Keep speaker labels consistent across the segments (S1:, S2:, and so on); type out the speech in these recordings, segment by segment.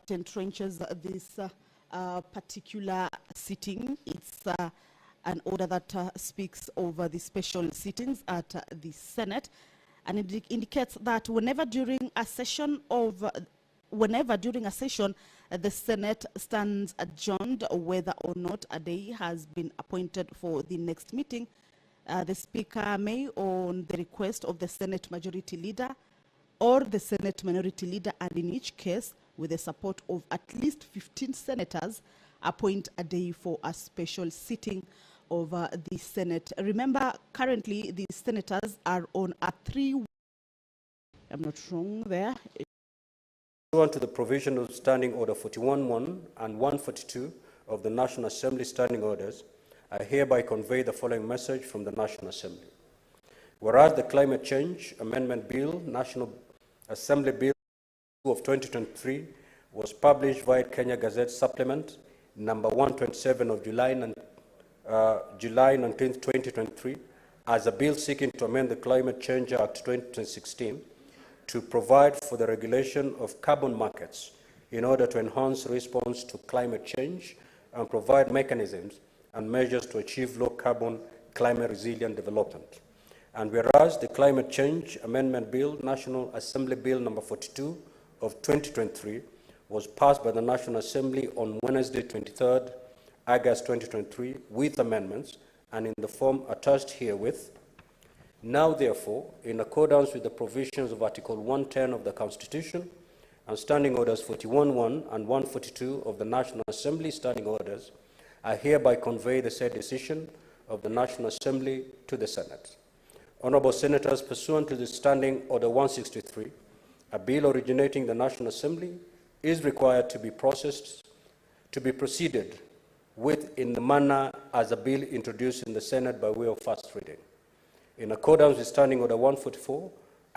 S1: that entrenches this particular sitting. It's an order that speaks over the special sittings at the Senate, and it indicates that whenever during a session the Senate stands adjourned, whether or not a day has been appointed for the next meeting, the Speaker may, on the request of the Senate Majority Leader or the Senate Minority Leader, and in each case with the support of at least 15 senators, appoint a day for a special sitting of the Senate. Remember, currently the senators are on a 3-week, I'm not wrong there.
S2: Pursuant to the provision of Standing Order 41.1 and 142 of the National Assembly Standing Orders, I hereby convey the following message from the National Assembly. Whereas the Climate Change Amendment Bill, National Assembly Bill of 2023, was published via Kenya Gazette Supplement number 127 of July 19, 2023, as a bill seeking to amend the Climate Change Act 2016 to provide for the regulation of carbon markets in order to enhance response to climate change and provide mechanisms and measures to achieve low-carbon, climate-resilient development. And whereas the Climate Change Amendment Bill, National Assembly Bill number 42 of 2023, was passed by the National Assembly on Wednesday, 23rd August 2023, with amendments and in the form attached herewith. Now, therefore, in accordance with the provisions of Article 110 of the Constitution and Standing Orders 41.1 and 142 of the National Assembly Standing Orders, I hereby convey the said decision of the National Assembly to the Senate. Honourable Senators, pursuant to the Standing Order 163, a bill originating the National Assembly is required to be proceeded with in the manner as a bill introduced in the Senate by way of first reading. In accordance with Standing Order 144,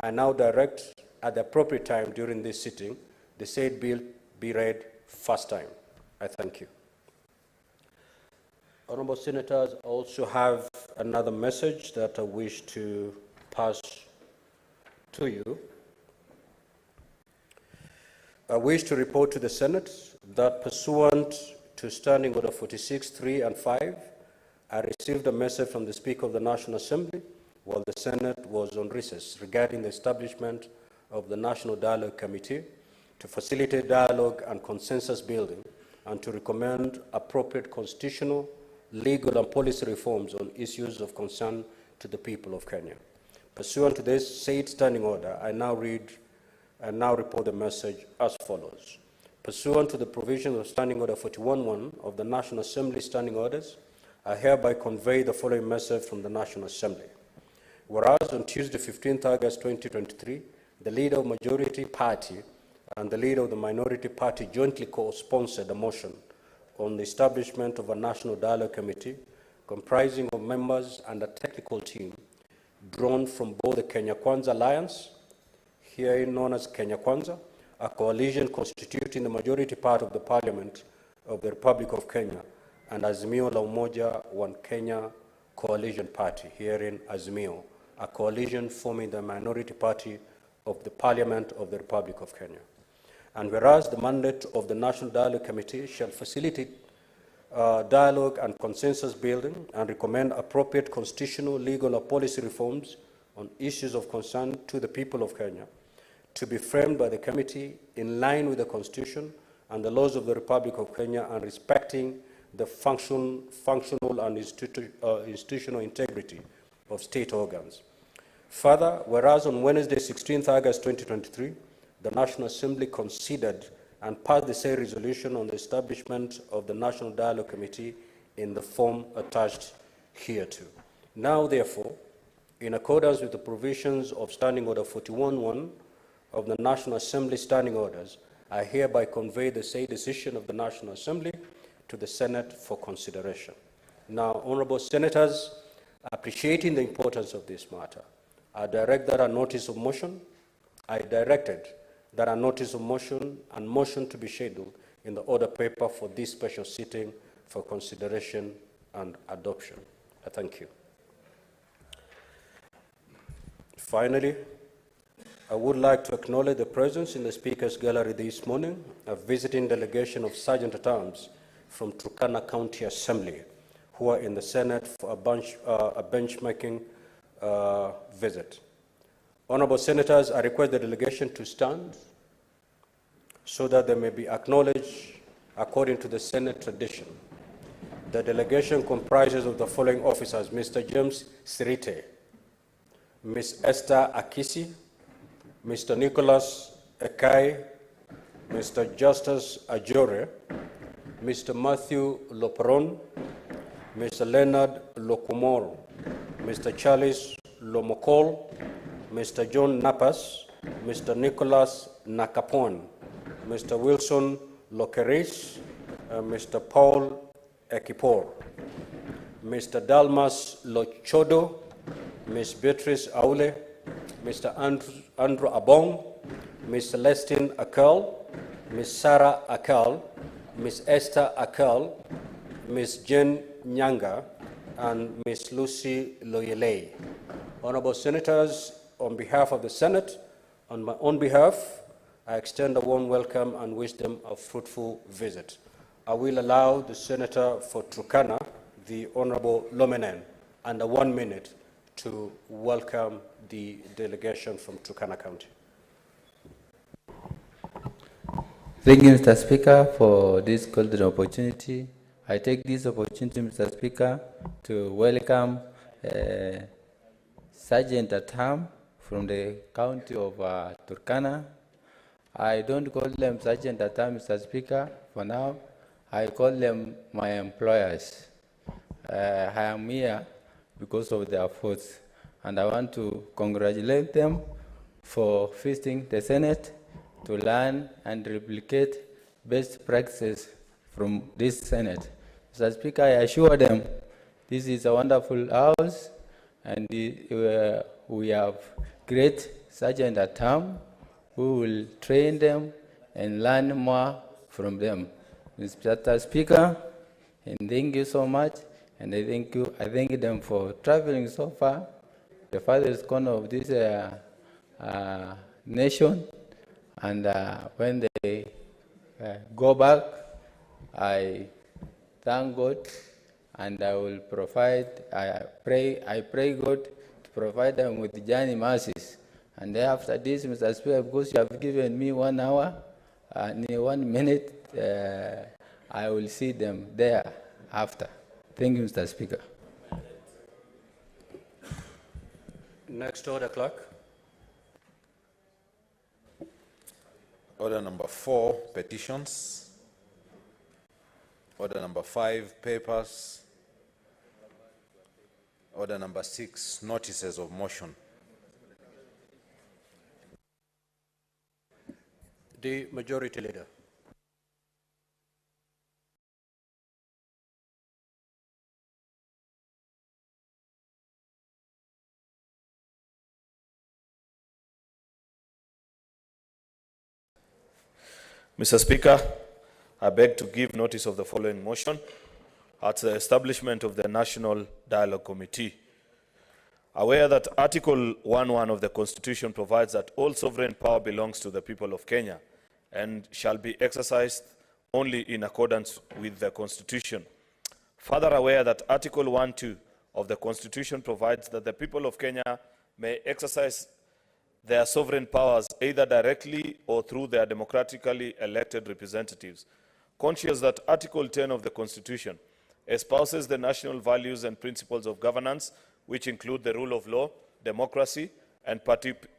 S2: I now direct at the appropriate time during this sitting, the said bill be read first time. I thank you. Honourable Senators, I also have another message that I wish to pass to you. I wish to report to the Senate that pursuant to Standing Order 46, 3 and 5, I received a message from the Speaker of the National Assembly while the Senate was on recess regarding the establishment of the National Dialogue Committee to facilitate dialogue and consensus building and to recommend appropriate constitutional, legal and policy reforms on issues of concern to the people of Kenya. Pursuant to this said standing order, I now report the message as follows. Pursuant to the provisions of Standing Order 41.1 of the National Assembly Standing Orders, I hereby convey the following message from the National Assembly. Whereas on Tuesday, 15th August 2023, the leader of the Majority Party and the leader of the Minority Party jointly co-sponsored a motion on the establishment of a National Dialogue Committee comprising of members and a technical team drawn from both the Kenya Kwanza Alliance, here known as Kenya Kwanza, a coalition constituting the majority part of the Parliament of the Republic of Kenya, and Azimio la Umoja One Kenya Coalition Party, herein Azimio, a coalition forming the minority party of the Parliament of the Republic of Kenya. And whereas the mandate of the National Dialogue Committee shall facilitate dialogue and consensus building and recommend appropriate constitutional, legal, or policy reforms on issues of concern to the people of Kenya, to be framed by the committee in line with the Constitution and the laws of the Republic of Kenya and respecting the functional and institutional integrity of state organs. Further, whereas on Wednesday, 16th August 2023, the National Assembly considered and passed the said resolution on the establishment of the National Dialogue Committee in the form attached hereto. Now, therefore, in accordance with the provisions of Standing Order 41.1 of the National Assembly Standing Orders, I hereby convey the said decision of the National Assembly to the Senate for consideration. Now, Honourable Senators, appreciating the importance of this matter, I direct that a notice of motion, I directed that a notice of motion and motion to be scheduled in the order paper for this special sitting for consideration and adoption. I thank you. Finally, I would like to acknowledge the presence in the Speaker's Gallery this morning a visiting delegation of Sergeant-at-Arms from Turkana County Assembly who are in the Senate for a benchmarking visit. Honorable Senators, I request the delegation to stand so that they may be acknowledged according to the Senate tradition. The delegation comprises of the following officers: Mr. James Sirite, Ms. Esther Akisi, Mr. Nicholas Ekai, Mr. Justus Ajore, Mr. Matthew Loperon, Mr. Leonard Lokumoro, Mr. Charles Lomokol, Mr. John Napas, Mr. Nicholas Nakapon, Mr. Wilson Lokeris, Mr. Paul Ekipor, Mr. Dalmas Lochodo, Ms. Beatrice Aule, Mr. Andrew Abong, Ms. Celestine Akal, Ms. Sarah Akal, Ms. Esther Akal, Ms. Jen Nyanga, and Ms. Lucy Loyele. Honorable Senators, on behalf of the Senate, on my own behalf, I extend a warm welcome and wish them a fruitful visit. I will allow the Senator for Turkana, the Honorable Lomenen, under 1 minute to welcome the delegation from Turkana County.
S3: Thank you, Mr. Speaker, for this golden opportunity. I take this opportunity, Mr. Speaker, to welcome Sergeant-at-Arms from the county of Turkana. I don't call them Sergeant-at-Arms, Mr. Speaker, for now. I call them my employers. I am here because of their efforts, and I want to congratulate them for visiting the Senate to learn and replicate best practices from this Senate. Mr. Speaker, I assure them this is a wonderful house, and we have great Sergeant-at-Arms who will train them and learn more from them. Mr. Speaker, and thank you so much, and I thank them for traveling so far, the farthest corner of this nation, and when they go back, I thank God, and I will provide, I pray God to provide them with journey mercies. And after this, Mr. Speaker, because you have given me 1 hour, in 1 minute, I will see them there after. Thank you, Mr. Speaker.
S2: Next order, clerk.
S4: Order number 4, petitions. Order number 5, papers. Order number 6, notices of motion.
S2: The Majority Leader.
S5: Mr. Speaker, I beg to give notice of the following motion at the establishment of the National Dialogue Committee. Aware that Article 11 of the Constitution provides that all sovereign power belongs to the people of Kenya and shall be exercised only in accordance with the Constitution. Further aware that Article 1(2) of the Constitution provides that the people of Kenya may exercise their sovereign powers either directly or through their democratically elected representatives. Conscious that Article 10 of the Constitution espouses the national values and principles of governance, which include the rule of law, democracy, and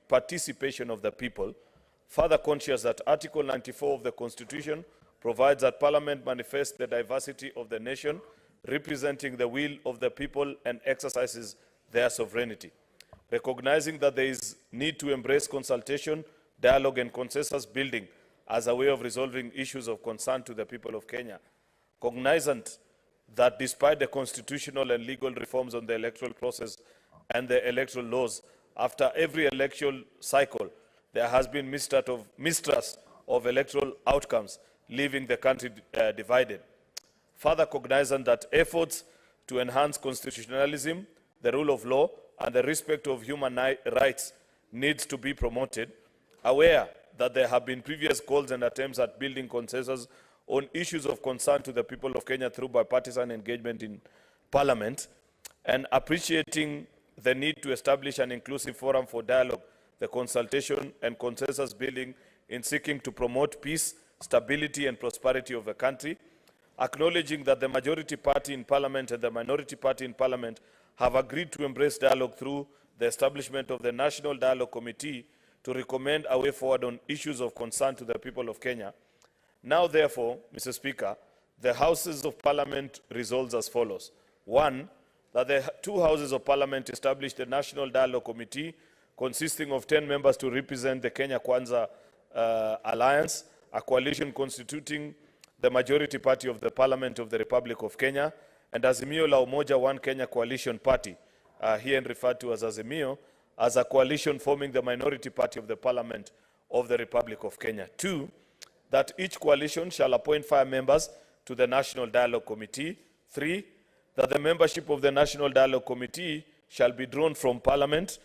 S5: participation of the people. Further conscious that Article 94 of the Constitution provides that Parliament manifests the diversity of the nation, representing the will of the people and exercises their sovereignty. Recognizing that there is need to embrace consultation, dialogue, and consensus building as a way of resolving issues of concern to the people of Kenya. Cognizant that despite the constitutional and legal reforms on the electoral process and the electoral laws, after every election cycle, there has been mistrust of electoral outcomes, leaving the country divided. Further cognizant that efforts to enhance constitutionalism, the rule of law, and the respect of human rights needs to be promoted, aware that there have been previous calls and attempts at building consensus on issues of concern to the people of Kenya through bipartisan engagement in Parliament, and appreciating the need to establish an inclusive forum for dialogue, the consultation and consensus building in seeking to promote peace, stability and prosperity of the country, acknowledging that the majority party in Parliament and the minority party in Parliament have agreed to embrace dialogue through the establishment of the National Dialogue Committee to recommend a way forward on issues of concern to the people of Kenya. Now, therefore, Mr. Speaker, the Houses of Parliament resolves as follows. 1, that the two Houses of Parliament establish the National Dialogue Committee consisting of 10 members to represent the Kenya Kwanza Alliance, a coalition constituting the majority party of the Parliament of the Republic of Kenya, and Azimio la Umoja One Kenya Coalition Party, here referred to as Azimio, as a coalition forming the minority party of the Parliament of the Republic of Kenya. 2, that each coalition shall appoint 5 members to the National Dialogue Committee. 3, that the membership of the National Dialogue Committee shall be drawn from Parliament,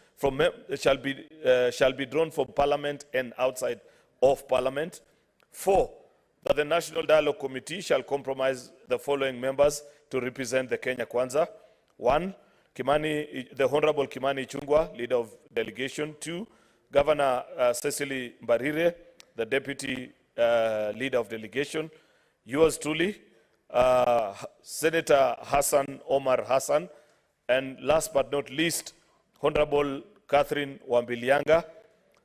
S5: shall be drawn from Parliament and outside of Parliament. 4, that the National Dialogue Committee shall comprise the following members to represent the Kenya Kwanza. 1, the Honorable Kimani Ichung'wah, Leader of Delegation. 2, Governor Cecily Mbarire, the Deputy Leader of Delegation. Yours truly, Senator Hassan Omar Hassan. And last but not least, Honorable Catherine Wambilianga.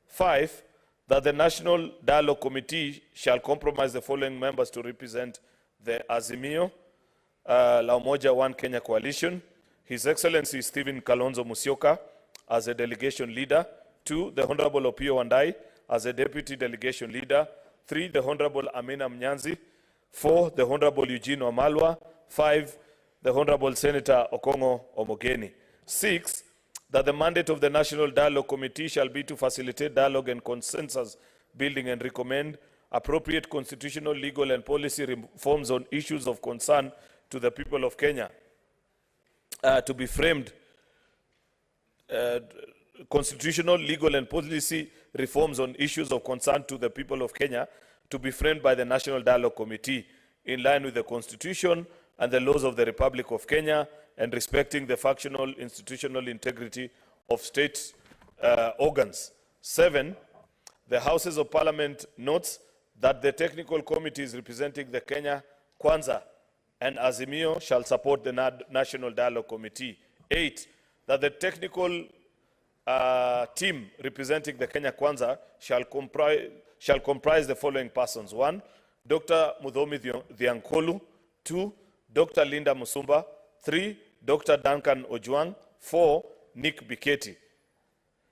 S5: 5, that the National Dialogue Committee shall comprise the following members to represent the Azimio la Umoja One Kenya Coalition. His Excellency Stephen Kalonzo Musyoka as a delegation leader. 2, the Honorable Opiyo Wandayi as a deputy delegation leader. 3, the Honorable Amina Mnyanzi. 4, the Honorable Eugene Wamalwa. 5, the Honorable Senator Okongo Omogeni. 6, that the mandate of the National Dialogue Committee shall be to facilitate dialogue and consensus building and recommend appropriate constitutional, legal and policy reforms on issues of concern to the people of Kenya. To be framed, constitutional, legal and policy reforms on issues of concern to the people of Kenya to be framed by the National Dialogue Committee in line with the Constitution and the laws of the Republic of Kenya and respecting the functional institutional integrity of state organs. 7, the Houses of Parliament notes that the technical committees representing the Kenya Kwanza and Azimio shall support the National Dialogue Committee. 8, that the technical team representing the Kenya Kwanza shall comprise the following persons. 1, Dr. Muthomi Thiankolu. 2, Dr. Linda Musumba. 3, Dr. Duncan Ojwang. 4, Nick Biketi.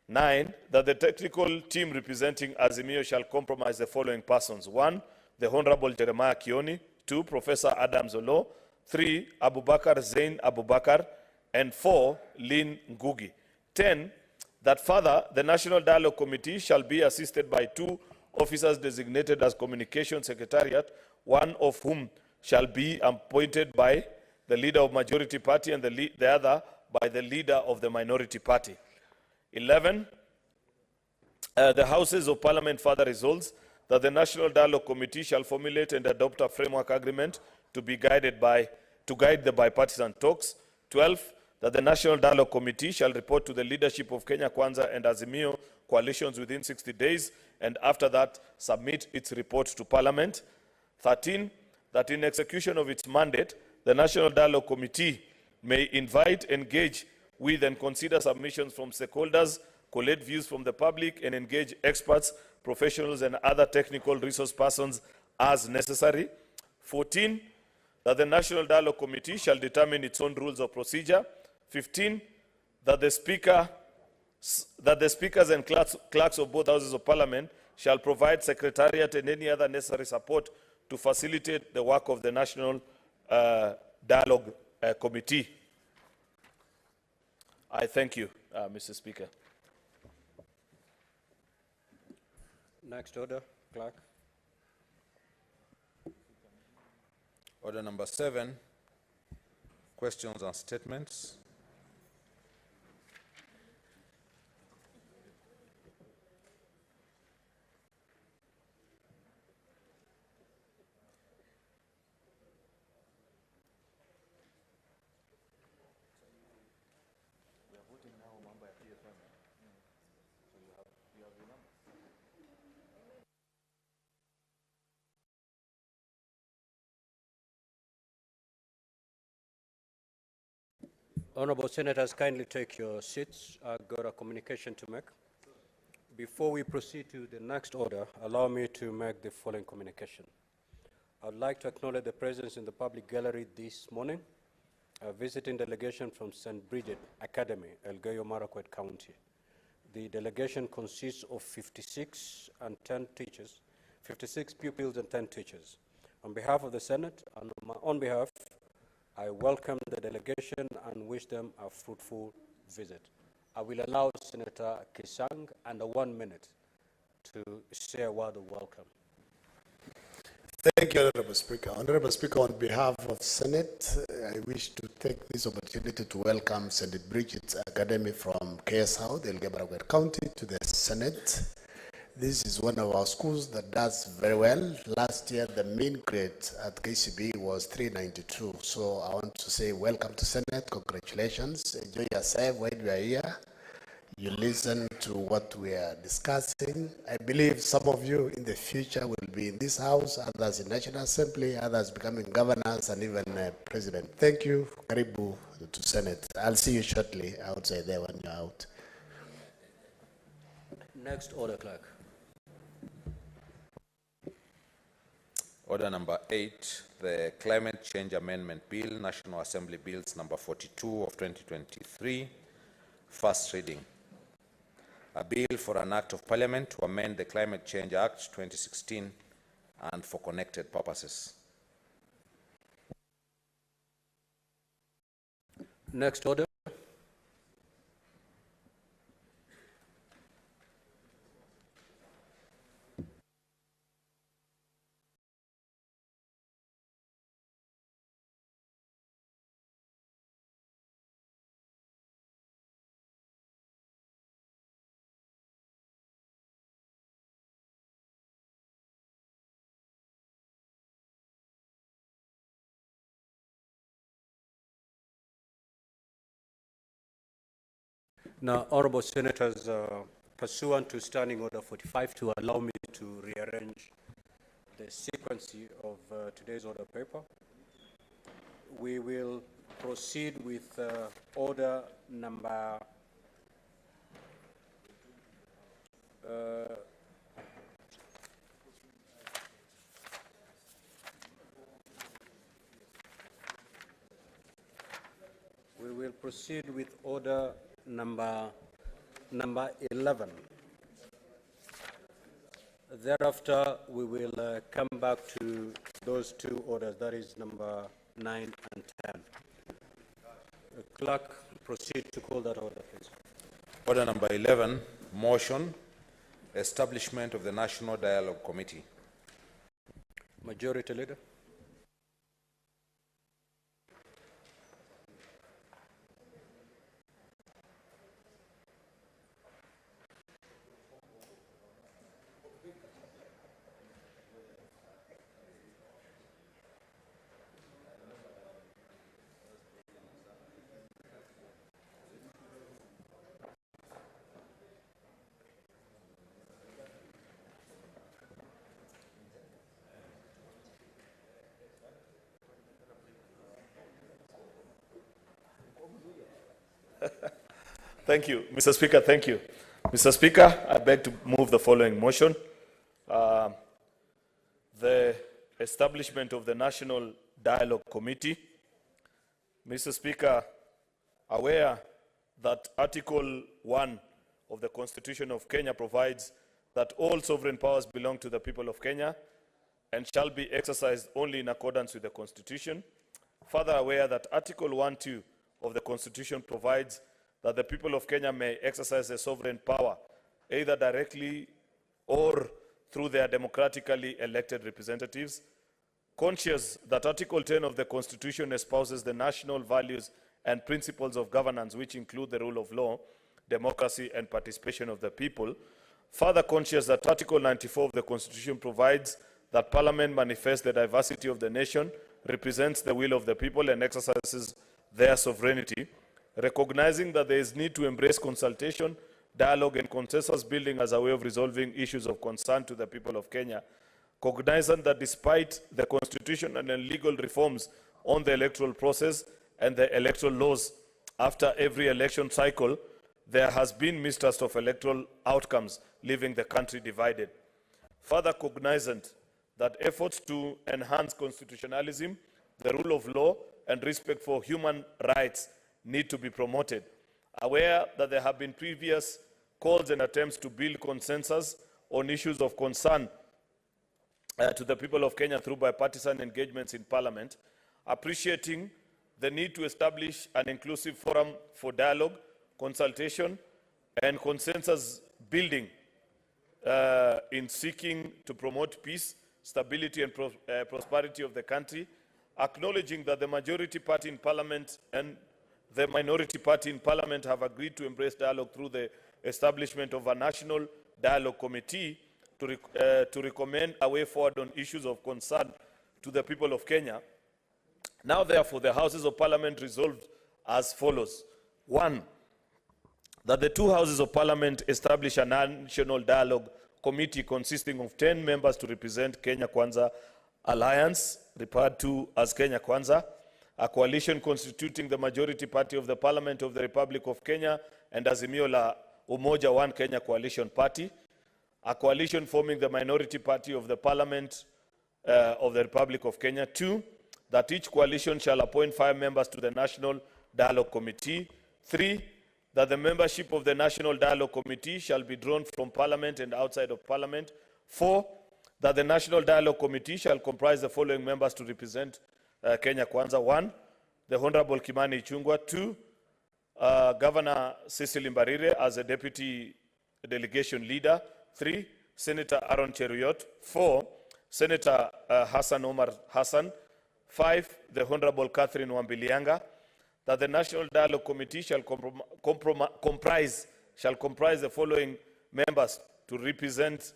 S5: 9, that the technical team representing Azimio shall comprise the following persons. 1, the Honorable Jeremiah Kioni. 2, Professor Adam Zolo. 3, Abubakar Zain Abubakar. And 4, Lynn Ngugi. 10, that further, the National Dialogue Committee shall be assisted by 2 officers designated as Communication Secretariat, one of whom shall be appointed by the Leader of Majority Party and the other by the Leader of the Minority Party. 11, the Houses of Parliament further resolves that the National Dialogue Committee shall formulate and adopt a framework agreement to guide the bipartisan talks. 12, that the National Dialogue Committee shall report to the leadership of Kenya Kwanza and Azimio coalitions within 60 days, and after that submit its report to Parliament. 13, that in execution of its mandate, the National Dialogue Committee may invite, engage with and consider submissions from stakeholders, collect views from the public, and engage experts, professionals, and other technical resource persons as necessary. 14, that the National Dialogue Committee shall determine its own rules of procedure. 15, that the speakers and clerks of both Houses of Parliament shall provide Secretariat and any other necessary support to facilitate the work of the National Dialogue Committee. I thank you, Mr. Speaker.
S2: Next order, Clerk.
S4: Order number 7, questions and statements.
S2: Honorable Senators, kindly take your seats. I've got a communication to make. Before we proceed to the next order, allow me to make the following communication. I would like to acknowledge the presence in the public gallery this morning, a visiting delegation from St. Bridget Academy, Elgeyo Marakwet County. The delegation consists of 56 pupils and 10 teachers. On behalf of the Senate and on my own behalf, I welcome the delegation and wish them a fruitful visit. I will allow Senator Kisang under 1 minute to say a word of welcome.
S6: Thank you, Honorable Speaker. Honorable Speaker, on behalf of Senate, I wish to take this opportunity to welcome St. Bridget's Academy from KS South, Elgeyo Marakwet County, to the Senate. This is one of our schools that does very well. Last year, the mean grade at KCB was 392. So I want to say welcome to Senate. Congratulations. Enjoy yourself while you are here. You listen to what we are discussing. I believe some of you in the future will be in this house, others in National Assembly, others becoming governors and even president. Thank you. Karibu to Senate. I'll see you shortly outside there when you're out.
S2: Next order, clerk.
S4: Order number 8, the Climate Change Amendment Bill, National Assembly Bills number 42 of 2023, first reading. A bill for an act of parliament to amend the Climate Change Act 2016 and for connected purposes.
S2: Next order. Now, Honorable Senators, pursuant to Standing Order 45, to allow me to rearrange the sequence of today's order paper, we will proceed with order number number 11. Thereafter, we will come back to those two orders, that is number 9 and 10. Clerk, proceed to call that order, please.
S4: Order number 11, motion, establishment of the National Dialogue Committee.
S2: Majority Leader.
S5: Thank you, Mr. Speaker. Thank you. Mr. Speaker, I beg to move the following motion. The establishment of the National Dialogue Committee. Mr. Speaker, aware that Article 1 of the Constitution of Kenya provides that all sovereign powers belong to the people of Kenya and shall be exercised only in accordance with the Constitution. Further aware that Article 1(2) of the Constitution provides that the people of Kenya may exercise their sovereign power either directly or through their democratically elected representatives. Conscious that Article 10 of the Constitution espouses the national values and principles of governance, which include the rule of law, democracy, and participation of the people. Further conscious that Article 94 of the Constitution provides that Parliament manifests the diversity of the nation, represents the will of the people, and exercises their sovereignty. Recognizing that there is need to embrace consultation, dialogue, and consensus building as a way of resolving issues of concern to the people of Kenya. Cognizant that despite the constitutional and legal reforms on the electoral process and the electoral laws, after every election cycle, there has been mistrust of electoral outcomes, leaving the country divided. Further cognizant that efforts to enhance constitutionalism, the rule of law, and respect for human rights need to be promoted. Aware that there have been previous calls and attempts to build consensus on issues of concern to the people of Kenya through bipartisan engagements in Parliament, appreciating the need to establish an inclusive forum for dialogue, consultation, and consensus building in seeking to promote peace, stability, and prosperity of the country, acknowledging that the majority party in Parliament and the minority party in Parliament have agreed to embrace dialogue through the establishment of a national dialogue committee to recommend a way forward on issues of concern to the people of Kenya. Now, therefore, the Houses of Parliament resolved as follows. 1, that the two Houses of Parliament establish a national dialogue committee consisting of 10 members to represent Kenya Kwanza Alliance, referred to as Kenya Kwanza, a coalition constituting the majority party of the Parliament of the Republic of Kenya and Azimio la Umoja One Kenya Coalition Party, a coalition forming the minority party of the Parliament of the Republic of Kenya. 2, that each coalition shall appoint 5 members to the National Dialogue Committee. 3, that the membership of the National Dialogue Committee shall be drawn from Parliament and outside of Parliament. 4, that the National Dialogue Committee shall comprise the following members to represent Kenya Kwanza. 1, the Honorable Kimani Ichung'wah. 2, Governor Cecil Mbarire as a deputy delegation leader. 3, Senator Aaron Cheruiyot. 4, Senator Hassan Omar Hassan. 5, the Honorable Catherine Wambilianga. That the National Dialogue Committee shall comprise the following members to represent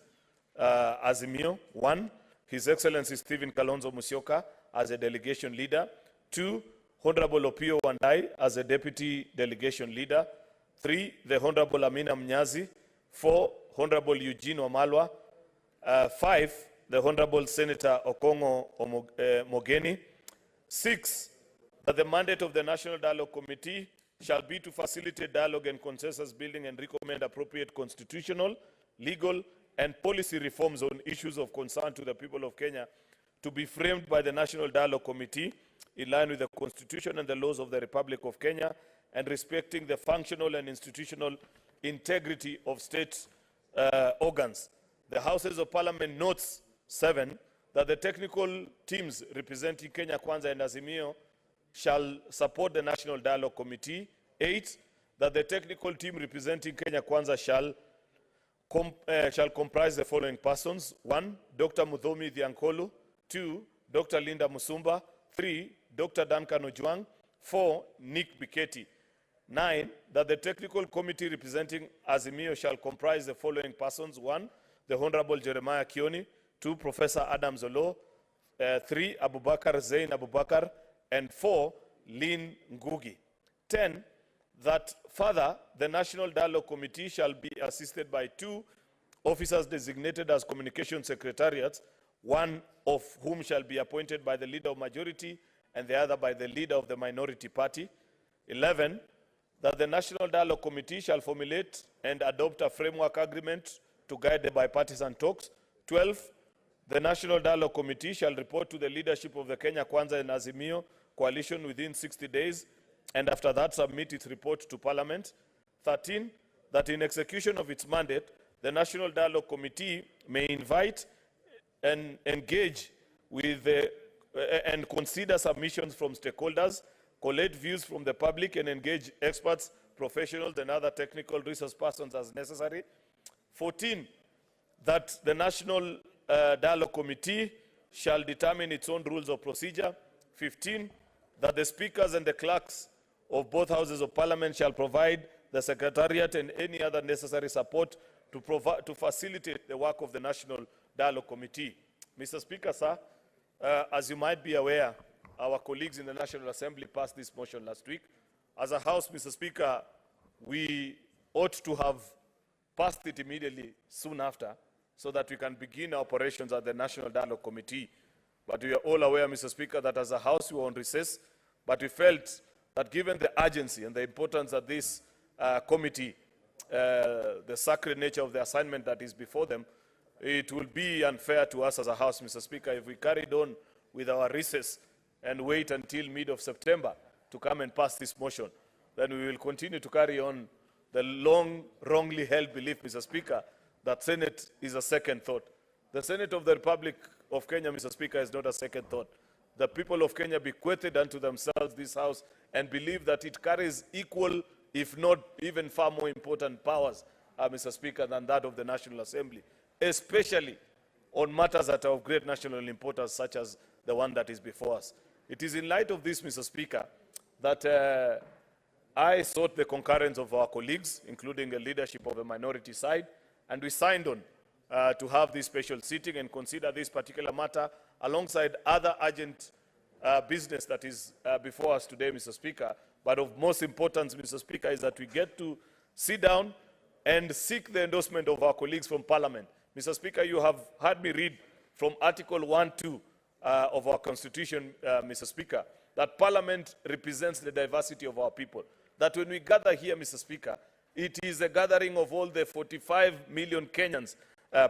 S5: Azimio. 1, His Excellency Stephen Kalonzo Musyoka as a delegation leader. 2, Honorable Opiyo Wandayi as a deputy delegation leader. 3, the Honorable Amina Mnyazi. 4, Honorable Eugene Wamalwa. 5, the Honorable Senator Okongo Mogeni. 6, that the mandate of the National Dialogue Committee shall be to facilitate dialogue and consensus building and recommend appropriate constitutional, legal, and policy reforms on issues of concern to the people of Kenya to be framed by the National Dialogue Committee in line with the Constitution and the laws of the Republic of Kenya and respecting the functional and institutional integrity of state organs. The Houses of Parliament notes 7, that the technical teams representing Kenya Kwanza and Azimio shall support the National Dialogue Committee. 8, that the technical team representing Kenya Kwanza shall comprise the following persons. 1, Dr. Muthomi Thiankolu. 2, Dr. Linda Musumba. 3, Dr. Duncan Ojwang. 4, Nick Biketi. 9, that the technical committee representing Azimio shall comprise the following persons. 1, the Honorable Jeremiah Kioni. 2, Professor Adam Zolo. 3, Abubakar Zain Abubakar. And 4, Lynn Ngugi. 10, that further, the National Dialogue Committee shall be assisted by 2 officers designated as communication secretariats, one of whom shall be appointed by the leader of majority and the other by the leader of the minority party. 11, that the National Dialogue Committee shall formulate and adopt a framework agreement to guide the bipartisan talks. 12, the National Dialogue Committee shall report to the leadership of the Kenya Kwanza and Azimio coalition within 60 days, and after that submit its report to Parliament. 13, that in execution of its mandate, the National Dialogue Committee may invite and engage with and consider submissions from stakeholders, collect views from the public, and engage experts, professionals, and other technical resource persons as necessary. 14, that the National Dialogue Committee shall determine its own rules of procedure. 15, that the speakers and the clerks of both Houses of Parliament shall provide the Secretariat and any other necessary support to facilitate the work of the National Dialogue Committee. Mr. Speaker, sir, as you might be aware, our colleagues in the National Assembly passed this motion last week. As a House, Mr. Speaker, we ought to have passed it immediately soon after so that we can begin our operations at the National Dialogue Committee. But we are all aware, Mr. Speaker, that as a House we were on recess, but we felt that given the urgency and the importance that this committee, the sacred nature of the assignment that is before them, it will be unfair to us as a House, Mr. Speaker, if we carried on with our recess and wait until mid of September to come and pass this motion. Then we will continue to carry on the long, wrongly held belief, Mr. Speaker, that Senate is a second thought. The Senate of the Republic of Kenya, Mr. Speaker, is not a second thought. The people of Kenya bequeathed unto themselves this House and believe that it carries equal, if not even far more important powers, Mr. Speaker, than that of the National Assembly, especially on matters that are of great national importance, such as the one that is before us. It is in light of this, Mr. Speaker, that I sought the concurrence of our colleagues, including the leadership of the minority side, and we signed on to have this special sitting and consider this particular matter alongside other urgent business that is before us today, Mr. Speaker. But of most importance, Mr. Speaker, is that we get to sit down and seek the endorsement of our colleagues from Parliament. Mr. Speaker, you have heard me read from Article 1(2) of our Constitution, Mr. Speaker, that Parliament represents the diversity of our people. That when we gather here, Mr. Speaker, it is a gathering of all the 45 million Kenyans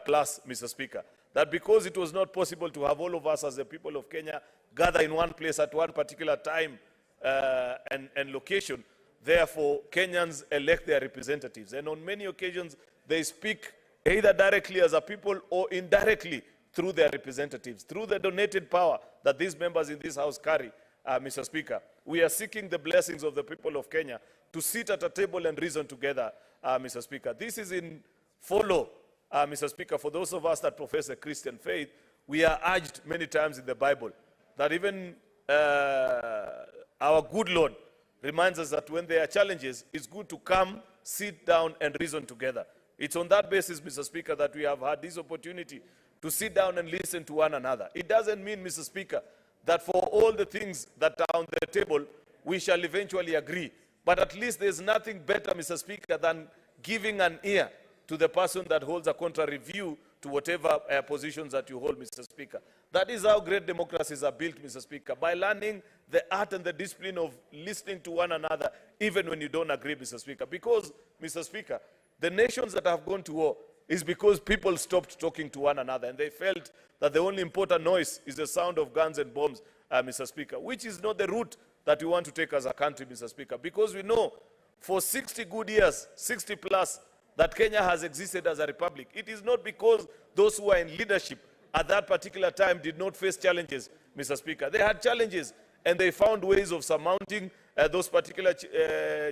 S5: plus, Mr. Speaker. That because it was not possible to have all of us as the people of Kenya gather in one place at one particular time and location, therefore Kenyans elect their representatives. And on many occasions, they speak either directly as a people or indirectly through their representatives, through the donated power that these members in this House carry, Mr. Speaker. We are seeking the blessings of the people of Kenya to sit at a table and reason together, Mr. Speaker. This is in follow, Mr. Speaker, for those of us that profess a Christian faith. We are urged many times in the Bible that even our good Lord reminds us that when there are challenges, it's good to come, sit down, and reason together. It's on that basis, Mr. Speaker, that we have had this opportunity to sit down and listen to one another. It doesn't mean, Mr. Speaker, that for all the things that are on the table, we shall eventually agree. But at least there's nothing better, Mr. Speaker, than giving an ear to the person that holds a contrary view to whatever positions that you hold, Mr. Speaker. That is how great democracies are built, Mr. Speaker, by learning the art and the discipline of listening to one another, even when you don't agree, Mr. Speaker. Because, Mr. Speaker, the nations that have gone to war is because people stopped talking to one another, and they felt that the only important noise is the sound of guns and bombs, Mr. Speaker, which is not the route that we want to take as a country, Mr. Speaker, because we know for 60 good years, 60 plus, that Kenya has existed as a republic. It is not because those who are in leadership at that particular time did not face challenges, Mr. Speaker. They had challenges, and they found ways of surmounting those particular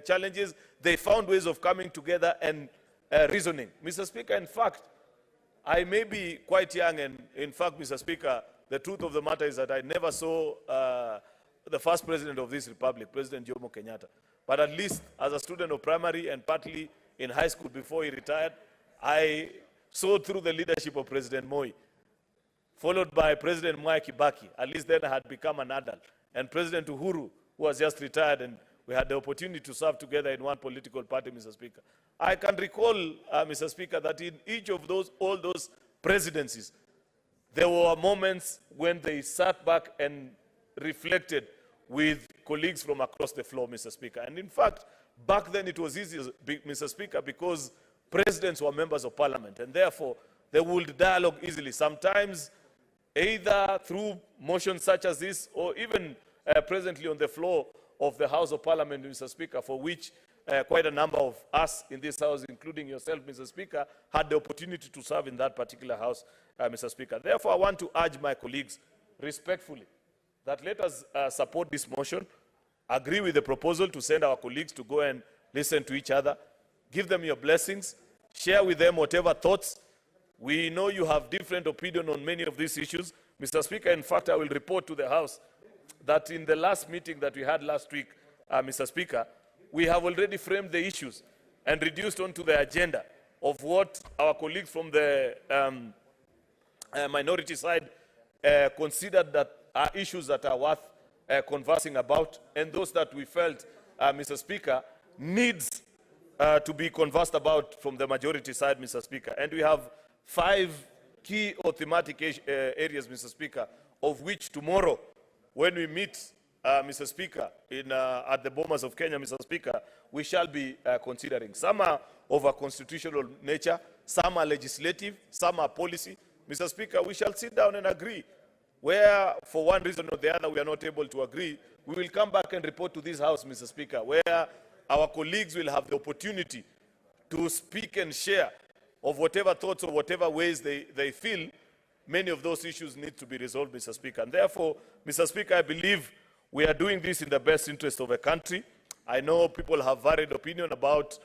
S5: challenges. They found ways of coming together and reasoning. Mr. Speaker, in fact, I may be quite young, and in fact, Mr. Speaker, the truth of the matter is that I never saw the first president of this republic, President Jomo Kenyatta. But at least as a student of primary and partly in high school before he retired, I saw through the leadership of President Moi, followed by President Mwai Kibaki. At least then I had become an adult. And President Uhuru, who was just retired, and we had the opportunity to serve together in one political party, Mr. Speaker. I can recall, Mr. Speaker, that in each of all those presidencies, there were moments when they sat back and reflected with colleagues from across the floor, Mr. Speaker. And in fact, back then it was easier, Mr. Speaker, because presidents were members of parliament, and therefore they would dialogue easily, sometimes either through motions such as this, or even presently on the floor of the House of Parliament, Mr. Speaker, for which quite a number of us in this House, including yourself, Mr. Speaker, had the opportunity to serve in that particular House, Mr. Speaker. Therefore, I want to urge my colleagues respectfully that let us support this motion, agree with the proposal to send our colleagues to go and listen to each other, give them your blessings, share with them whatever thoughts. We know you have different opinion on many of these issues. Mr. Speaker, in fact, I will report to the House that in the last meeting that we had last week, Mr. Speaker, we have already framed the issues and reduced onto the agenda of what our colleagues from the minority side considered that are issues that are worth conversing about, and those that we felt, Mr. Speaker, needs to be conversed about from the majority side, Mr. Speaker. And we have 5 key or thematic areas, Mr. Speaker, of which tomorrow, when we meet Mr. Speaker, at the Bomas of Kenya, Mr. Speaker, we shall be considering. Some are of a constitutional nature, some are legislative, some are policy. Mr. Speaker, we shall sit down and agree. Where, for one reason or the other, we are not able to agree, we will come back and report to this House, Mr. Speaker, where our colleagues will have the opportunity to speak and share of whatever thoughts or whatever ways they feel many of those issues need to be resolved, Mr. Speaker. And therefore, Mr. Speaker, I believe we are doing this in the best interest of the country. I know people have varied opinion about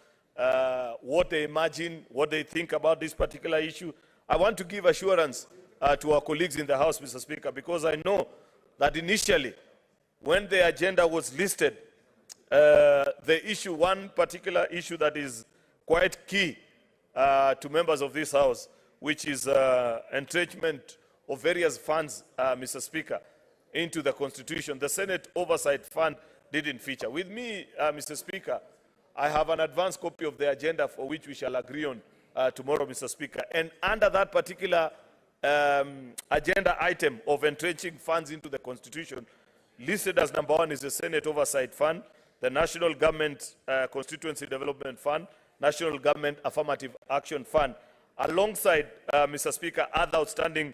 S5: what they imagine, what they think about this particular issue. I want to give assurance to our colleagues in the House, Mr. Speaker, because I know that initially, when the agenda was listed, one particular issue that is quite key to members of this House, which is entrenchment of various funds, Mr. Speaker, into the Constitution. The Senate Oversight Fund didn't feature. With me, Mr. Speaker, I have an advance copy of the agenda for which we shall agree on tomorrow, Mr. Speaker. And under that particular agenda item of entrenching funds into the Constitution, listed as number 1 is the Senate Oversight Fund, the National Government Constituency Development Fund, National Government Affirmative Action Fund, alongside, Mr. Speaker, other outstanding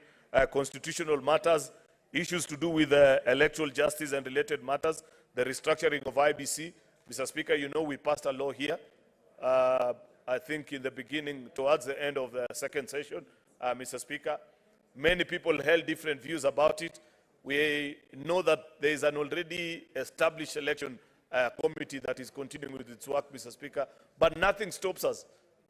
S5: constitutional matters, issues to do with electoral justice and related matters, the restructuring of IBC. Mr. Speaker, you know we passed a law here, I think in the beginning, towards the end of the second session, Mr. Speaker. Many people held different views about it. We know that there is an already established election committee that is continuing with its work, Mr. Speaker, but nothing stops us.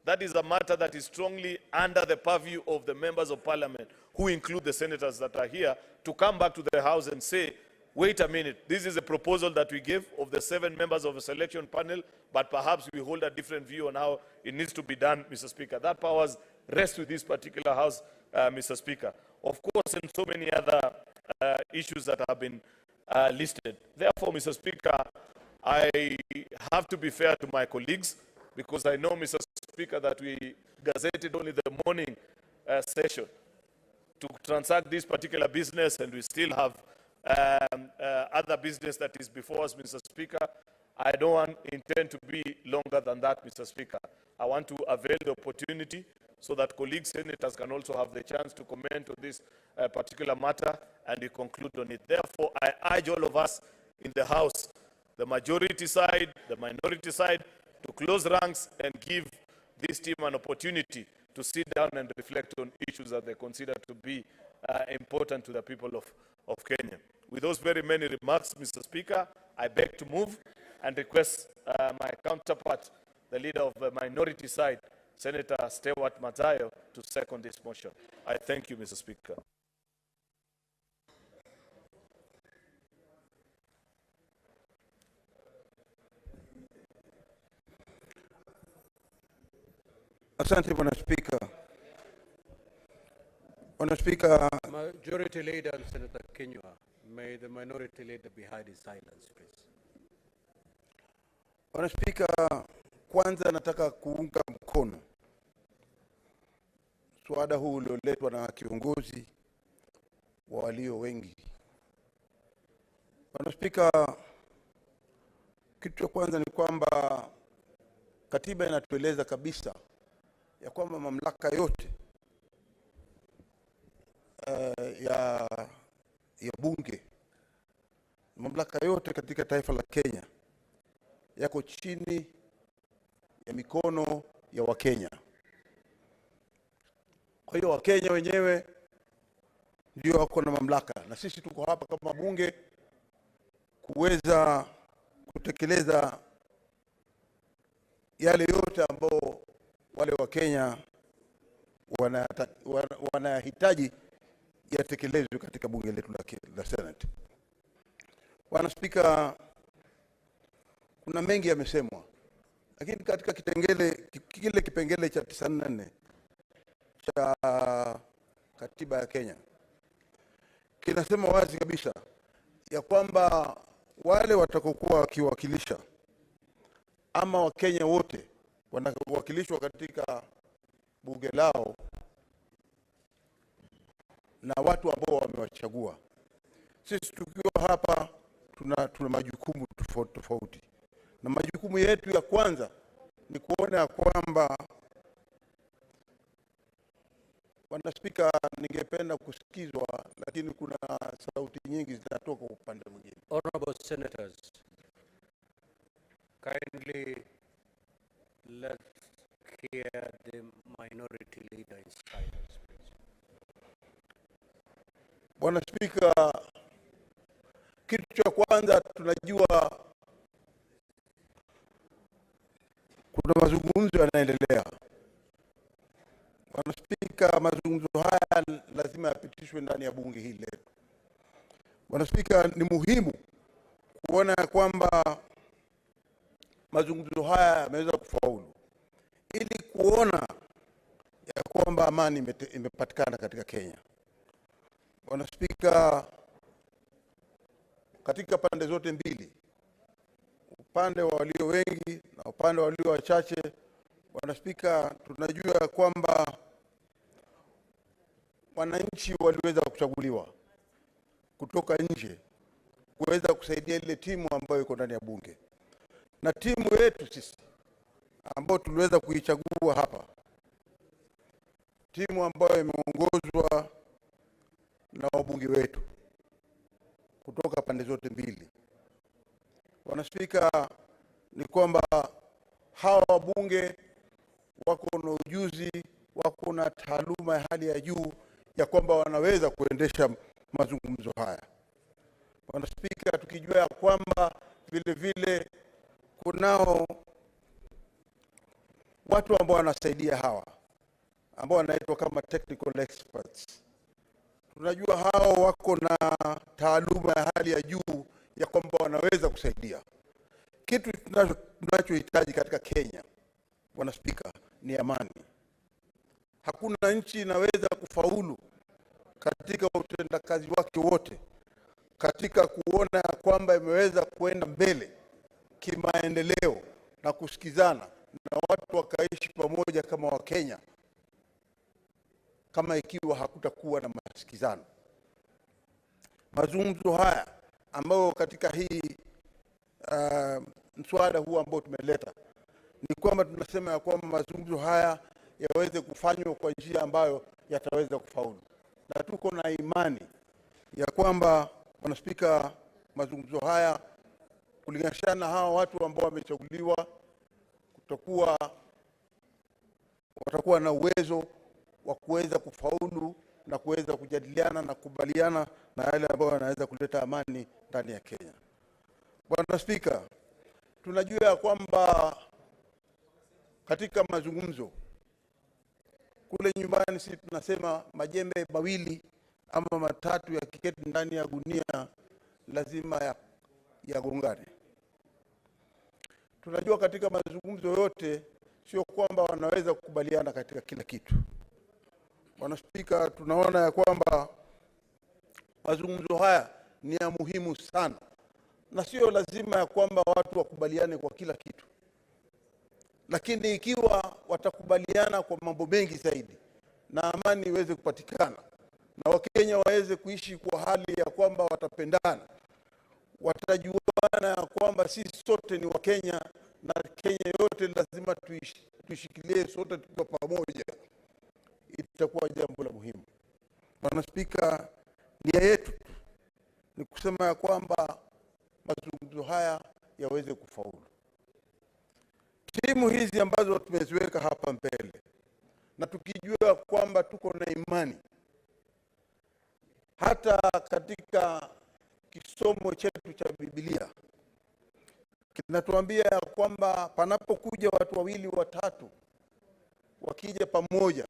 S5: That is a matter that is strongly under the purview of the members of parliament, who include the senators that are here, to come back to the House and say, wait a minute, this is a proposal that we gave of the 7 members of a selection panel, but perhaps we hold a different view on how it needs to be done, Mr. Speaker. That powers rest with this particular House, Mr. Speaker. Of course, and so many other issues that have been listed. Therefore, Mr. Speaker, I have to be fair to my colleagues, because I know, Mr. Speaker, that we gazetted only the morning session to transact this particular business, and we still have other business that is before us, Mr. Speaker. I don't intend to be longer than that, Mr. Speaker. I want to avail the opportunity so that colleague senators can also have the chance to comment on this particular matter and we conclude on it. Therefore, I urge all of us in the House, the majority side, the minority side, to close ranks and give this team an opportunity to sit down and reflect on issues that they consider to be important to the people of Kenya. With those very many remarks, Mr. Speaker, I beg to move and request my counterpart, the leader of the minority side, Senator Stewart Mazayo, to second this motion. I thank you, Mr. Speaker.
S7: Asante, Bwana Spika. Bwana Spika,
S2: Majority Leader Senator Kinyua, may the minority leader be hiding silence, please.
S7: Bwana Spika, kwanza nataka kuunga mkono swada huu ulioletwa na kiongozi wa walio wengi. Bwana Spika, kitu cha kwanza ni kwamba katiba inatueleza kabisa ya kwamba mamlaka yote ya bunge, mamlaka yote katika taifa la Kenya yako chini ya mikono ya Wakenya. Kwa hiyo Wakenya wenyewe ndio wako na mamlaka, na sisi tuko hapa kama bunge kuweza kutekeleza yale yote ambao wale Wakenya wanahitaji yatekelezwe katika bunge letu la Senate. Bwana Spika, kuna mengi yamesemwa, lakini katika kile kipengele cha 94 cha katiba ya Kenya kinasema wazi kabisa ya kwamba wale watakokuwa wakiwakilisha ama Wakenya wote wanawakilishwa katika bunge lao na watu ambao wamewachagua. Sisi tukiwa hapa tuna majukumu tofauti, na majukumu yetu ya kwanza ni kuona kwamba, Bwana Spika, ningependa kusikizwa, lakini kuna sauti nyingi zinatoka upande mwingine.
S2: Honorable Senators, kindly let's hear the minority leader in silence, please.
S7: Bwana Spika, kitu cha kwanza tunajua kuna mazungumzo yanaendelea. Bwana Spika, mazungumzo haya lazima yapitishwe ndani ya bunge hili letu. Bwana Spika, ni muhimu kuona kwamba mazungumzo haya yameweza kufaulu, ili kuona ya kwamba amani imepatikana katika Kenya. Bwana Spika, katika pande zote mbili, upande wa walio wengi na upande wa walio wachache, Bwana Spika, tunajua kwamba wananchi waliweza kuchaguliwa kutoka nje kuweza kusaidia ile timu ambayo iko ndani ya bunge. Na timu yetu sisi ambao tuliweza kuichagua hapa, timu ambayo imeongozwa na wabunge wetu kutoka pande zote mbili. Bwana Spika, ni kwamba hawa wabunge wako na ujuzi, wako na taaluma ya hali ya juu ya kwamba wanaweza kuendesha mazungumzo haya. Bwana Spika, tukijua ya kwamba vile vile kunao watu ambao wanasaidia hawa ambao wanaitwa kama technical experts. Tunajua hao wako na taaluma ya hali ya juu ya kwamba wanaweza kusaidia. Kitu tunachohitaji katika Kenya, Bwana Spika, ni amani. Hakuna nchi inaweza kufaulu katika utendakazi wake wote, katika kuona kwamba imeweza kuenda mbele kimaendeleo na kusikizana na watu wakaishi pamoja kama Wakenya, kama ikiwa hakutakuwa na masikizano. Mazungumzo haya ambayo katika hii mswada huu ambao tumeleta, ni kwamba tunasema ya kwamba mazungumzo haya yaweze kufanywa kwa njia ambayo yataweza kufaulu. Na tuko na imani ya kwamba, Bwana Spika, mazungumzo haya kulingana na hawa watu ambao wamechaguliwa watakuwa na uwezo wa kuweza kufaulu na kuweza kujadiliana na kukubaliana na yale ambayo yanaweza kuleta amani ndani ya Kenya. Bwana Spika, tunajua ya kwamba katika mazungumzo kule nyumbani sisi tunasema majembe mawili ama matatu ya kiketi ndani ya gunia lazima yagongane. Tunajua katika mazungumzo yote sio kwamba wanaweza kukubaliana katika kila kitu. Bwana Spika, tunaona ya kwamba mazungumzo haya ni ya muhimu sana, na sio lazima ya kwamba watu wakubaliane kwa kila kitu. Lakini ikiwa watakubaliana kwa mambo mengi zaidi na amani iweze kupatikana na Wakenya waweze kuishi kwa hali ya kwamba watapendana, watajuana ya kwamba sisi sote ni Wakenya na Kenya yote lazima tuishikilie sote tukiwa pamoja, itakuwa jambo la muhimu. Bwana Spika, nia yetu ni kusema ya kwamba mazungumzo haya yaweze kufaulu. Timu hizi ambazo tumeziweka hapa mbele, na tukijua kwamba tuko na imani hata katika kisomo chetu cha Biblia kinatuambia ya kwamba panapokuja watu wawili watatu wakija pamoja,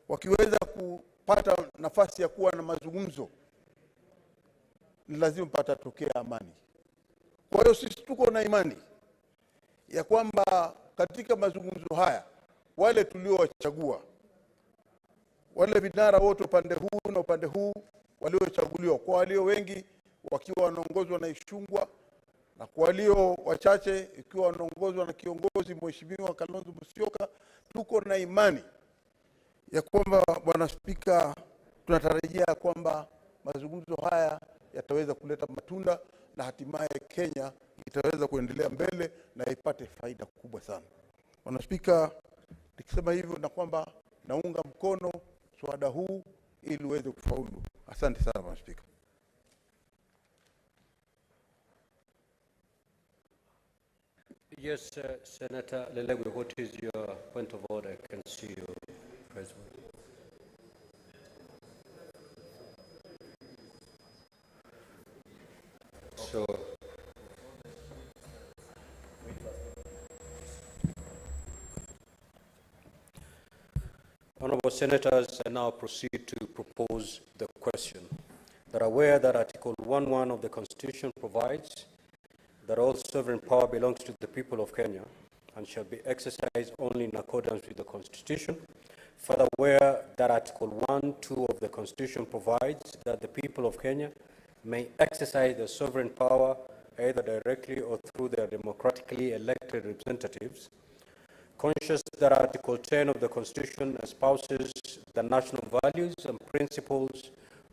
S7: wakiweza kupata nafasi ya kuwa na mazungumzo, ni lazima patatokea amani. Kwa hiyo sisi tuko na imani ya kwamba katika mazungumzo haya wale tuliowachagua, wale vinara wote upande huu na upande huu waliochaguliwa, kwa walio wengi wakiwa wanaongozwa na Ishungwa na kwa walio wachache ikiwa wanaongozwa na kiongozi Mheshimiwa Kalonzo Musyoka, tuko na imani ya kwamba, Bwana Spika, tunatarajia kwamba mazungumzo haya yataweza kuleta matunda na hatimaye Kenya itaweza kuendelea mbele na ipate faida kubwa sana. Bwana Spika, nikisema hivyo na kwamba naunga mkono swada huu ili uweze kufaulu. Asante sana Bwana Spika.
S2: Yes, Senator Lelegwe, what is your point of order? I can see you, President. So, Honorable Senators, I now proceed to propose the question. That are aware that Article 1.1 of the Constitution provides that all sovereign power belongs to the people of Kenya and shall be exercised only in accordance with the Constitution. Further aware that Article 1.2 of the Constitution provides that the people of Kenya may exercise their sovereign power either directly or through their democratically elected representatives. Conscious that Article 10 of the Constitution espouses the national values and principles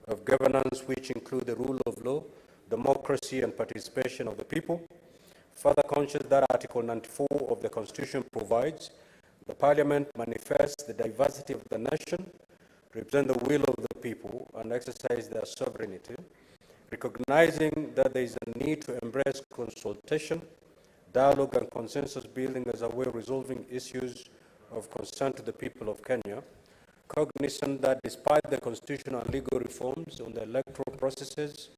S2: of governance which include the rule of law, democracy and participation of the people. Further conscious that Article 94 of the Constitution provides the Parliament manifests the diversity of the nation, represent the will of the people and exercise their sovereignty, recognizing that there is a need to embrace consultation, dialogue and consensus building as a way of resolving issues of concern to the people of Kenya, cognizant that despite the constitutional and legal reforms on the electoral processes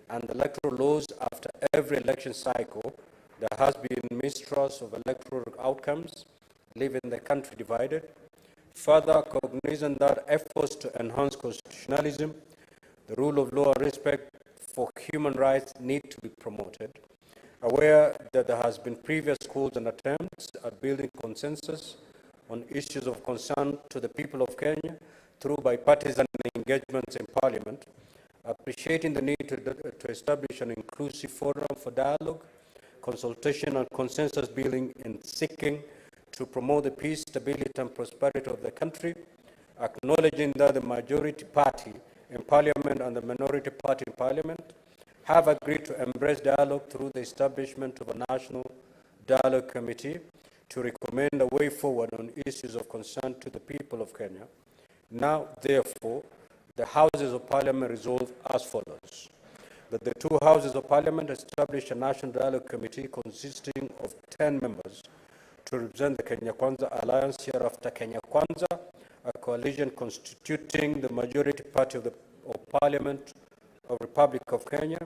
S2: and electoral laws after every election cycle, there has been mistrust of electoral outcomes, leaving the country divided. Further, cognizant that efforts to enhance constitutionalism, the rule of law and respect for human rights need to be promoted. Aware that there has been previous calls and attempts at building consensus on issues of concern to the people of Kenya through bipartisan engagements in Parliament, appreciating the need to establish an inclusive forum for dialogue, consultation and consensus building in seeking to promote the peace, stability and prosperity of the country, acknowledging that the majority party in Parliament and the minority party in Parliament have agreed to embrace dialogue through the establishment of a National Dialogue Committee to recommend a way forward on issues of concern to the people of Kenya. Now, therefore, the Houses of Parliament resolve as follows. That the two Houses of Parliament establish a National Dialogue Committee consisting of 10 members to represent the Kenya Kwanza Alliance, hereafter Kenya Kwanza, a coalition constituting the majority party of Parliament of Republic of Kenya,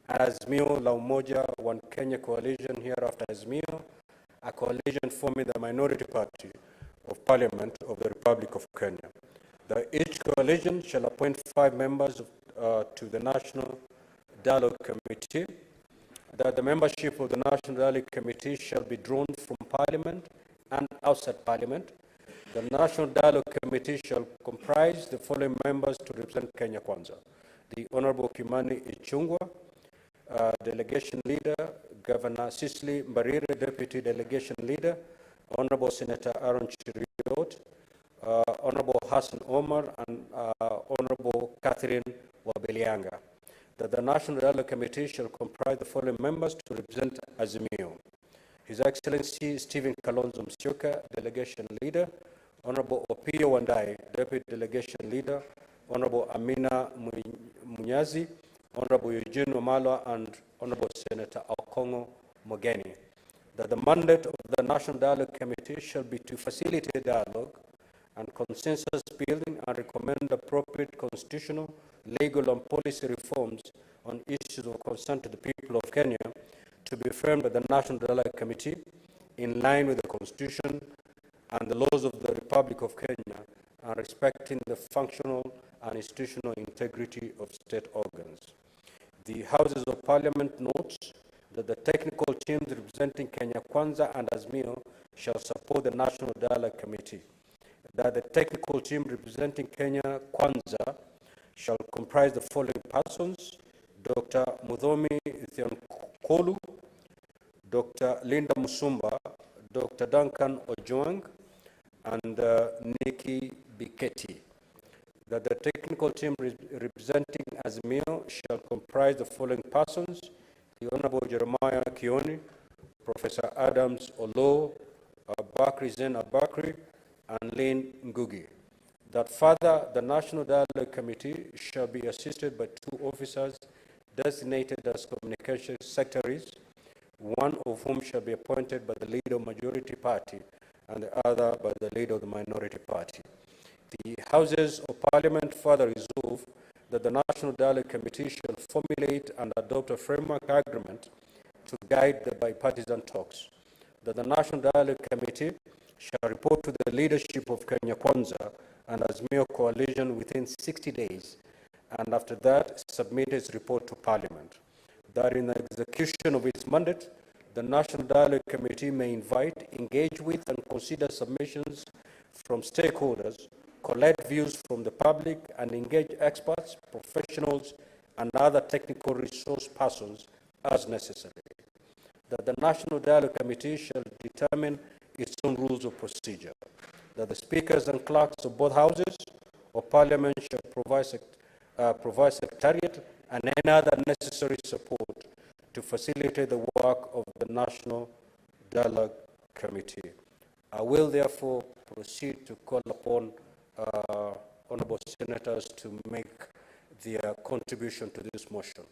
S2: and Azimio la Umoja One Kenya coalition, hereafter Azimio, a coalition forming the minority party of Parliament of the Republic of Kenya. That each coalition shall appoint 5 members to the National Dialogue Committee. That the membership of the National Dialogue Committee shall be drawn from Parliament and outside Parliament. The National Dialogue Committee shall comprise the following members to represent Kenya Kwanza: the Honorable Kimani Ichung'wah, Delegation Leader; Governor Cicely Mbarire, Deputy Delegation Leader; Honorable Senator Aaron Cheriot, Honorable Hassan Omar, and Honorable Catherine Wabelianga. That the National Dialogue Committee shall comprise the following members to represent Azimio: His Excellency Stephen Kalonzo Musyoka, Delegation Leader; Honorable Opiyo Wandayi, Deputy Delegation Leader; Honorable Amina Munyazi, Honorable Eugene Wamalwa, and Honorable Senator Okongo Mogeni. That the mandate of the National Dialogue Committee shall be to facilitate dialogue and consensus building and recommend appropriate constitutional, legal and policy reforms on issues of concern to the people of Kenya to be affirmed by the National Dialogue Committee in line with the Constitution and the laws of the Republic of Kenya and respecting the functional and institutional integrity of state organs. The Houses of Parliament notes that the technical teams representing Kenya Kwanza and Azimio shall support the National Dialogue Committee. That the technical team representing Kenya Kwanza shall comprise the following persons: Dr. Muthomi Thionkolu, Dr. Linda Musumba, Dr. Duncan Ojwang, and Nikki Biketi. That the technical team representing Azimio shall comprise the following persons: the Honorable Jeremiah Kioni, Professor Adams Olo, Bakri Zen Abakri, and Lynn Ngugi. That further, the National Dialogue Committee shall be assisted by 2 officers designated as communication secretaries, one of whom shall be appointed by the leader of majority party and the other by the leader of the minority party. The Houses of Parliament further resolve that the National Dialogue Committee shall formulate and adopt a framework agreement to guide the bipartisan talks. That the National Dialogue Committee shall report to the leadership of Kenya Kwanza and Azimio Coalition within 60 days, and after that submit its report to Parliament. That in the execution of its mandate, the National Dialogue Committee may invite, engage with, and consider submissions from stakeholders, collect views from the public, and engage experts, professionals, and other technical resource persons as necessary. That the National Dialogue Committee shall determine its own rules of procedure. That the speakers and clerks of both houses of Parliament shall provide secretariat and any other necessary support to facilitate the work of the National Dialogue Committee. I will therefore proceed to call upon honourable senators to make their contribution to this motion.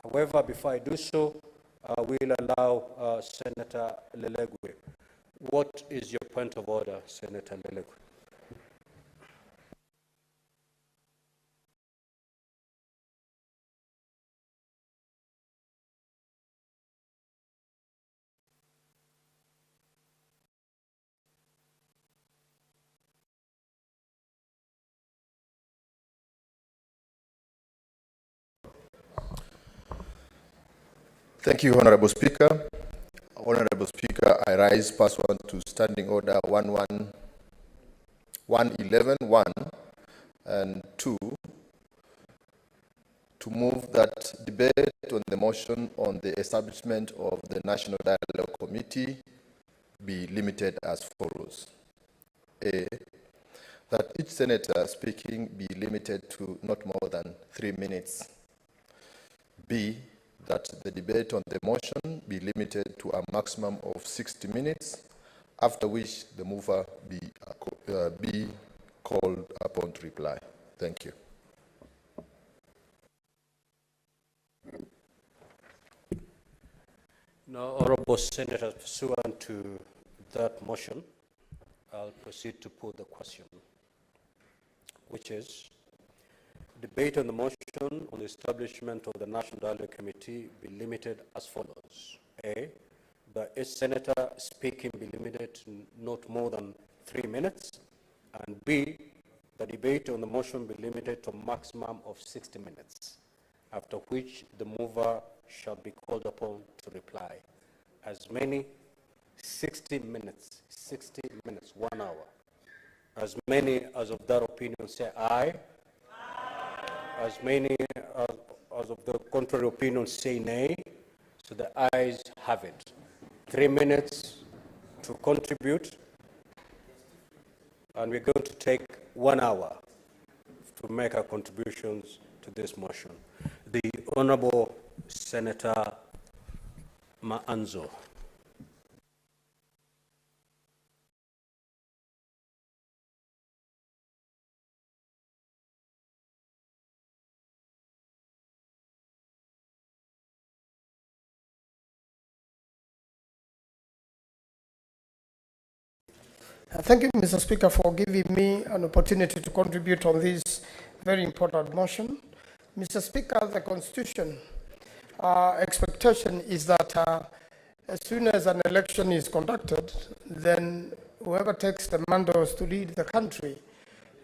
S2: However, before I do so, I will allow Senator Lelegwe. What is your point of order, Senator Lelegwe?
S8: Thank you, Honorable Speaker. Honorable Speaker, I rise pursuant to Standing Order 111.1 and 2 to move that debate on the motion on the establishment of the National Dialogue Committee be limited as follows. A, that each senator speaking be limited to not more than 3 minutes. B, that the debate on the motion be limited to a maximum of 60 minutes, after which the mover be called upon to reply. Thank you.
S2: Now, honourable senators, pursuant to that motion, I'll proceed to put the question, which is: debate on the motion on the establishment of the National Dialogue Committee be limited as follows. A, that each senator speaking be limited to not more than 3 minutes. And B, the debate on the motion be limited to a maximum of 60 minutes, after which the mover shall be called upon to reply. As many 60 minutes, 1 hour. As many as of that opinion say aye. As many as of the contrary opinion say nay. So the ayes have it. 3 minutes to contribute, and we're going to take 1 hour to make our contributions to this motion. The Honourable Senator Maanzo.
S9: Thank you, Mr. Speaker, for giving me an opportunity to contribute on this very important motion. Mr. Speaker, the Constitution expectation is that as soon as an election is conducted, then whoever takes the mandates to lead the country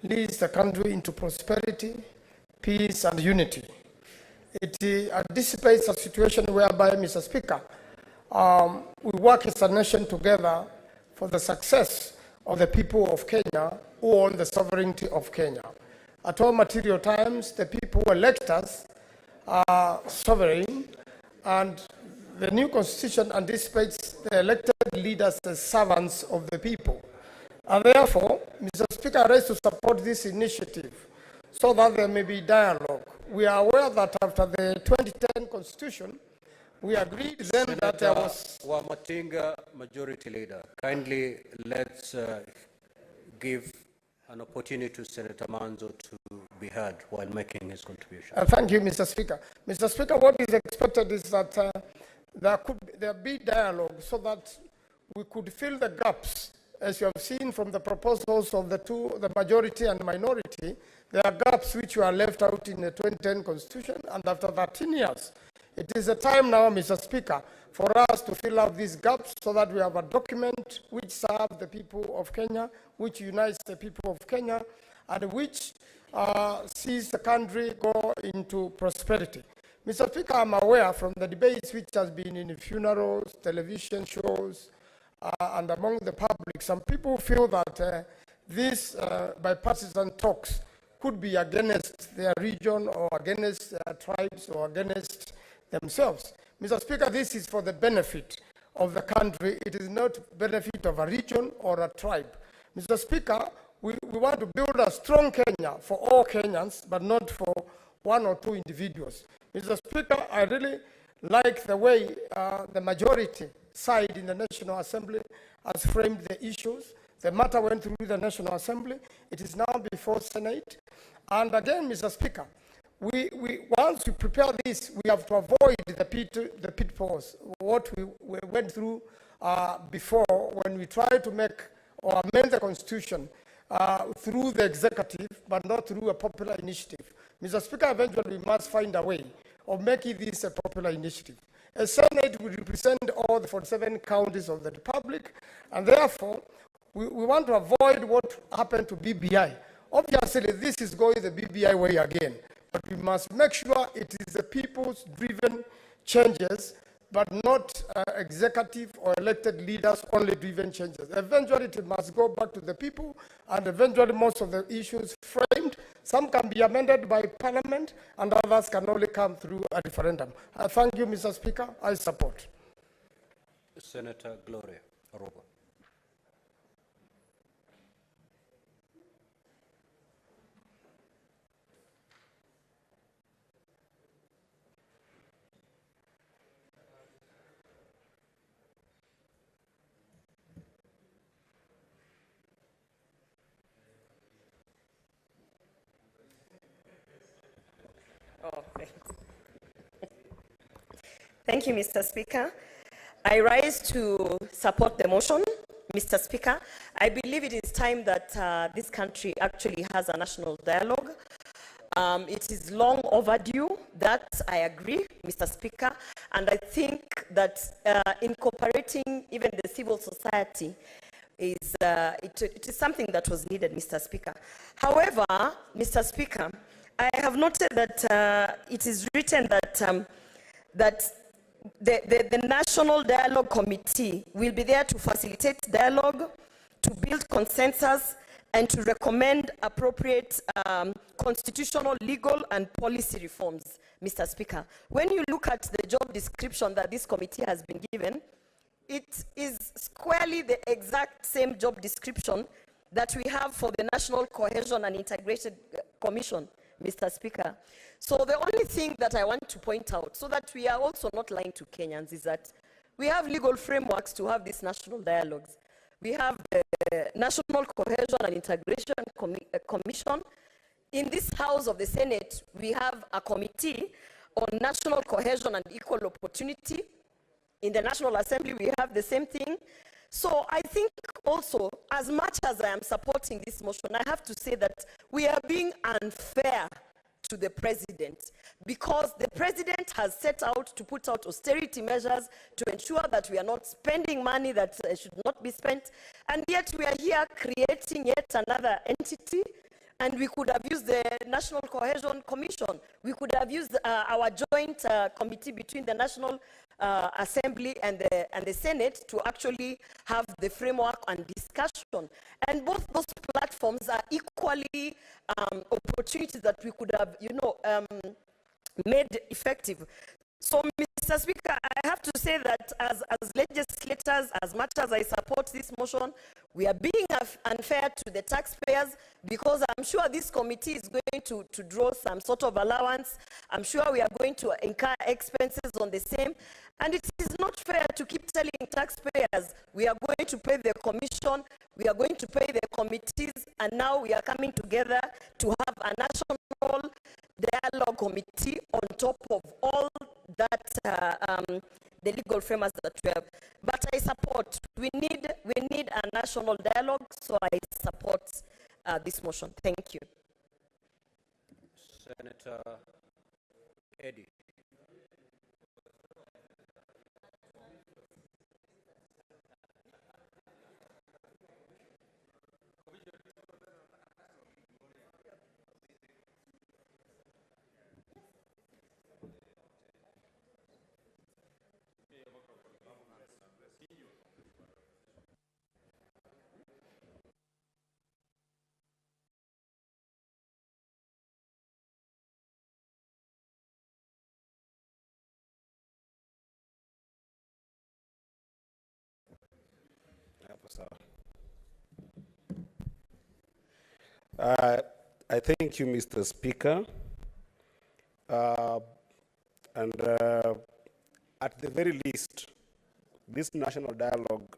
S9: leads the country into prosperity, peace, and unity. It anticipates a situation whereby, Mr. Speaker, we work as a nation together for the success of the people of Kenya who own the sovereignty of Kenya. At all material times, the people who elect us are sovereign, and the new constitution anticipates the elected leaders as servants of the people. And therefore, Mr. Speaker, I rise to support this initiative so that there may be dialogue. We are aware aware that after the 2010 Constitution, we agreed then that there was...
S2: Wamatinga, Majority Leader, kindly let's give an opportunity to Senator Manzo to be heard while making his contribution.
S9: Thank you, Mr. Speaker. Mr. Speaker, what is expected is that there be dialogue so that we could fill the gaps. As you have seen from the proposals of the majority and minority, there are gaps which were left out in the 2010 Constitution, and after 13 years, it is a time now, Mr. Speaker, for us to fill out these gaps so that we have a document which serves the people of Kenya, which unites the people of Kenya, and which sees the country go into prosperity. Mr. Speaker, I'm aware from the debates which has been in funerals, television shows, and among the public, some people feel that these bipartisan talks could be against their region or against their tribes or against themselves. Mr. Speaker, this is for the benefit of the country. It is not benefit of a region or a tribe. Mr. Speaker, we want to build a strong Kenya for all Kenyans, but not for one or two individuals. Mr. Speaker, I really like the way the majority side in the National Assembly has framed the issues. The matter went through the National Assembly. It is now before Senate. And again, Mr. Speaker, once we prepare this, we have to avoid the pitfalls, what we went through before when we tried to make or amend the Constitution through the executive, but not through a popular initiative. Mr. Speaker, eventually we must find a way of making this a popular initiative. A Senate will represent all the 47 counties of the Republic, and therefore, we want to avoid what happened to BBI. Obviously, this is going the BBI way again, but we must make sure it is the people's driven changes, but not executive or elected leaders only driven changes. Eventually, it must go back to the people, and eventually most of the issues framed, some can be amended by Parliament, and others can only come through a referendum. I thank you, Mr. Speaker. I support.
S2: Senator Gloria Orobo.
S10: Thank you, Mr. Speaker. I rise to support the motion, Mr. Speaker. I believe it is time that this country actually has a national dialogue. It is long overdue, that I agree, Mr. Speaker, and I think that incorporating even the civil society is it is something that was needed, Mr. Speaker. However, Mr. Speaker, I have noted that it is written that the National Dialogue Committee will be there to facilitate dialogue, to build consensus, and to recommend appropriate constitutional, legal, and policy reforms, Mr. Speaker. When you look at the job description that this committee has been given, it is squarely the exact same job description that we have for the National Cohesion and Integration Commission, Mr. Speaker. So the only thing that I want to point out, so that we are also not lying to Kenyans, is that we have legal frameworks to have these national dialogues. We have the National Cohesion and Integration Commission. In this House of the Senate, we have a committee on national cohesion and equal opportunity. In the National Assembly, we have the same thing. So I think also, as much as I am supporting this motion, I have to say that we are being unfair to the president, because the president has set out to put out austerity measures to ensure that we are not spending money that should not be spent, and yet we are here creating yet another entity. And we could have used the National Cohesion Commission. We could have used our joint committee between the National Assembly and the Senate to actually have the framework and discussion. And both those platforms are equally opportunities that we could have, made effective. So, Mr. Speaker, I have to say that as legislators, as much as I support this motion, we are being unfair to the taxpayers because I'm sure this committee is going to draw some sort of allowance. I'm sure we are going to incur expenses on the same. And it is not fair to keep telling taxpayers we are going to pay the commission, we are going to pay the committees, and now we are coming together to have a national dialogue committee on top of all that the legal frameworks that we have. But I support, we need a national dialogue, so I support this motion. Thank you.
S2: Senator Eddie.
S11: I thank you, Mr. Speaker. At the very least, this National Dialogue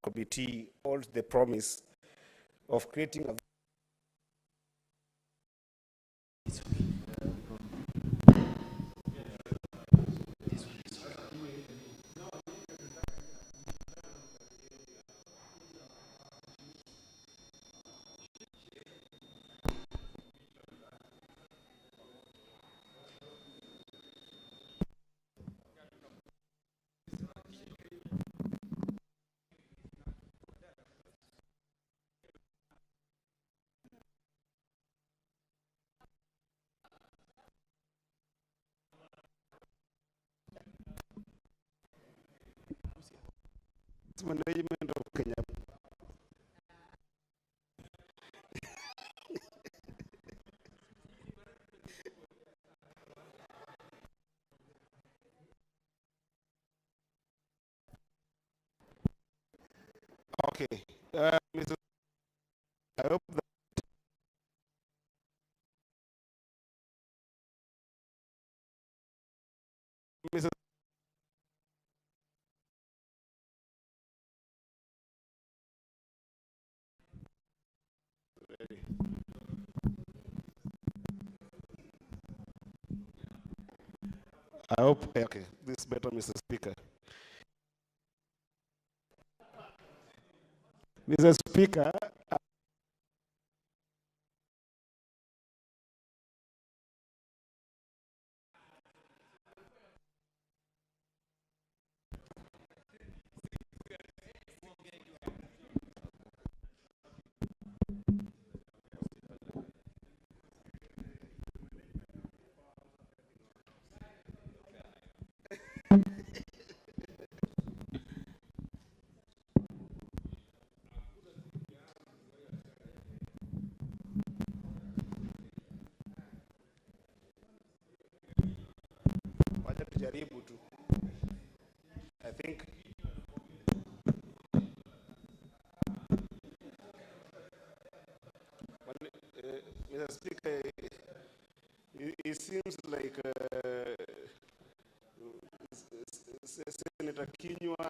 S11: Committee holds the promise of creating a management of Kenya. Okay, Mr. I hope that Mr. I hope, okay, this is better, Mr. Speaker. Mr. Speaker, wacha tujaribu tu. I think Mr. Speaker, it seems like Senator Kinyua,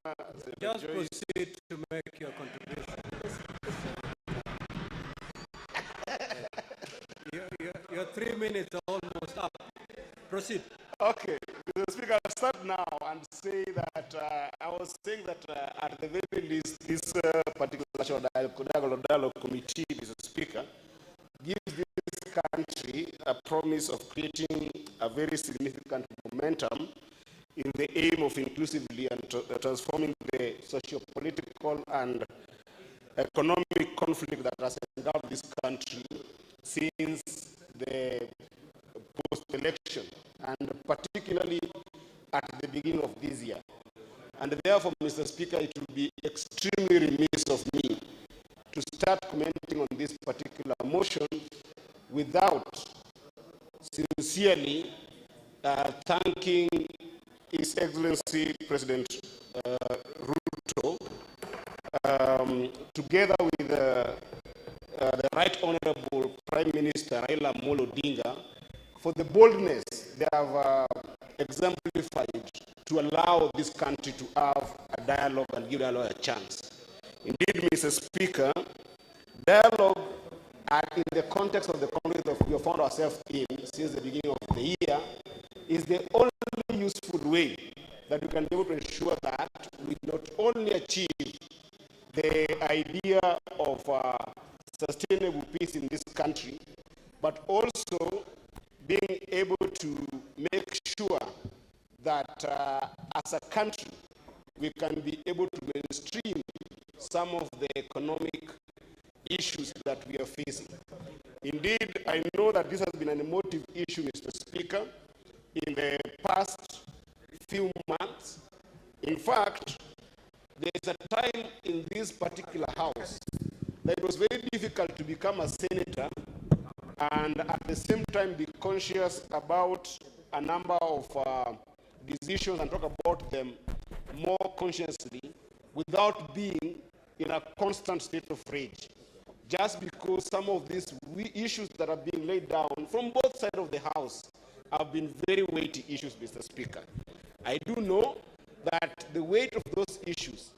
S2: Just proceed to make your contribution. Your 3 minutes are almost up. Proceed.
S11: Okay, Mr. Speaker, I'll start now and say that I was saying that at the very least, this particular National Dialogue Committee, Mr. Speaker, gives this country a promise of creating a very significant momentum in the aim of inclusively and transforming the socio-political and economic conflict that has engulfed this country since the post-election, and particularly at the beginning of this year. And therefore, Mr. Speaker, it would be extremely remiss of me to start commenting on this particular motion without sincerely thanking His Excellency President RUTO, together with the Right Honorable Prime Minister Raila Amolo Odinga, for the boldness they have exemplified to allow this country to have a dialogue and give dialogue a chance. Indeed, Mr. Speaker, dialogue in the context of the conflict that we have found ourselves in since the beginning of the year is the only useful way that we can be able to ensure that we not only achieve the idea of sustainable peace in this country, but also being able to make sure that as a country we can be able to mainstream some of the economic issues that we are facing. Indeed, I know that this has been an emotive issue, Mr. Speaker, in the past few months. In fact, there is a time in this particular house that it was very difficult to become a senator and at the same time be conscious about a number of decisions and talk about them more consciously without being in a constant state of rage. Just because some of these issues that are being laid down from both sides of the House have been very weighty issues, Mr. Speaker. I do know that the weight of those issues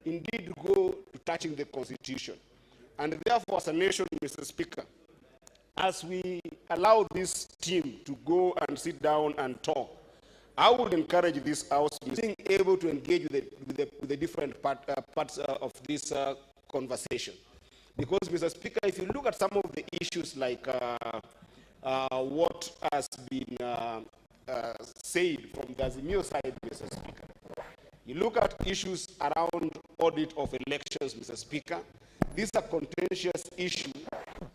S11: indeed go to touching the Constitution. And therefore, as a nation, Mr. Speaker, as we allow this team to go and sit down and talk, I would encourage this House being able to engage with the different parts of this conversation. Because, Mr. Speaker, if you look at some of the issues like what has been said from the Azimio side, Mr. Speaker, you look at issues around audit of elections, Mr. Speaker, these are contentious issue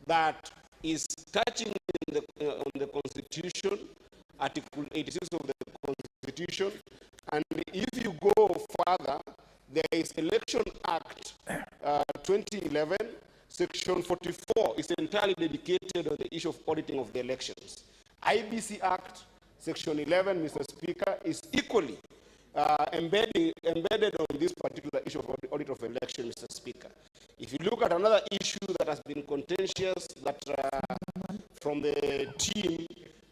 S11: that is touching on the Constitution, Article 86 of the Constitution, and if you go further, there is Election Act 2011, Section 44 is entirely dedicated on the issue of auditing of the elections. IBC Act, Section 11, Mr. Speaker, is equally embedded on this particular issue of audit of election, Mr. Speaker. If you look at another issue that has been contentious, that from the team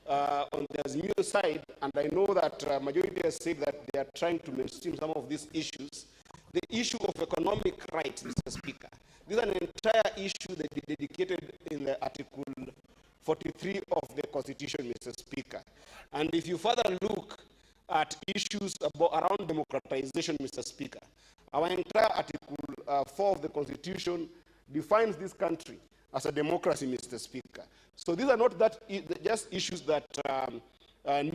S11: on the Azimio side, and I know that majority has said that they are trying to mainstream some of these issues, the issue of economic rights, Mr. Speaker. This is an entire issue that is dedicated in the Article 43 of the Constitution, Mr. Speaker. And if you further look at issues around democratization, Mr. Speaker, our entire Article 4 of the Constitution defines this country as a democracy, Mr. Speaker. So these are not just issues that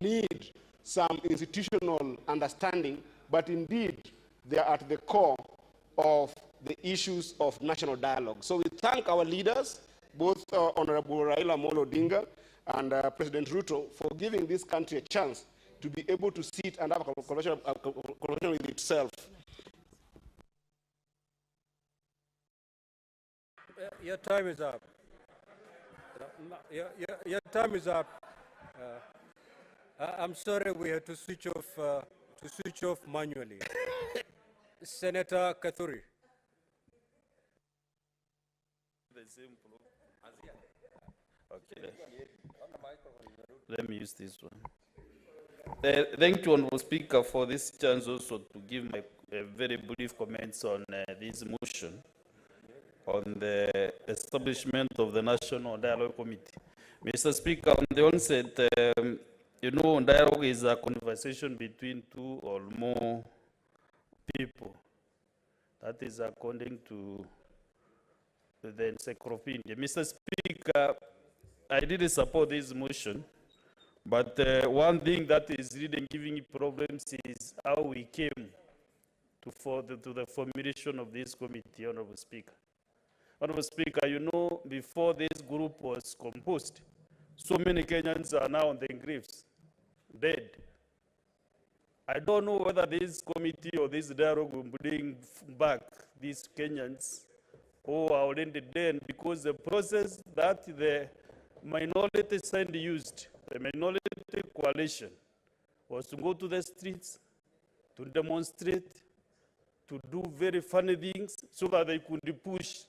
S11: need some institutional understanding, but indeed they are at the core of the issues of national dialogue. So we thank our leaders, both Honorable Raila Amolo Odinga and President RUTO, for giving this country a chance to be able to sit and have a conversation with itself.
S12: Your time is up. Your time is up. I'm sorry we had to switch off manually. Senator Kathuri.
S5: Okay. Let me use this one. Thank you, Honorable Speaker, for this chance also to give my very brief comments on this motion on the establishment of the National Dialogue Committee. Mr. Speaker, on the onset, you know, dialogue is a conversation between two or more people. That is according to the encyclopedia. Mr. Speaker, I didn't support this motion, but one thing that is really giving problems is how we came to the formulation of this committee, Honorable Speaker. Honorable Speaker, you know, before this group was composed, so many Kenyans are now on the graves, dead. I don't know whether this committee or this dialogue will bring back these Kenyans who are already dead, because the process that the minority side used, the minority coalition,
S13: was to go to the streets, to demonstrate, to do very funny things so that they could push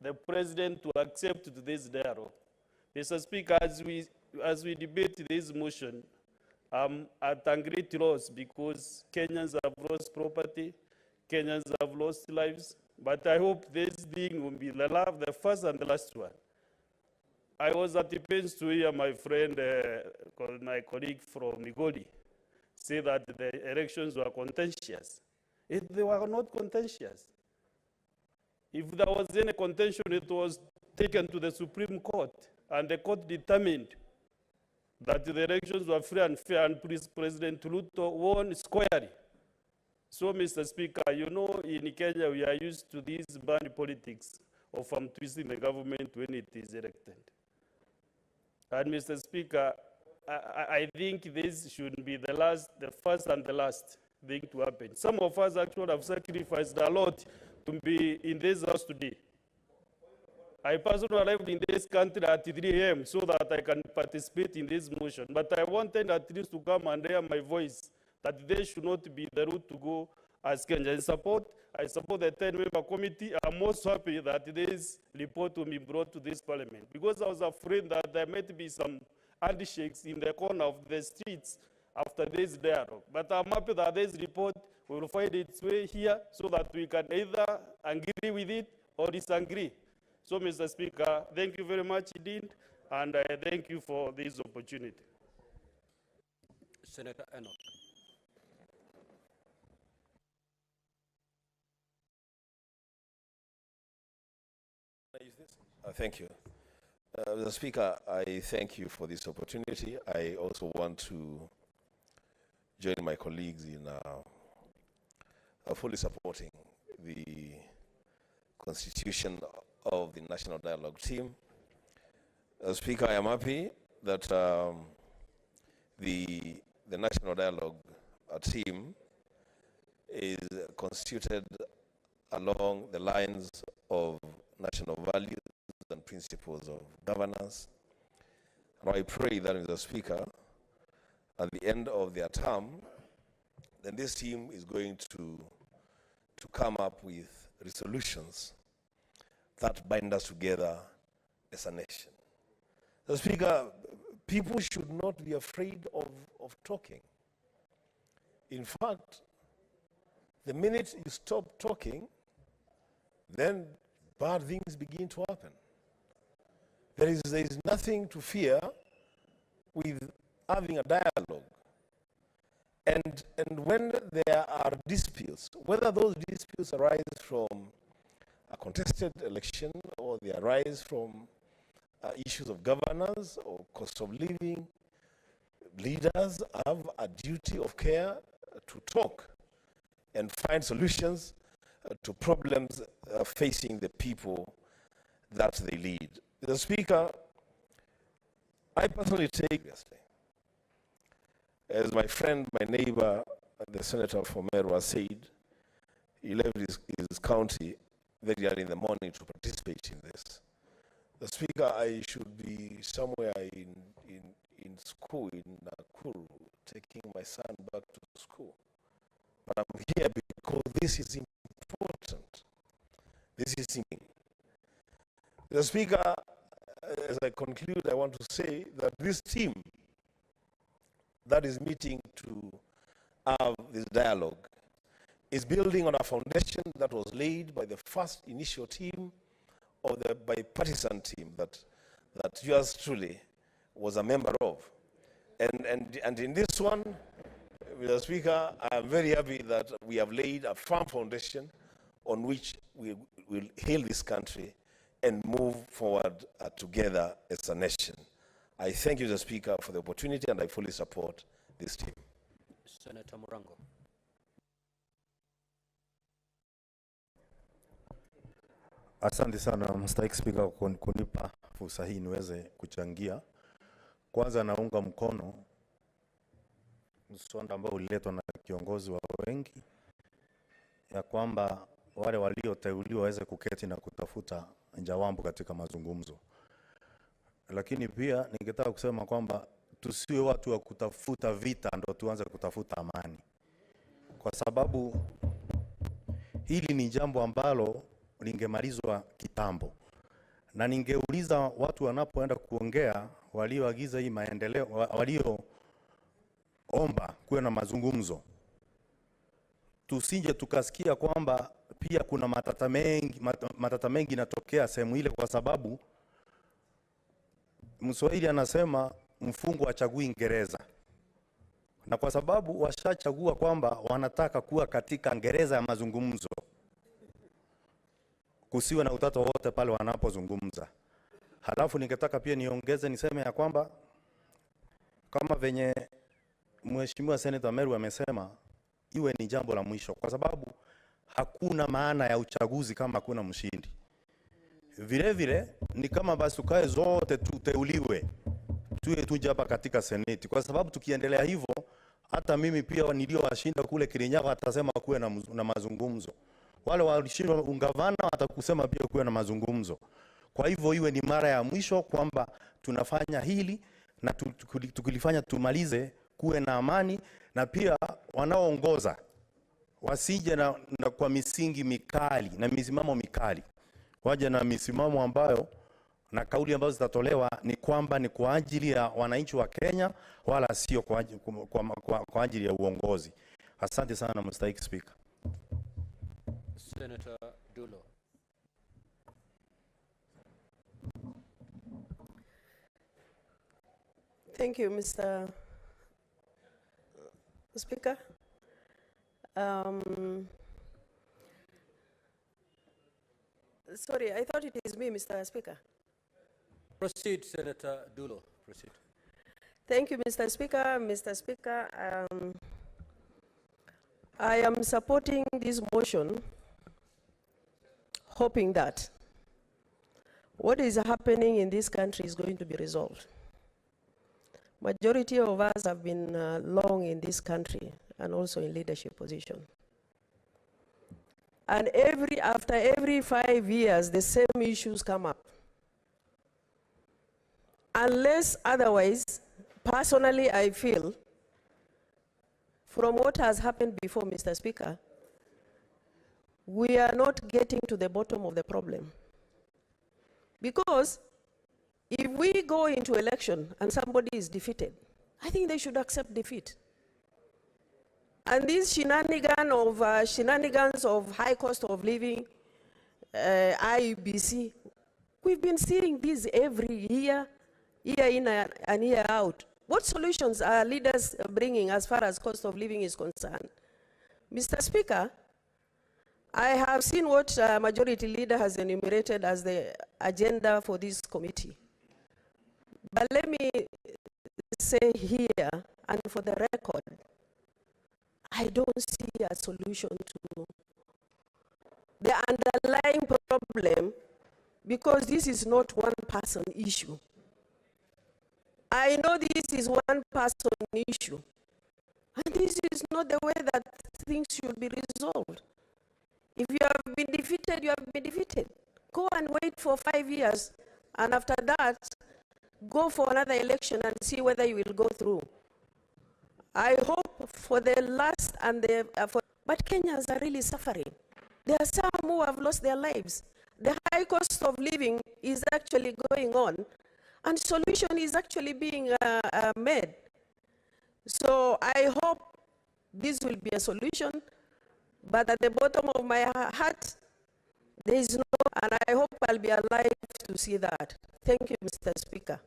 S13: the president to accept this dialogue. Mr. Speaker, as we debate this motion, I'm at a great loss because Kenyans have lost property, Kenyans have lost lives, but I hope this thing will be the first and the last one. I was at the pains to hear my friend, my colleague from Migori, say that the elections were contentious. They were not contentious. If there was any contention, it was taken to the Supreme Court, and the court determined that the elections were free and fair, and President RUTO won squarely. So, Mr. Speaker, you know, in Kenya, we are used to this bad politics of twisting the government when it is elected. And, Mr. Speaker, I think this should be the first and the last thing to happen. Some of us actually have sacrificed a lot to be in this house today. I personally arrived in this country at 3 a.m. so that I can participate in this motion. But I wanted at least to come and hear my voice, that there should not be the route to go as Kenya. I support the 10-member committee. I'm also happy that this report will be brought to this parliament, because I was afraid that there might be some handshakes in the corner of the streets after this dialogue. But I'm happy that this report will find its way here so that we can either agree with it or disagree. So, Mr. Speaker, thank you very much indeed, and I thank you for this opportunity.
S12: Senator Enoch.
S5: Thank you. Mr. Speaker, I thank you for this opportunity. I also want to join my colleagues in fully supporting the constitution of the National Dialogue Team. Speaker, I am happy that the National Dialogue Team is constituted along the lines of national values and principles of governance. And I pray that, Mr. Speaker, at the end of their term, then this team is going to come up with resolutions that bind us together as a nation. Mr. Speaker, people should not be afraid of talking. In fact, the minute you stop talking, then bad things begin to happen. There is nothing to fear with having a dialogue. And when there are disputes, whether those disputes arise from a contested election or they arise from issues of governance or cost of living, leaders have a duty of care to talk and find solutions to problems facing the people that they lead. Mr. Speaker, I personally take seriously, as my friend, my neighbor, the Senator from Meru said, he left his county very early in the morning to participate in this. The Speaker, I should be somewhere in school in Nakuru, taking my son back to school. But I'm here because this is important. This is important. The Speaker, as I conclude, I want to say that this team that is meeting to have this dialogue is building on a foundation that was laid by the first initial team of the bipartisan team that yours truly was a member of. And in this one, Mr. Speaker, I am very happy that we have laid a firm foundation on which we will heal this country and move forward together as a nation. I thank you, Mr. Speaker, for the opportunity, and I fully support this team.
S12: Senator Murango.
S14: Asante sana Mstahiki Spika kwa kunipa fursa hii niweze kuchangia. Kwanza naunga mkono mswada ambao uliletwa na kiongozi wa wengi ya kwamba wale walioteuliwa waweze kuketi na kutafuta jawabu katika mazungumzo. Lakini pia ningetaka kusema kwamba tusiwe watu wa kutafuta vita ndo tuanze kutafuta amani, kwa sababu hili ni jambo ambalo lingemalizwa kitambo. Na ningeuliza watu wanapoenda kuongea, walioagiza hii maendeleo, walioomba kuwe na mazungumzo, tusinje tukasikia kwamba pia kuna matata mengi yanatokea sehemu ile, kwa sababu Mswahili anasema mfungwa hachagui gereza. Na kwa sababu washachagua kwamba wanataka kuwa katika gereza ya mazungumzo, kusiwe na utata wote pale wanapozungumza. Halafu ningetaka pia niongeze niseme ya kwamba kama venye Mheshimiwa Senator Meru amesema, iwe ni jambo la mwisho, kwa sababu hakuna maana ya uchaguzi kama hakuna mshindi. Vile vile ni kama basi tukae zote tuteuliwe, tuwe tuje hapa katika Seneti, kwa sababu tukiendelea hivyo, hata mimi pia niliowashinda kule Kirinyaga atasema kuwe na mazungumzo. Wale walishinda ungavana watakusema pia kuwe na mazungumzo. Kwa hivyo iwe ni mara ya mwisho kwamba tunafanya hili, na tukilifanya tumalize, kuwe na amani, na pia wanaoongoza wasije na kwa misingi mikali na misimamo mikali, waje na misimamo ambayo na kauli ambazo zitatolewa ni kwamba ni kwa ajili ya wananchi wa Kenya, wala sio kwa ajili ya uongozi. Asante sana Mr. Speaker.
S2: Senator Dulo.
S15: Thank you, Mr. Speaker. Sorry, I thought it is me, Mr. Speaker.
S2: Proceed, Senator Dulo. Proceed.
S15: Thank you, Mr. Speaker. Mr. Speaker, I am supporting this motion, hoping that what is happening in this country is going to be resolved. Majority of us have been long in this country and also in leadership position. And after every 5 years, the same issues come up. Unless otherwise, personally, I feel, from what has happened before, Mr. Speaker, we are not getting to the bottom of the problem. Because if we go into election and somebody is defeated, I think they should accept defeat. And these shenanigans of high cost of living, IBC, we've been seeing this every year, year in and year out. What solutions are leaders bringing as far as cost of living is concerned? Mr. Speaker, I have seen what Majority Leader has enumerated as the agenda for this committee. But let me say here, and for the record, I don't see a solution to the underlying problem, because this is not one person issue. I know this is one person issue, and this is not the way that things should be resolved. If you have been defeated, you have been defeated. Go and wait for 5 years, and after that, go for another election and see whether you will go through. I hope for the last and but Kenyans are really suffering. There are some who have lost their lives. The high cost of living is actually going on, and solution is actually being made. So I hope this will be a solution, but at the bottom of my heart, there is no, and I hope I'll be alive to see that. Thank you, Mr. Speaker.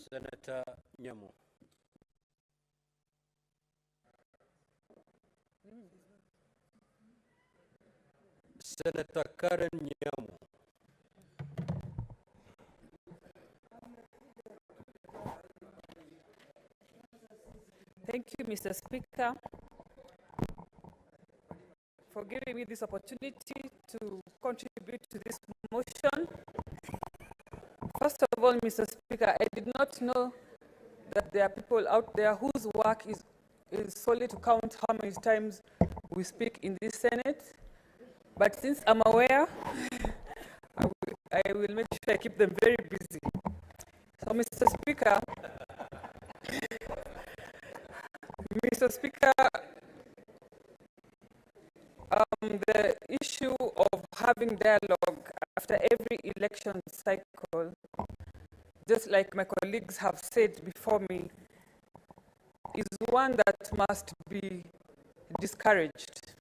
S2: Senator Nyamu. Senator Karen Nyamu.
S16: Thank you, Mr. Speaker, for giving me this opportunity to contribute to this motion. First of all, Mr. Speaker, I did not know that there are people out there whose work is solely to count how many times we speak in this Senate. But since I'm aware, I will make sure I keep them very busy. So, Mr. Speaker, Mr. Speaker, the issue of having dialogue after every election cycle, just like my colleagues have said before me, is one that must be discouraged,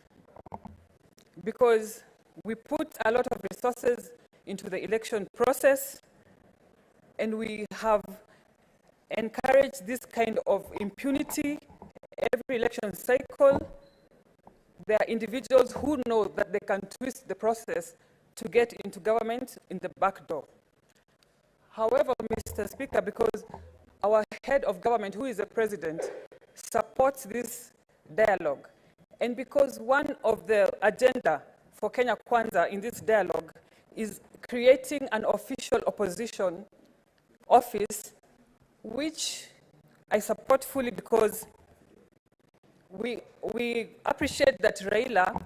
S16: because we put a lot of resources into the election process, and we have encouraged this kind of impunity every election cycle. There are individuals who know that they can twist the process to get into government in the back door. However, Mr. Speaker, because our head of government, who is the president, supports this dialogue, and because one of the agenda for Kenya Kwanza in this dialogue is creating an official opposition office, which I support fully, because we appreciate that Raila,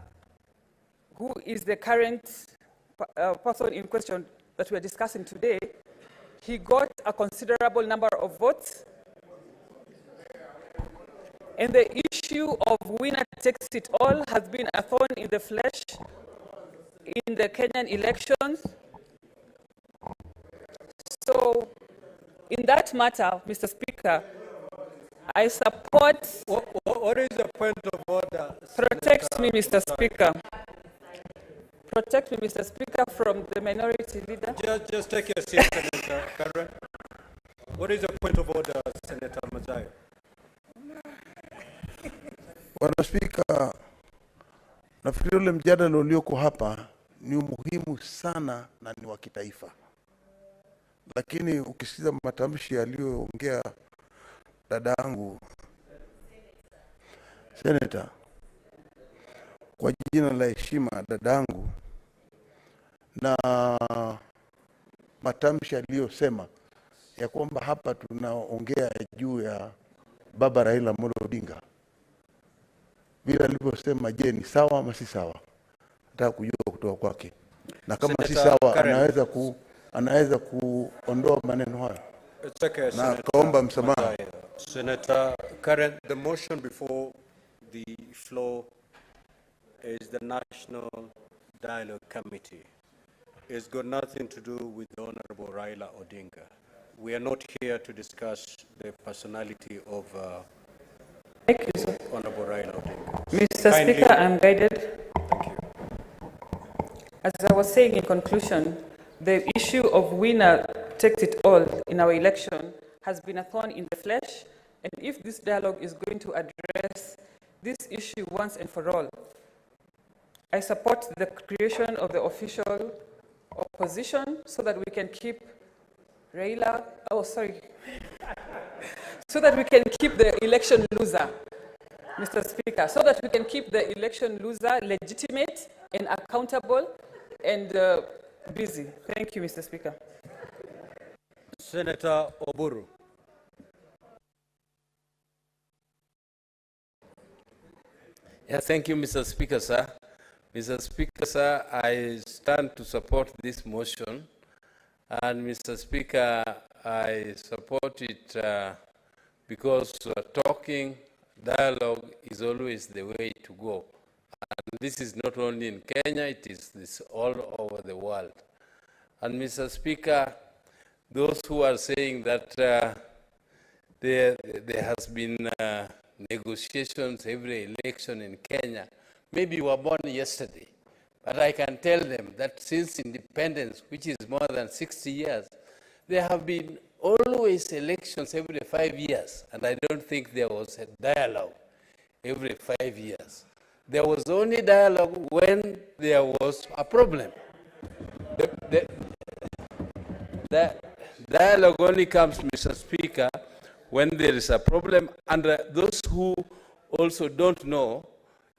S16: who is the current person in question that we're discussing today, he got a considerable number of votes. And the issue of winner takes it all has been a thorn in the flesh in the Kenyan elections. So, in that matter, Mr. Speaker, I support...
S12: What is the point of order?
S16: Protect me, Mr. Speaker. Protect me, Mr. Speaker, from the minority leader.
S12: Just take your seat, Senator Karen. What is the point of order, Senator Mazayo?
S7: Bwana Spika, nafikiri ule mjadala ulioko hapa ni muhimu sana na ni wa kitaifa. Lakini ukisikiza matamshi aliyoongea dadangu Senator, kwa jina la heshima dadangu, na matamshi aliyosema ya kwamba hapa tunaongea juu ya baba Raila Amolo Odinga, bila alivyosema, je, ni sawa ama si sawa? Nataka kujua kutoka kwake, na kama si sawa anaweza kuondoa maneno hayo. Na kaomba msamaha.
S2: Senator Karen, the motion before the floor is the National Dialogue Committee. It's got nothing to do with the Honorable Raila Odinga. We are not here to discuss the personality of Honorable Raila Odinga.
S16: Mr. Speaker, I'm guided.
S2: Thank you.
S16: As I was saying in conclusion, the issue of winner takes it all in our election has been a thorn in the flesh, and if this dialogue is going to address this issue once and for all, I support the creation of the official opposition so that we can keep Raila, so that we can keep the election loser, Mr. Speaker, so that we can keep the election loser legitimate and accountable and busy. Thank you, Mr. Speaker.
S2: Senator Oburu.
S3: Yeah, thank you, Mr. Speaker, sir. Mr. Speaker, sir, I stand to support this motion. And Mr. Speaker, I support it because talking, dialogue is always the way to go. And this is not only in Kenya, it is this all over the world. And Mr. Speaker, those who are saying that there has been negotiations every election in Kenya, maybe were born yesterday. But I can tell them that since independence, which is more than 60 years, there have been always elections every 5 years, and I don't think there was a dialogue every 5 years. There was only dialogue when there was a problem. The dialogue only comes, Mr. Speaker, when there is a problem, and those who also don't know,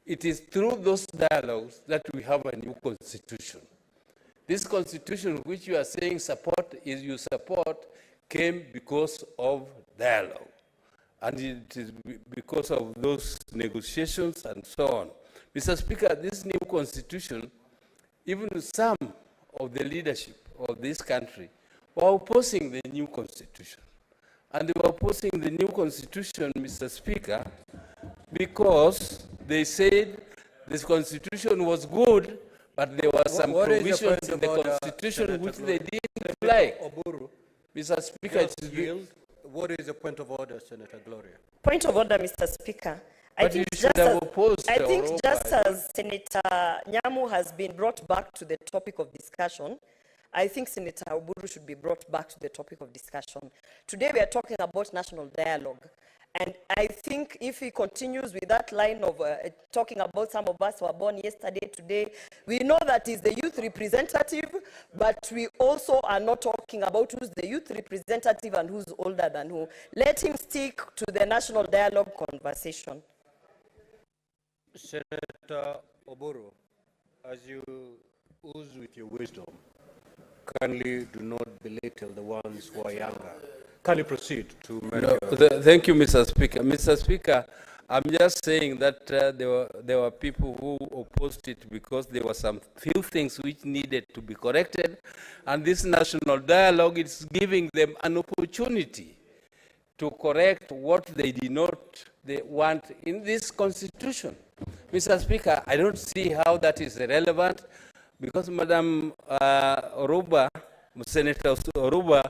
S3: it is through those dialogues that we have a new constitution. This constitution which you are saying you support came because of dialogue. And it is because of those negotiations and so on. Mr. Speaker, this new constitution, even some of the leadership of this country were opposing the new constitution. And they were opposing the new constitution, Mr. Speaker,
S17: because they said this constitution was good, but there were some provisions in the constitution which they didn't like. Mr. Speaker,
S2: what is the point of order, Senator Gloria?
S10: Point of order, Mr. Speaker.
S17: But you should have opposed
S10: I think
S17: Europa.
S10: just as Senator Nyamu has been brought back to the topic of discussion, I think Senator Oburu should be brought back to the topic of discussion. Today we are talking about national dialogue. And I think if he continues with that line of talking about some of us who were born yesterday, today, we know that he's the youth representative, but we also are not talking about who's the youth representative and who's older than who. Let him stick to the national dialogue conversation.
S2: Senator Oburu, as you ooze with your wisdom, kindly do not belittle the ones who are younger. Can you proceed to
S17: Thank you, Mr. Speaker. Mr. Speaker, I'm just saying that there were people who opposed it because there were some few things which needed to be corrected, and this national dialogue is giving them an opportunity to correct what they did not want in this constitution. Mr. Speaker, I don't see how that is relevant because Madam Oruba, Senator Oruba,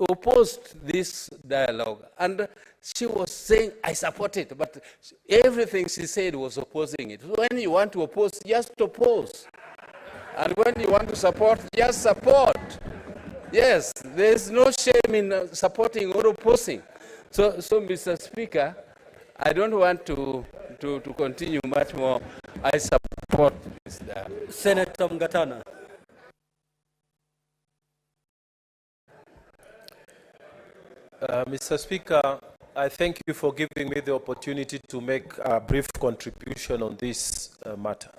S17: opposed this dialogue, and she was saying, I support it, but everything she said was opposing it. When you want to oppose, just oppose. And when you want to support, just support. Yes, there's no shame in supporting or opposing. So Mr. Speaker, I don't want to continue much more. I support this dialogue.
S2: Senator Mgatana.
S18: Mr. Speaker, I thank you for giving me the opportunity to make a brief contribution on this matter.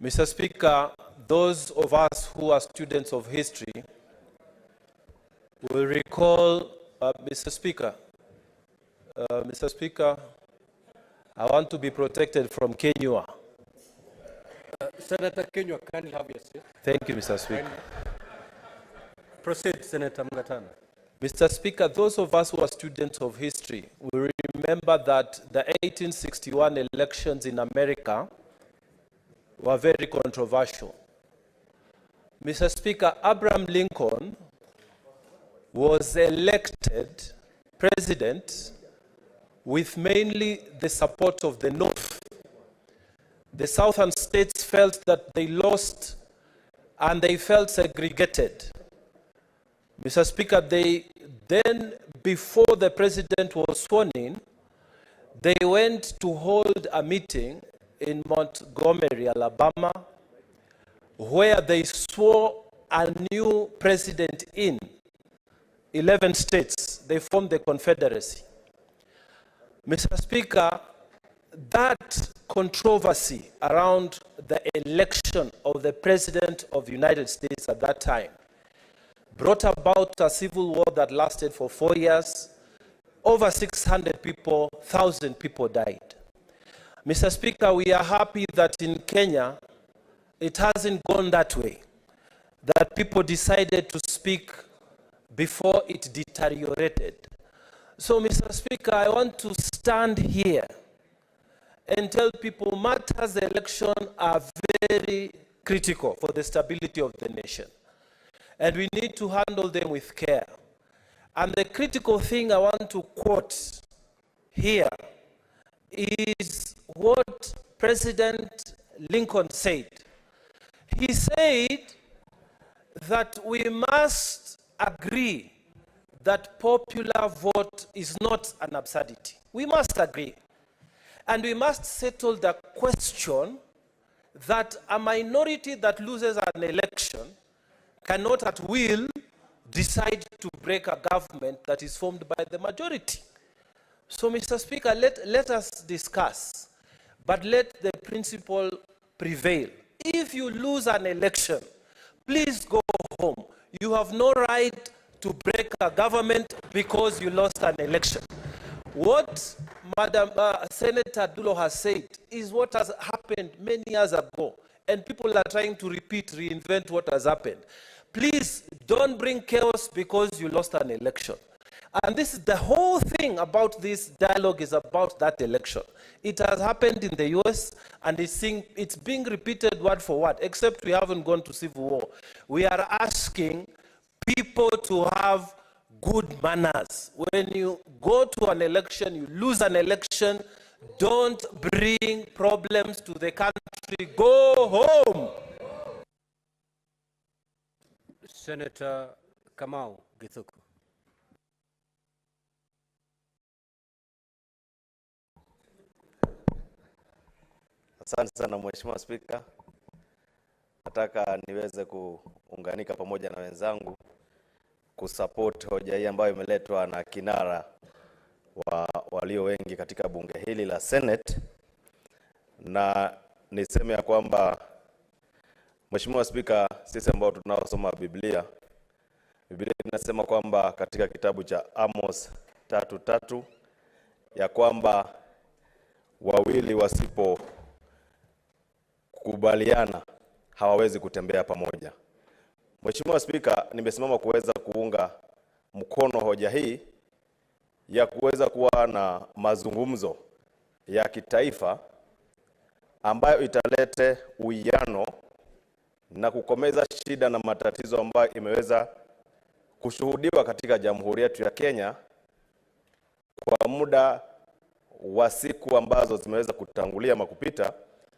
S18: Mr. Speaker, those of us who are students of history will recall, Mr. Speaker, I want to be protected from Kenya.
S2: Senator Kenya, can you have your seat?
S18: Thank you, Mr. Speaker.
S2: Proceed, Senator Mgatana.
S18: Mr. Speaker, those of us who are students of history will remember that the 1861 elections in America were very controversial. Mr. Speaker, Abraham Lincoln was elected president with mainly the support of the North. The southern states felt that they lost and they felt segregated. Mr. Speaker, then, before the president was sworn in, they went to hold a meeting in Montgomery, Alabama, where they swore a new president in 11 states. They formed the Confederacy. Mr. Speaker, that controversy around the election of the President of the United States at that time brought about a civil war that lasted for 4 years. Over 600 people, 1,000 people died. Mr. Speaker, we are happy that in Kenya, it hasn't gone that way, that people decided to speak before it deteriorated. So, Mr. Speaker, I want to stand here and tell people matters of election are very critical for the stability of the nation. And we need to handle them with care. And the critical thing I want to quote here is what President Lincoln said. He said that we must agree that popular vote is not an absurdity. We must agree. And we must settle the question that a minority that loses an election cannot at will decide to break a government that is formed by the majority. So, Mr. Speaker, let us discuss, but let the principle prevail. If you lose an election, please go home. You have no right to break a government because you lost an election. What Madam Senator Dulo has said is what has happened many years ago, and people are trying to reinvent what has happened. Please don't bring chaos because you lost an election. And this is the whole thing about this dialogue is about that election. It has happened in the US and it's being repeated word for word, except we haven't gone to civil war. We are asking people to have good manners. When you go to an election, you lose an election, don't bring problems to the country. Go home.
S12: Senator Kamau Githuku.
S19: Asante sana Mheshimiwa Spika. Nataka niweze kuunganika pamoja na wenzangu kusupport hoja hii ambayo imeletwa na kinara walio wengi katika bunge hili la Senate, na niseme ya kwamba Mheshimiwa Spika, sisi ambao tunaosoma Biblia inasema kwamba katika kitabu cha Amos 3:3 ya kwamba wawili wasipo kubaliana hawawezi kutembea pamoja. Mheshimiwa Spika, nimesimama kuweza kuunga mkono hoja hii ya kuweza kuwa na mazungumzo ya kitaifa ambayo italete uwiano na kukomeza shida na matatizo ambayo imeweza kushuhudiwa katika Jamhuri yetu ya Kenya kwa muda wa siku ambazo zimeweza kutangulia makupita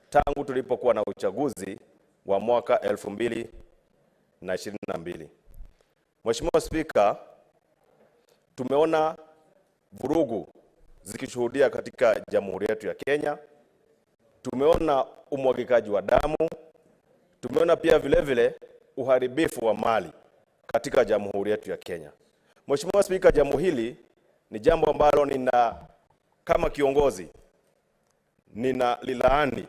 S19: tangu tulipokuwa na uchaguzi wa mwaka 2022. Mheshimiwa Spika, tumeona vurugu zikishuhudia katika Jamhuri yetu ya Kenya. Tumeona umwagikaji wa damu. Tumeona pia vile vile uharibifu wa mali katika Jamhuri yetu ya Kenya. Mheshimiwa Spika, jambo hili ni jambo ambalo kama kiongozi lilaani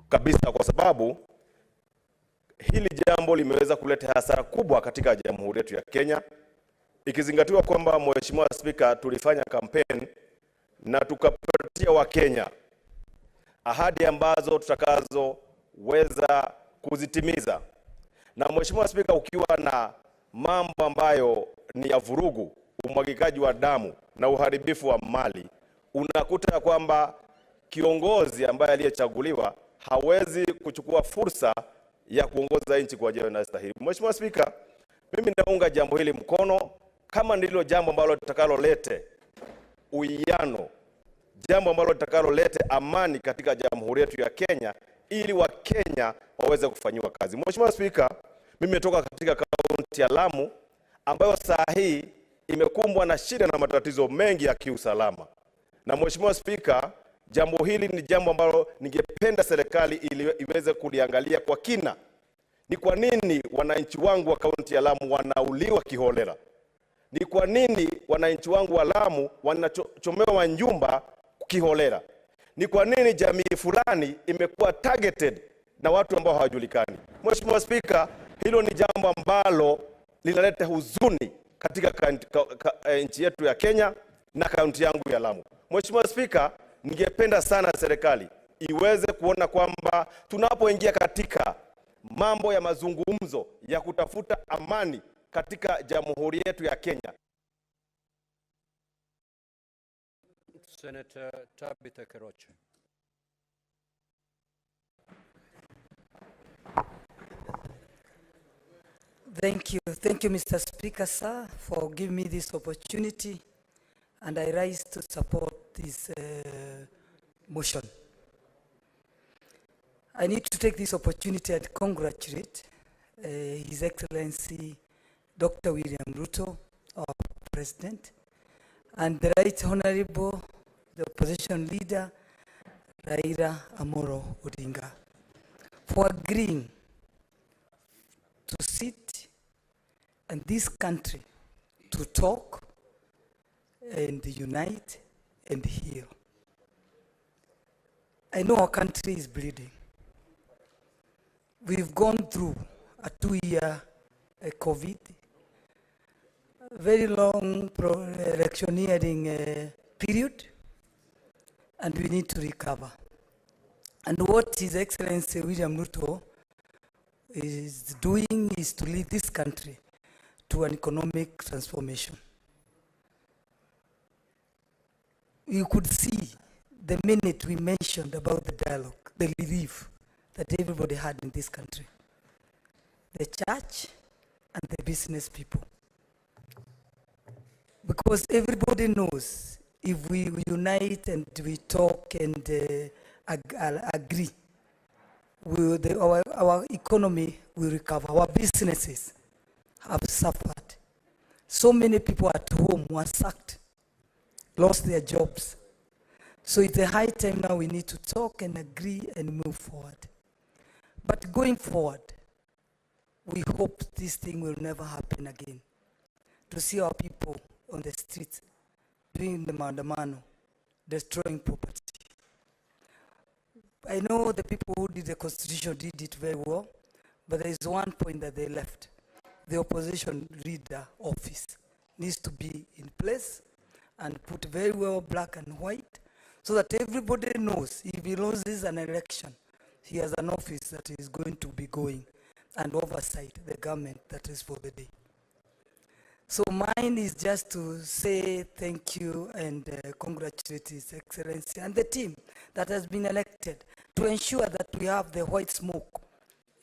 S19: kabisa, kwa sababu hili jambo limeweza kuleta hasara kubwa katika Jamhuri yetu ya Kenya, ikizingatiwa kwamba Mheshimiwa Spika, tulifanya kampeni na tukapatia Wakenya ahadi ambazo tutakazoweza kuzitimiza. Na Mheshimiwa Spika, ukiwa na mambo ambayo ni ya vurugu, umwagikaji wa damu na uharibifu wa mali, unakuta kwamba kiongozi ambaye aliyechaguliwa hawezi kuchukua fursa ya kuongoza nchi kwa njia inayostahili. Mheshimiwa Spika, mimi naunga jambo hili mkono kama ndilo jambo ambalo litakalolete uwiano, jambo ambalo litakalolete amani katika Jamhuri yetu ya Kenya, ili Wakenya waweze kufanyiwa kazi. Mheshimiwa Spika, mimi nimetoka katika kaunti ya Lamu ambayo saa hii imekumbwa na shida na matatizo mengi ya kiusalama. Na Mheshimiwa Spika, jambo hili ni jambo ambalo ningependa serikali iweze kuliangalia kwa kina. Ni kwa nini wananchi wangu wa kaunti ya Lamu wanauliwa kiholela? Ni kwa nini wananchi wangu wa Lamu wanachomewa nyumba kiholela? Ni kwa nini jamii fulani imekuwa targeted na watu ambao hawajulikani? Mheshimiwa Spika, hilo ni jambo ambalo linaleta huzuni katika nchi yetu ya Kenya na kaunti yangu ya Lamu. Mheshimiwa Spika, ningependa sana serikali iweze kuona kwamba tunapoingia katika mambo ya mazungumzo ya kutafuta amani katika Jamhuri yetu ya Kenya.
S12: Senator Tabitha Keroche.
S20: Thank you, Mr. Speaker, sir, for giving me this opportunity, and I rise to support this motion. I need to take this opportunity and congratulate His Excellency Dr. William RUTO, our President, and the Right Honorable, the Opposition Leader, Raila Amolo Odinga, for agreeing to sit in this country to talk and unite and heal. I know our country is bleeding. We've gone through a 2-year COVID, a very long electioneering period, and we need to recover. And what His Excellency William RUTO is doing is to lead this country to an economic transformation. You could see the minute we mentioned about the dialogue, the relief that everybody had in this country. The church and the business people. Because everybody knows if we unite and we talk and agree, our economy will recover. Our businesses have suffered. So many people at home were sacked, lost their jobs. So it's a high time now we need to talk and agree and move forward. But going forward, we hope this thing will never happen again. To see our people on the streets doing the MAANDAMANO, destroying property. I know the people who did the constitution did it very well, but there is one point that they left. The opposition leader office needs to be in place and put very well black and white so that everybody knows if he loses an election, he has an office that is going to be going and oversight the government that is for the day. So mine is just to say thank you and congratulate His Excellency and the team that has been elected to ensure that we have the white smoke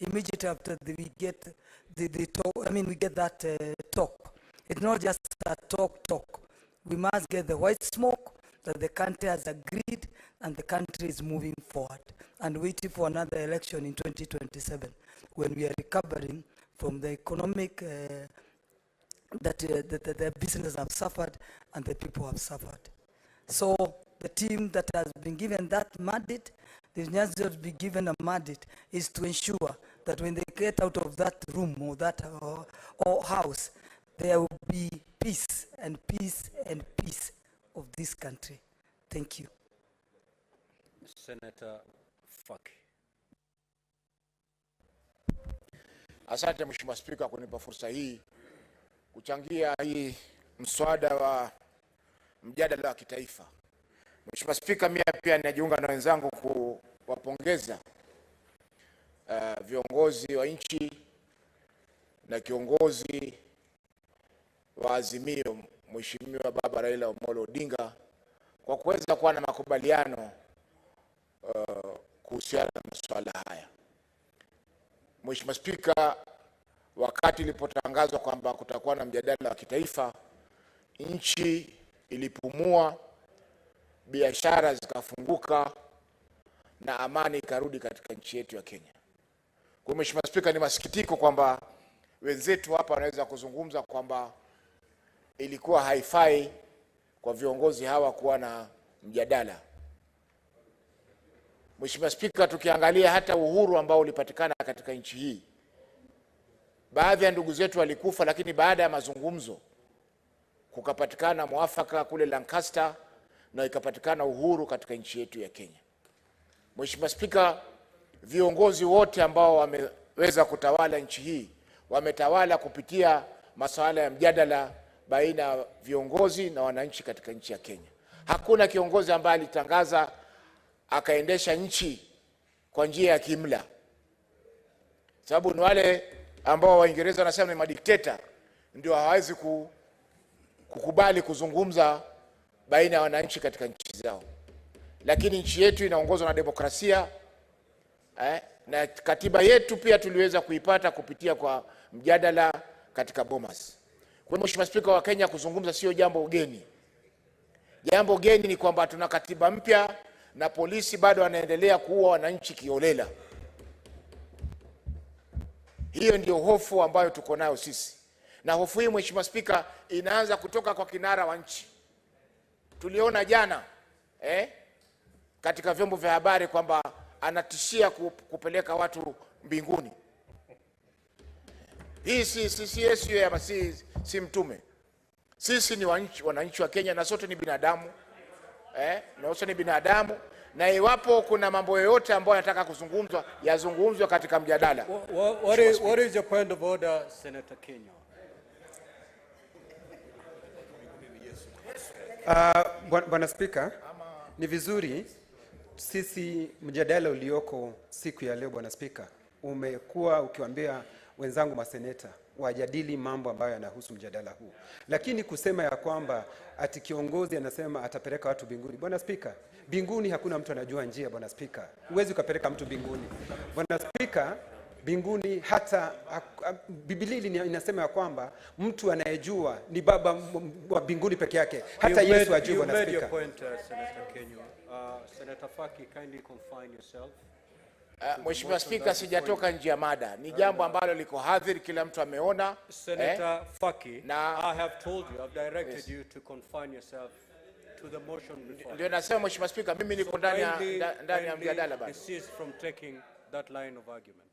S20: immediately after we get the talk. I mean, we get that talk. It's not just a talk. We must get the white smoke that the country has agreed and the country is moving forward and waiting for another election in 2027 when we are recovering from the economic that the business have suffered and the people have suffered. So the team that has been given that mandate, they've just been given a mandate, is to ensure that when they get out of that room or that or house, there will be peace and peace and peace of this country. Thank you.
S11: Senator Faki.
S21: Asante Mheshimiwa Spika kunipa fursa hii kuchangia hii mswada wa mjadala wa kitaifa. Mheshimiwa Spika, mimi pia ninajiunga na wenzangu kuwapongeza viongozi wa nchi na kiongozi wa Azimio Mheshimiwa Baba Raila Amolo Odinga kwa kuweza kuwa na makubaliano kuhusiana na masuala haya. Mheshimiwa Spika, wakati ilipotangazwa kwamba kutakuwa na mjadala wa kitaifa, nchi ilipumua, biashara zikafunguka na amani ikarudi katika nchi yetu ya Kenya. Kwa Mheshimiwa Spika, ni masikitiko kwamba wenzetu hapa wanaweza kuzungumza kwamba ilikuwa haifai kwa viongozi hawa kuwa na mjadala. Mheshimiwa Spika, tukiangalia hata uhuru ambao ulipatikana katika nchi hii, baadhi ya ndugu zetu walikufa, lakini baada ya mazungumzo kukapatikana mwafaka kule Lancaster na ikapatikana uhuru katika nchi yetu ya Kenya. Mheshimiwa Spika, viongozi wote ambao wameweza kutawala nchi hii wametawala kupitia masuala ya mjadala baina ya viongozi na wananchi katika nchi ya Kenya. Hakuna kiongozi ambaye alitangaza akaendesha nchi kwa njia ya kimla. Sababu ni wale ambao Waingereza wanasema ni madikteta ndio hawawezi kukubali kuzungumza baina ya wananchi katika nchi zao. Lakini nchi yetu inaongozwa na demokrasia na katiba yetu pia tuliweza kuipata kupitia kwa mjadala katika Bomas. Kwa Mheshimiwa Spika, wa Kenya kuzungumza sio jambo geni. Jambo geni ni kwamba tuna katiba mpya na polisi bado wanaendelea kuua wananchi kiolela. Hiyo ndio hofu ambayo tuko nayo sisi. Na hofu hii Mheshimiwa Spika inaanza kutoka kwa kinara wa nchi. Tuliona jana katika vyombo vya habari kwamba anatishia kupeleka watu mbinguni. Hii si mtume. Sisi ni wananchi wa Kenya na sote ni binadamu. Na sote ni binadamu, na iwapo kuna mambo yoyote ambayo yanataka kuzungumzwa yazungumzwe katika mjadala.
S12: What is your point of order, Senator Kenya?
S22: Bwana Spika, ni vizuri sisi mjadala ulioko siku ya leo Bwana Spika umekuwa ukiwaambia wenzangu maseneta wajadili mambo ambayo yanahusu mjadala huu. Lakini kusema ya kwamba ati kiongozi anasema atapeleka watu binguni, Bwana Spika, binguni hakuna mtu anajua njia, Bwana Spika. Huwezi ukapeleka mtu binguni. Bwana Spika, binguni hata Biblia inasema ya kwamba mtu anayejua ni Baba wa binguni peke yake. Hata Yesu ajua, Bwana Spika.
S12: You made your point, Senator Kenyo. Senator Faki, kindly confine yourself.
S21: Mheshimiwa Spika, sijatoka nje ya mada. Ni jambo ambalo liko hadhiri, kila mtu ameona.
S12: Senator Faki, I have told you, I've directed you to confine yourself to the motion before.
S21: Ndio nasema Mheshimiwa Spika, mimi niko ndani ya mjadala bado.
S12: Desist from taking that line of argument.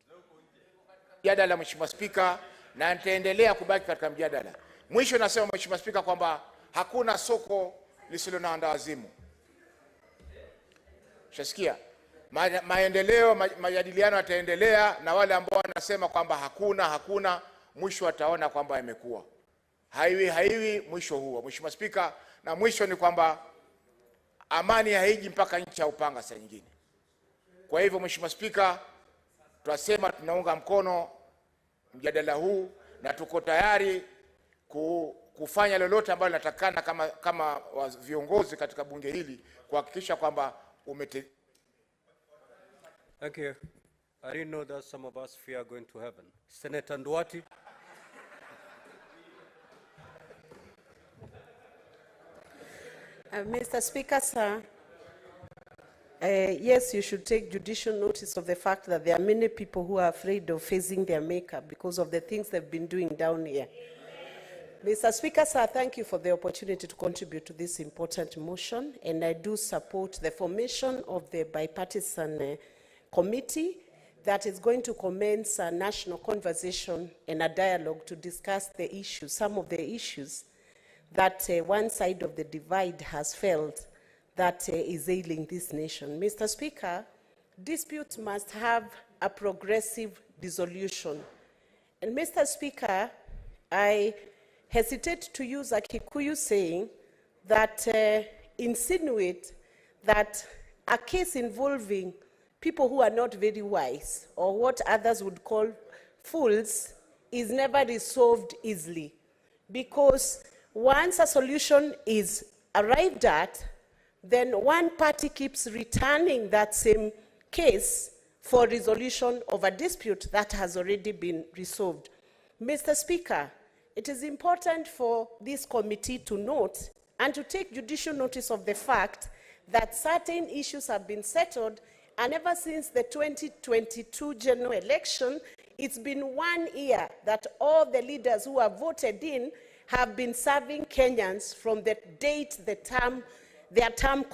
S21: Mjadala Mheshimiwa Spika, na nitaendelea kubaki katika mjadala. Mwisho nasema Mheshimiwa Spika kwamba hakuna soko lisilo na ndawazimu. Shasikia? Maendeleo, majadiliano yataendelea, na wale ambao wanasema kwamba hakuna, mwisho wataona kwamba imekuwa. Haiwi mwisho huo, Mheshimiwa Spika, na mwisho ni kwamba amani haiji mpaka nchi ya upanga saa nyingine. Kwa hivyo Mheshimiwa Spika, tunasema tunaunga mkono mjadala huu na tuko tayari kufanya lolote ambalo linatakana kama viongozi katika bunge hili kuhakikisha kwamba
S12: Thank you. I didn't know that some of us fear going to heaven. Senator Nduati.
S15: Mr. Speaker, sir, yes, you should take judicial notice of the fact that there are many people who are afraid of facing their maker because of the things they've been doing down here. Mr. Speaker, sir, thank you for the opportunity to contribute to this important motion, and I do support the formation of the bipartisan committee that is going to commence a national conversation and a dialogue to discuss the issues, some of the issues that one side of the divide has felt that is ailing this nation. Mr. Speaker, disputes must have a progressive dissolution. And Mr. Speaker, I hesitate to use a Kikuyu saying that insinuate that a case involving people who are not very wise, or what others would call fools, is never resolved easily. Because once a solution is arrived at, then one party keeps returning that same case for resolution of a dispute that has already been resolved. Mr. Speaker, it is important for this committee to note and to take judicial notice of the fact that certain issues have been settled, and ever since the 2022 general election, it's been 1 year that all the leaders who are voted in have been serving Kenyans from the date their term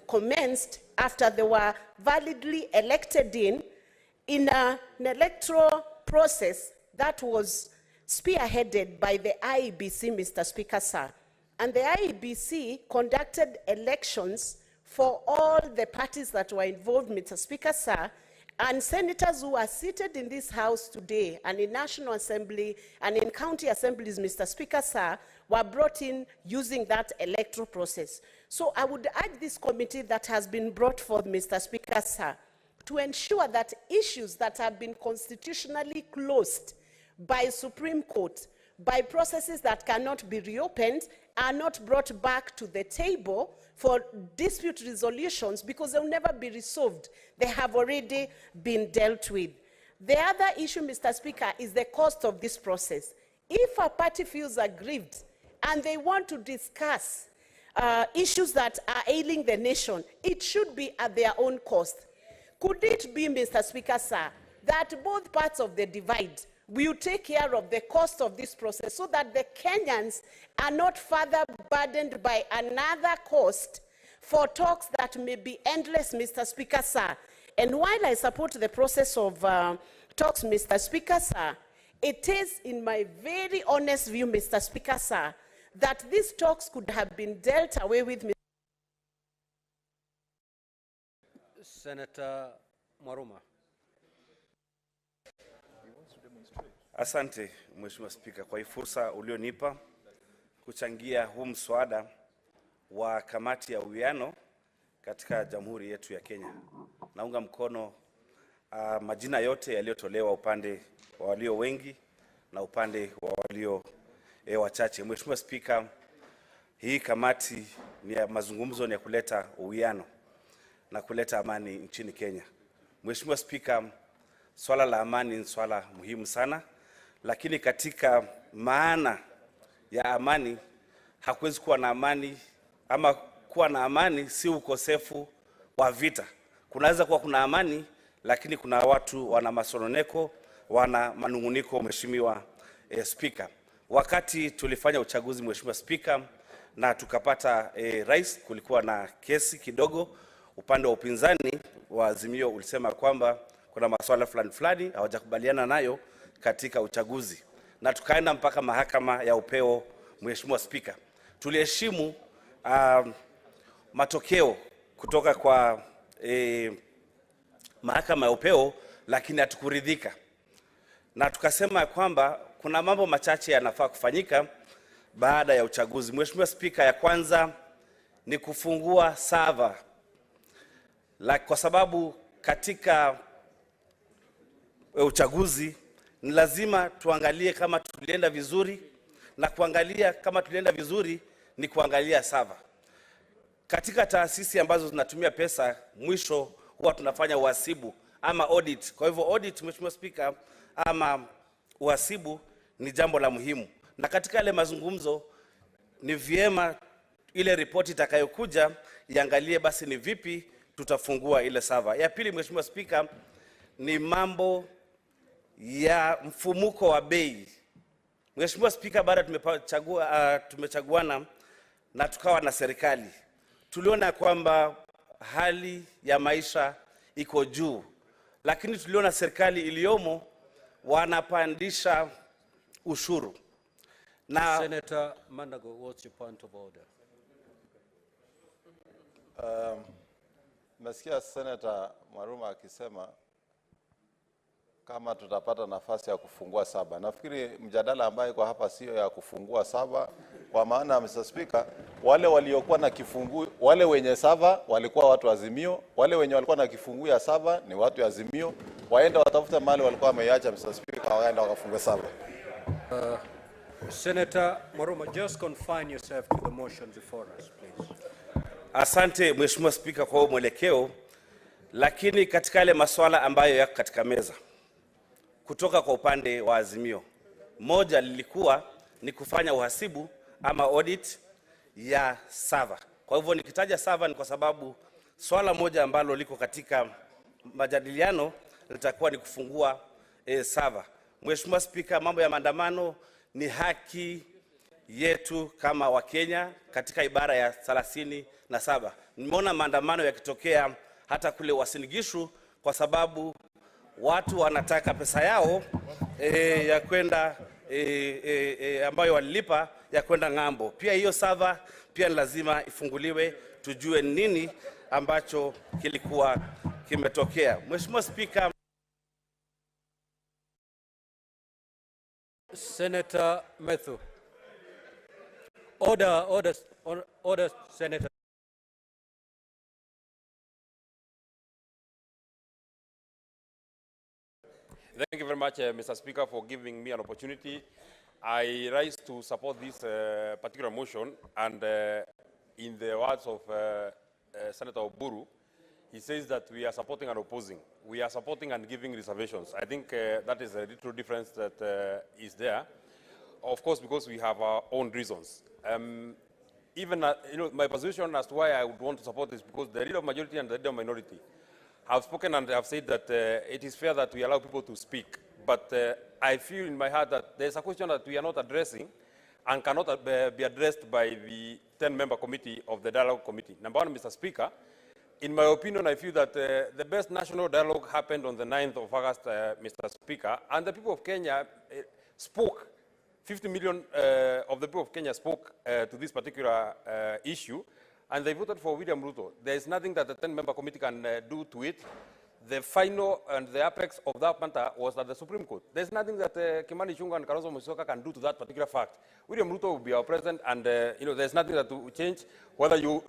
S15: commenced, after they were validly elected in an electoral process that was spearheaded by the IEBC, Mr. Speaker, sir. And the IEBC conducted elections for all the parties that were involved, Mr. Speaker, sir, and senators who are seated in this House today and in National Assembly and in county assemblies, Mr. Speaker, sir, were brought in using that electoral process. So I would urge this committee that has been brought forth, Mr. Speaker, sir, to ensure that issues that have been constitutionally closed by Supreme Court, by processes that cannot be reopened, are not brought back to the table for dispute resolutions, because they'll never be resolved. They have already been dealt with. The other issue, Mr. Speaker, is the cost of this process. If a party feels aggrieved and they want to discuss issues that are ailing the nation, it should be at their own cost. Could it be, Mr. Speaker, sir, that both parts of the divide will take care of the cost of this process so that the Kenyans are not further burdened by another cost for talks that may be endless, Mr. Speaker, sir? And while I support the process of talks, Mr. Speaker, sir, it is in my very honest view, Mr. Speaker, sir, that these talks could have been dealt away with.
S12: Senator Maruma.
S1: Asante Mheshimiwa Spika kwa hii fursa ulionipa kuchangia huu mswada wa kamati ya uwiano katika Jamhuri yetu ya Kenya. Naunga mkono majina yote yaliyotolewa upande wa walio wengi na upande wa walio wachache. Mheshimiwa Spika, hii kamati ni ya mazungumzo, ni ya kuleta uwiano na kuleta amani nchini Kenya. Mheshimiwa Spika, swala la amani ni swala muhimu sana, lakini katika maana ya amani hakuwezi kuwa na amani, ama kuwa na amani si ukosefu wa vita. Kunaweza kuwa kuna amani, lakini kuna watu wana masononeko, wana manunguniko. Mheshimiwa Spika, wakati tulifanya uchaguzi, Mheshimiwa Spika, na tukapata rais, kulikuwa na kesi kidogo. Upande wa upinzani wa Azimio ulisema kwamba kuna masuala fulani hawajakubaliana nayo katika uchaguzi, na tukaenda mpaka mahakama ya upeo. Mheshimiwa Spika, tuliheshimu matokeo kutoka kwa mahakama ya upeo, lakini hatukuridhika, na tukasema kwamba kuna mambo machache yanafaa kufanyika baada ya uchaguzi. Mheshimiwa Spika, ya kwanza ni kufungua server, kwa sababu katika uchaguzi ni lazima tuangalie kama tulienda vizuri, na kuangalia kama tulienda vizuri ni kuangalia server. Katika taasisi ambazo zinatumia pesa, mwisho huwa tunafanya uhasibu ama audit. Kwa hivyo audit, Mheshimiwa Spika, ama uhasibu ni jambo la muhimu, na katika yale mazungumzo ni vyema ile ripoti itakayokuja iangalie basi ni vipi tutafungua ile server. Ya pili, Mheshimiwa Spika, ni mambo ya mfumuko wa bei. Mheshimiwa Spika, baada tumechaguana na tukawa na serikali, tuliona kwamba hali ya maisha iko juu, lakini tuliona serikali iliyomo wanapandisha ushuru. Na
S12: Senator Mandago, what's your point of order?
S4: Nasikia Senator Maruma akisema kama tutapata nafasi ya kufungua saba. Nafikiri mjadala ambayo iko hapa sio ya kufungua saba, kwa maana Mr. Speaker, wale waliokuwa na kifungu, wale wenye saba walikuwa watu wa Azimio, wale wenye walikuwa na kifungu ya saba ni watu wa Azimio, waende watafute mali walikuwa wameiacha, Mr. Speaker, waende wakafungue saba.
S12: Senator Maruma, just confine yourself to the motion before us, please.
S1: Asante Mheshimiwa Spika kwa mwelekeo, lakini katika yale masuala ambayo yako katika meza kutoka kwa upande wa Azimio, moja lilikuwa ni kufanya uhasibu ama audit ya server. Kwa hivyo nikitaja server ni kwa sababu swala moja ambalo liko katika majadiliano litakuwa ni kufungua server. Mheshimiwa Spika, mambo ya maandamano ni haki yetu kama Wakenya katika ibara ya 37. Nimeona maandamano yakitokea hata kule Uasin Gishu kwa sababu watu wanataka pesa yao ya kwenda ambayo walilipa ya kwenda ng'ambo. Pia hiyo server pia ni lazima ifunguliwe, tujue nini ambacho kilikuwa kimetokea. Mheshimiwa Spika,
S12: Senator Methu. Order, Senator.
S6: Thank you very much, Mr. Speaker, for giving me an opportunity. I rise to support this particular motion, and in the words of Senator Oburu, he says that we are supporting and opposing. We are supporting and giving reservations. I think that is a little difference that is there. Of course, because we have our own reasons. Even my position as to why I would want to support this, because the leader of majority and the leader of minority have spoken and have said that it is fair that we allow people to speak. But I feel in my heart that there's a question that we are not addressing and cannot be addressed by the 10-member committee of the dialogue committee. Number one, Mr. Speaker, in my opinion, I feel that the best national dialogue happened on the 9th of August, Mr. Speaker, and the people of Kenya spoke. 50 million of the people of Kenya spoke to this particular issue, and they voted for William RUTO. There is nothing that the 10-member committee can do to it. The final and the apex of that matter was at the Supreme Court. There's nothing that Kimani Ichung'wah and Kalonzo Musyoka can do to that particular fact. William RUTO will be our president, and there's nothing that will change. Whether you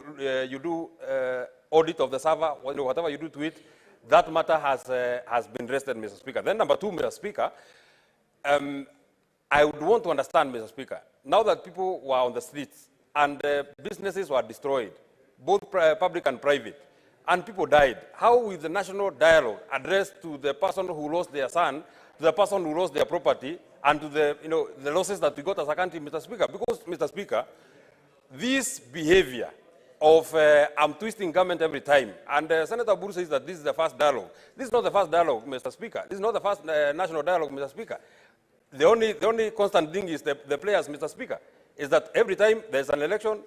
S6: do audit of the server, whatever you do to it, that matter has been rested, Mr. Speaker. Then number two, Mr. Speaker, I would want to understand, Mr. Speaker, now that people were on the streets and businesses were destroyed, both public and private, and people died, how will the national dialogue address to the person who lost their son, to the person who lost their property, and to the, the losses that we got as a country, Mr. Speaker? Because, Mr. Speaker, this behavior of I'm twisting government every time, and Senator Buru says that this is the first dialogue. This is not the first dialogue, Mr. Speaker. This is not the first national dialogue, Mr. Speaker. The only constant thing is the players, Mr. Speaker, is that every time there's an election,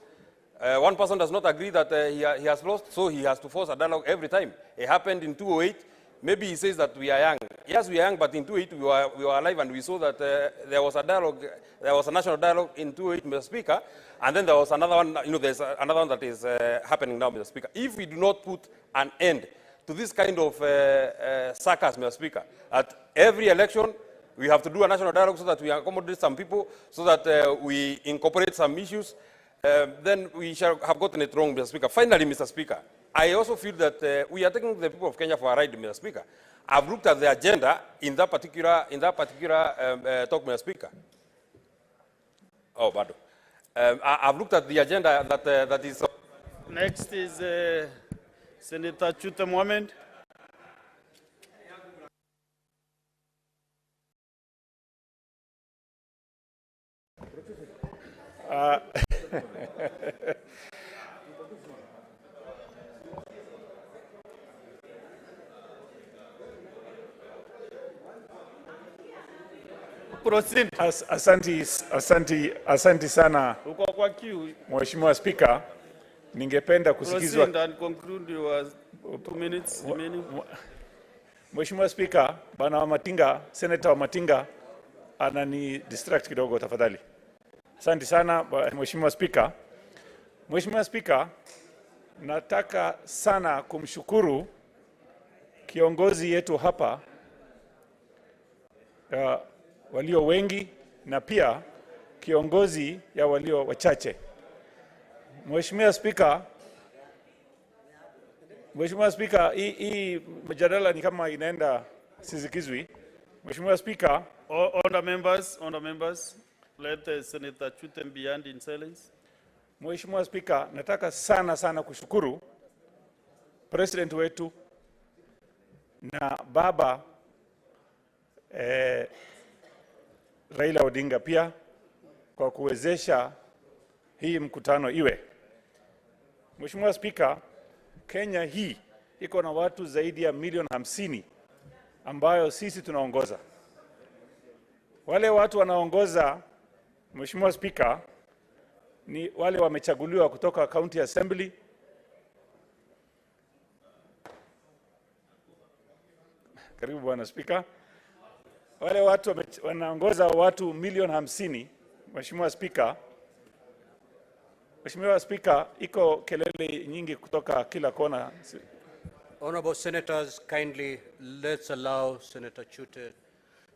S6: one person does not agree that he has lost, so he has to force a dialogue every time. It happened in 2008. Maybe he says that we are young. Yes, we are young, but in 2008 we were alive, and we saw that there was a dialogue, there was a national dialogue in 2008, Mr. Speaker, and then there was another one, there's another one that is happening now, Mr. Speaker. If we do not put an end to this kind of sarcasm, Mr. Speaker, at every election, we have to do a national dialogue so that we accommodate some people, so that we incorporate some issues, then we shall have gotten it wrong, Mr. Speaker. Finally, Mr. Speaker, I also feel that we are taking the people of Kenya for a ride, Mr. Speaker. I've looked at the agenda in that particular talk, Mr. Speaker. Oh, pardon. I've looked at the agenda that is...
S13: Next is Senator Chute Mohamed.
S8: Asanti sana Mheshimiwa Spika, ningependa kusikizwa.
S13: Proceed and conclude your 2 minutes remaining.
S8: Mheshimiwa Spika, bana wa Matinga, Senator wa Matinga anani distract kidogo tafadhali. Asante sana Mheshimiwa Spika. Mheshimiwa Spika, nataka sana kumshukuru kiongozi yetu hapa walio wengi na pia kiongozi ya walio wachache. Mheshimiwa Spika, hii mjadala ni kama inaenda sizikizwi. Mheshimiwa Spika,
S13: Honourable members, let Senator Chute be heard in silence.
S8: Mheshimiwa Spika, nataka sana kushukuru President wetu na baba Raila Odinga pia kwa kuwezesha hii mkutano iwe. Mheshimiwa Spika, Kenya hii iko na watu zaidi ya milioni 50 ambayo sisi tunaongoza. Wale watu wanaongoza, Mheshimiwa Spika, ni wale wamechaguliwa kutoka County Assembly, karibu Bwana Spika. Wale watu wanaongoza watu milioni 50, Mheshimiwa Spika. Mheshimiwa Spika, iko kelele nyingi kutoka kila kona.
S2: Honorable Senators, kindly let's allow Senator Chute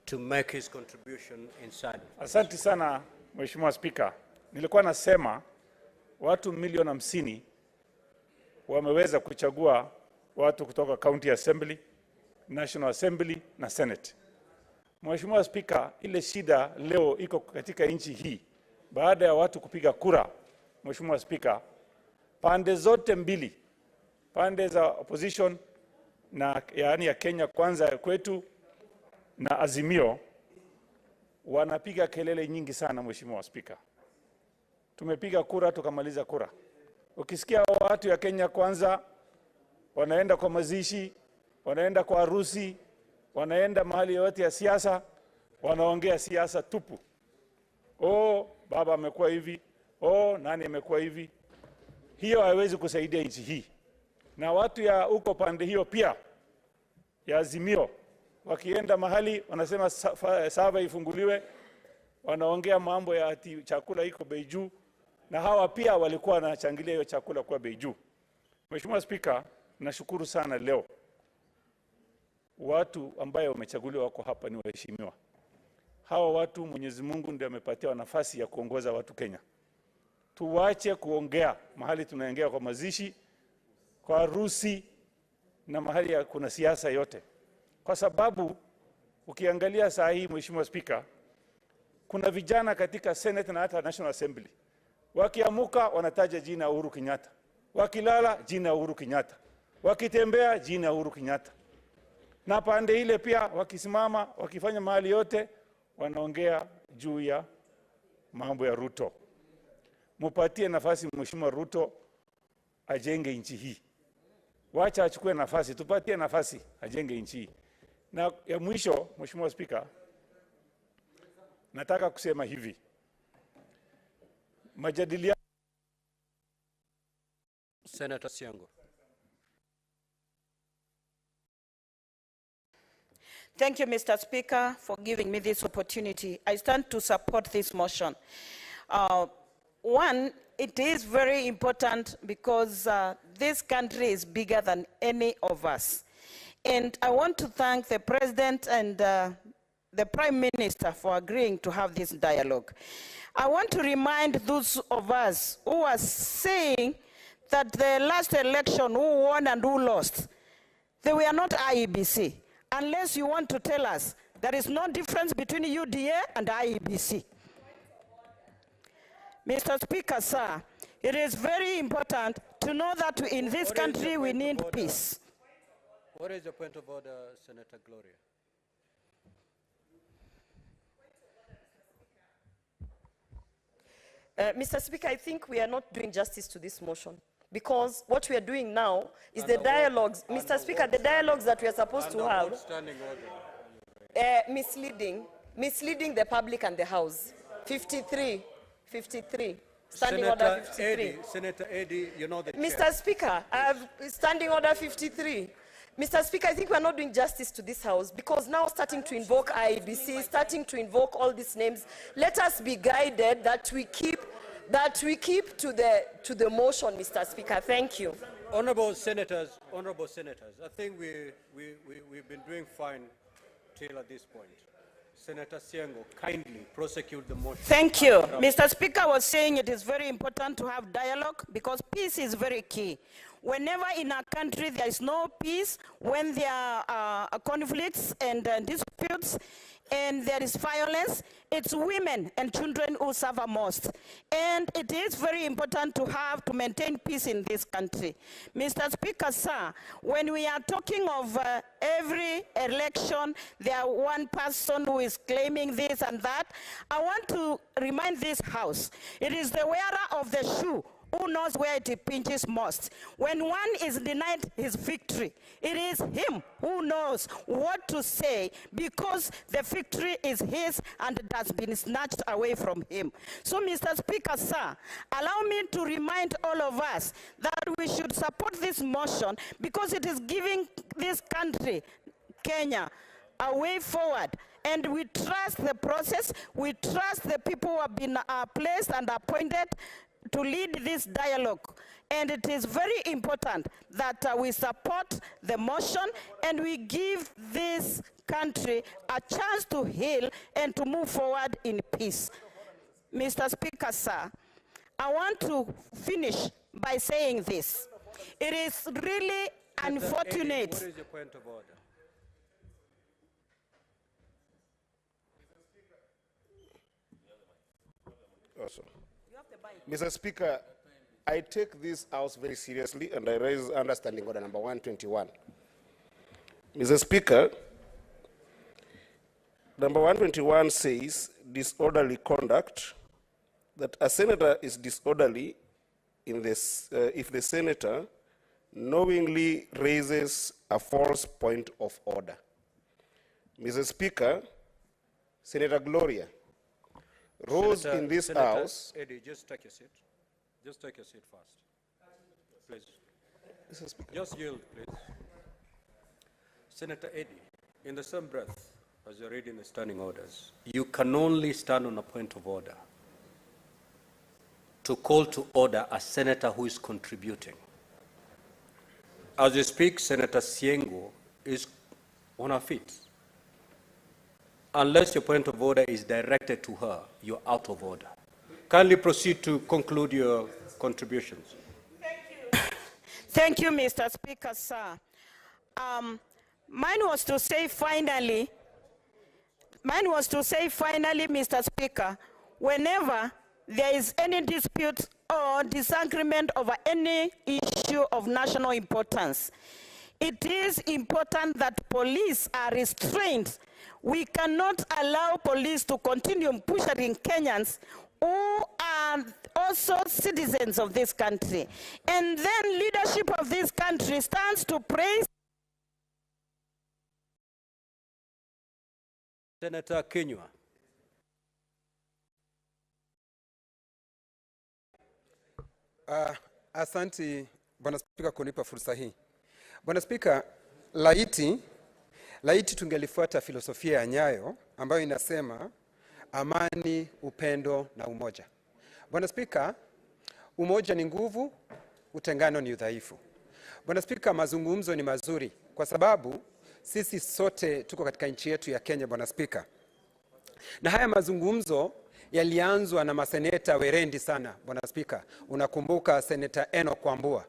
S2: to make his contribution in silence.
S8: Asante sana Mheshimiwa Spika. Nilikuwa nasema watu milioni 50 wameweza kuchagua watu kutoka County Assembly, National Assembly na Senate. Mheshimiwa Spika, ile shida leo iko katika nchi hii baada ya watu kupiga kura. Mheshimiwa Spika, pande zote mbili, pande za opposition na yaani ya Kenya Kwanza kwetu na Azimio, wanapiga kelele nyingi sana. Mheshimiwa Spika, tumepiga kura tukamaliza kura. Ukisikia watu ya Kenya Kwanza wanaenda kwa mazishi, wanaenda kwa harusi, wanaenda mahali yote ya siasa, wanaongea siasa tupu. Baba amekuwa hivi, nani amekuwa hivi. Hiyo haiwezi kusaidia nchi hii. Na watu ya uko pande hiyo pia ya Azimio wakienda mahali wanasema sava ifunguliwe, wanaongea mambo ya ati chakula iko bei juu, na hawa pia walikuwa wanachangilia hiyo chakula kwa bei juu. Mheshimiwa Spika, nashukuru sana leo watu ambayo wamechaguliwa wako hapa ni waheshimiwa. Hawa watu Mwenyezi Mungu ndiye amepatia nafasi ya kuongoza watu Kenya. Tuwache kuongea mahali tunaongea kwa mazishi, kwa harusi na mahali ya kuna siasa yote. Kwa sababu ukiangalia saa hii Mheshimiwa Spika, kuna vijana katika Senate na hata National Assembly. Wakiamuka wanataja jina Uhuru Kenyatta. Wakilala jina Uhuru Kenyatta. Wakitembea jina Uhuru Kenyatta. Na pande ile pia wakisimama, wakifanya mahali yote, wanaongea juu ya mambo ya Ruto. Mupatie nafasi Mheshimiwa Ruto ajenge nchi hii. Wacha achukue nafasi, tupatie nafasi ajenge nchi hii. Na ya mwisho, Mheshimiwa Speaker, nataka kusema hivi. Majadiliano.
S2: Senator Siango.
S5: Thank you, Mr. Speaker, for giving me this opportunity. I stand to support this motion. One, it is very important because this country is bigger than any of us. And I want to thank the President and the Prime Minister for agreeing to have this dialogue. I want to remind those of us who are saying that the last election, who won and who lost, they were not IEBC. Unless you want to tell us there is no difference between UDA and IEBC. Mr. Speaker, sir, it is very important to know that in this country we need peace.
S2: What is the point of order, Senator Gloria?
S10: Mr. Speaker, I think we are not doing justice to this motion because what we are doing now is the dialogues. Mr. Speaker, the dialogues that we are supposed to have misleading the public and the House. 53. Standing order 53.
S2: Senator Eddy, you know the
S10: Mr.
S2: chair.
S10: Speaker, I have standing order 53. Mr. Speaker, I think we are not doing justice to this House because now starting to invoke IEBC, starting to invoke all these names, let us be guided that we keep to the motion, Mr. Speaker. Thank you.
S2: Honorable senators, I think we've been doing fine till at this point. Senator Siango, kindly prosecute the motion.
S5: Thank you. Mr. Speaker was saying it is very important to have dialogue because peace is very key. Whenever in a country there is no peace, when there are conflicts and disputes, and there is violence, it's women and children who suffer most. And it is very important to maintain peace in this country. Mr. Speaker, sir, when we are talking of every election, there are one person who is claiming this and that. I want to remind this House, it is the wearer of the shoe who knows where it pinches most. When one is denied his victory, it is him who knows what to say because the victory is his and it has been snatched away from him. So, Mr. Speaker, sir, allow me to remind all of us that we should support this motion because it is giving this country, Kenya, a way forward. And we trust the process, we trust the people who have been placed and appointed to lead this dialogue. And it is very important that we support the motion and we give this country a chance to heal and to move forward in peace. Mr. Speaker, sir, I want to finish by saying this. It is really unfortunate.
S2: What is your point of order?
S11: Awesome. Mr. Speaker, I take this House very seriously and I raise understanding order number 121. Mr. Speaker, number 121 says disorderly conduct, that a senator is disorderly in this, if the senator knowingly raises a false point of order. Mr. Speaker, Senator Gloria rose in this House.
S2: Eddie, just take your seat. Just take your seat first. Please. Just yield, please. Senator Eddie, in the same breath as you're reading the standing orders, you can only stand on a point of order to call to order a senator who is contributing. As you speak, Senator Siango is on her feet. Unless your point of order is directed to her, you're out of order. Kindly proceed to conclude your contributions.
S5: Thank you, Mr. Speaker, sir. Mine was to say finally Mine was to say finally, Mr. Speaker, whenever there is any dispute or disagreement over any issue of national importance, it is important that police are restrained. We cannot allow police to continue pushing Kenyans who are also citizens of this country. And then leadership of this country stands to praise.
S2: Senator Kinyua.
S22: Asante Bwana Spika kunipa fursa hii. Bwana Spika, laiti tungelifuata filosofia ya Nyayo ambayo inasema amani, upendo na umoja. Bwana Spika, umoja ni nguvu, utengano ni udhaifu. Bwana Spika, mazungumzo ni mazuri kwa sababu sisi sote tuko katika nchi yetu ya Kenya, Bwana Spika. Na haya mazungumzo yalianzwa na maseneta werendi sana, Bwana Spika. Unakumbuka Seneta Enoch Wambua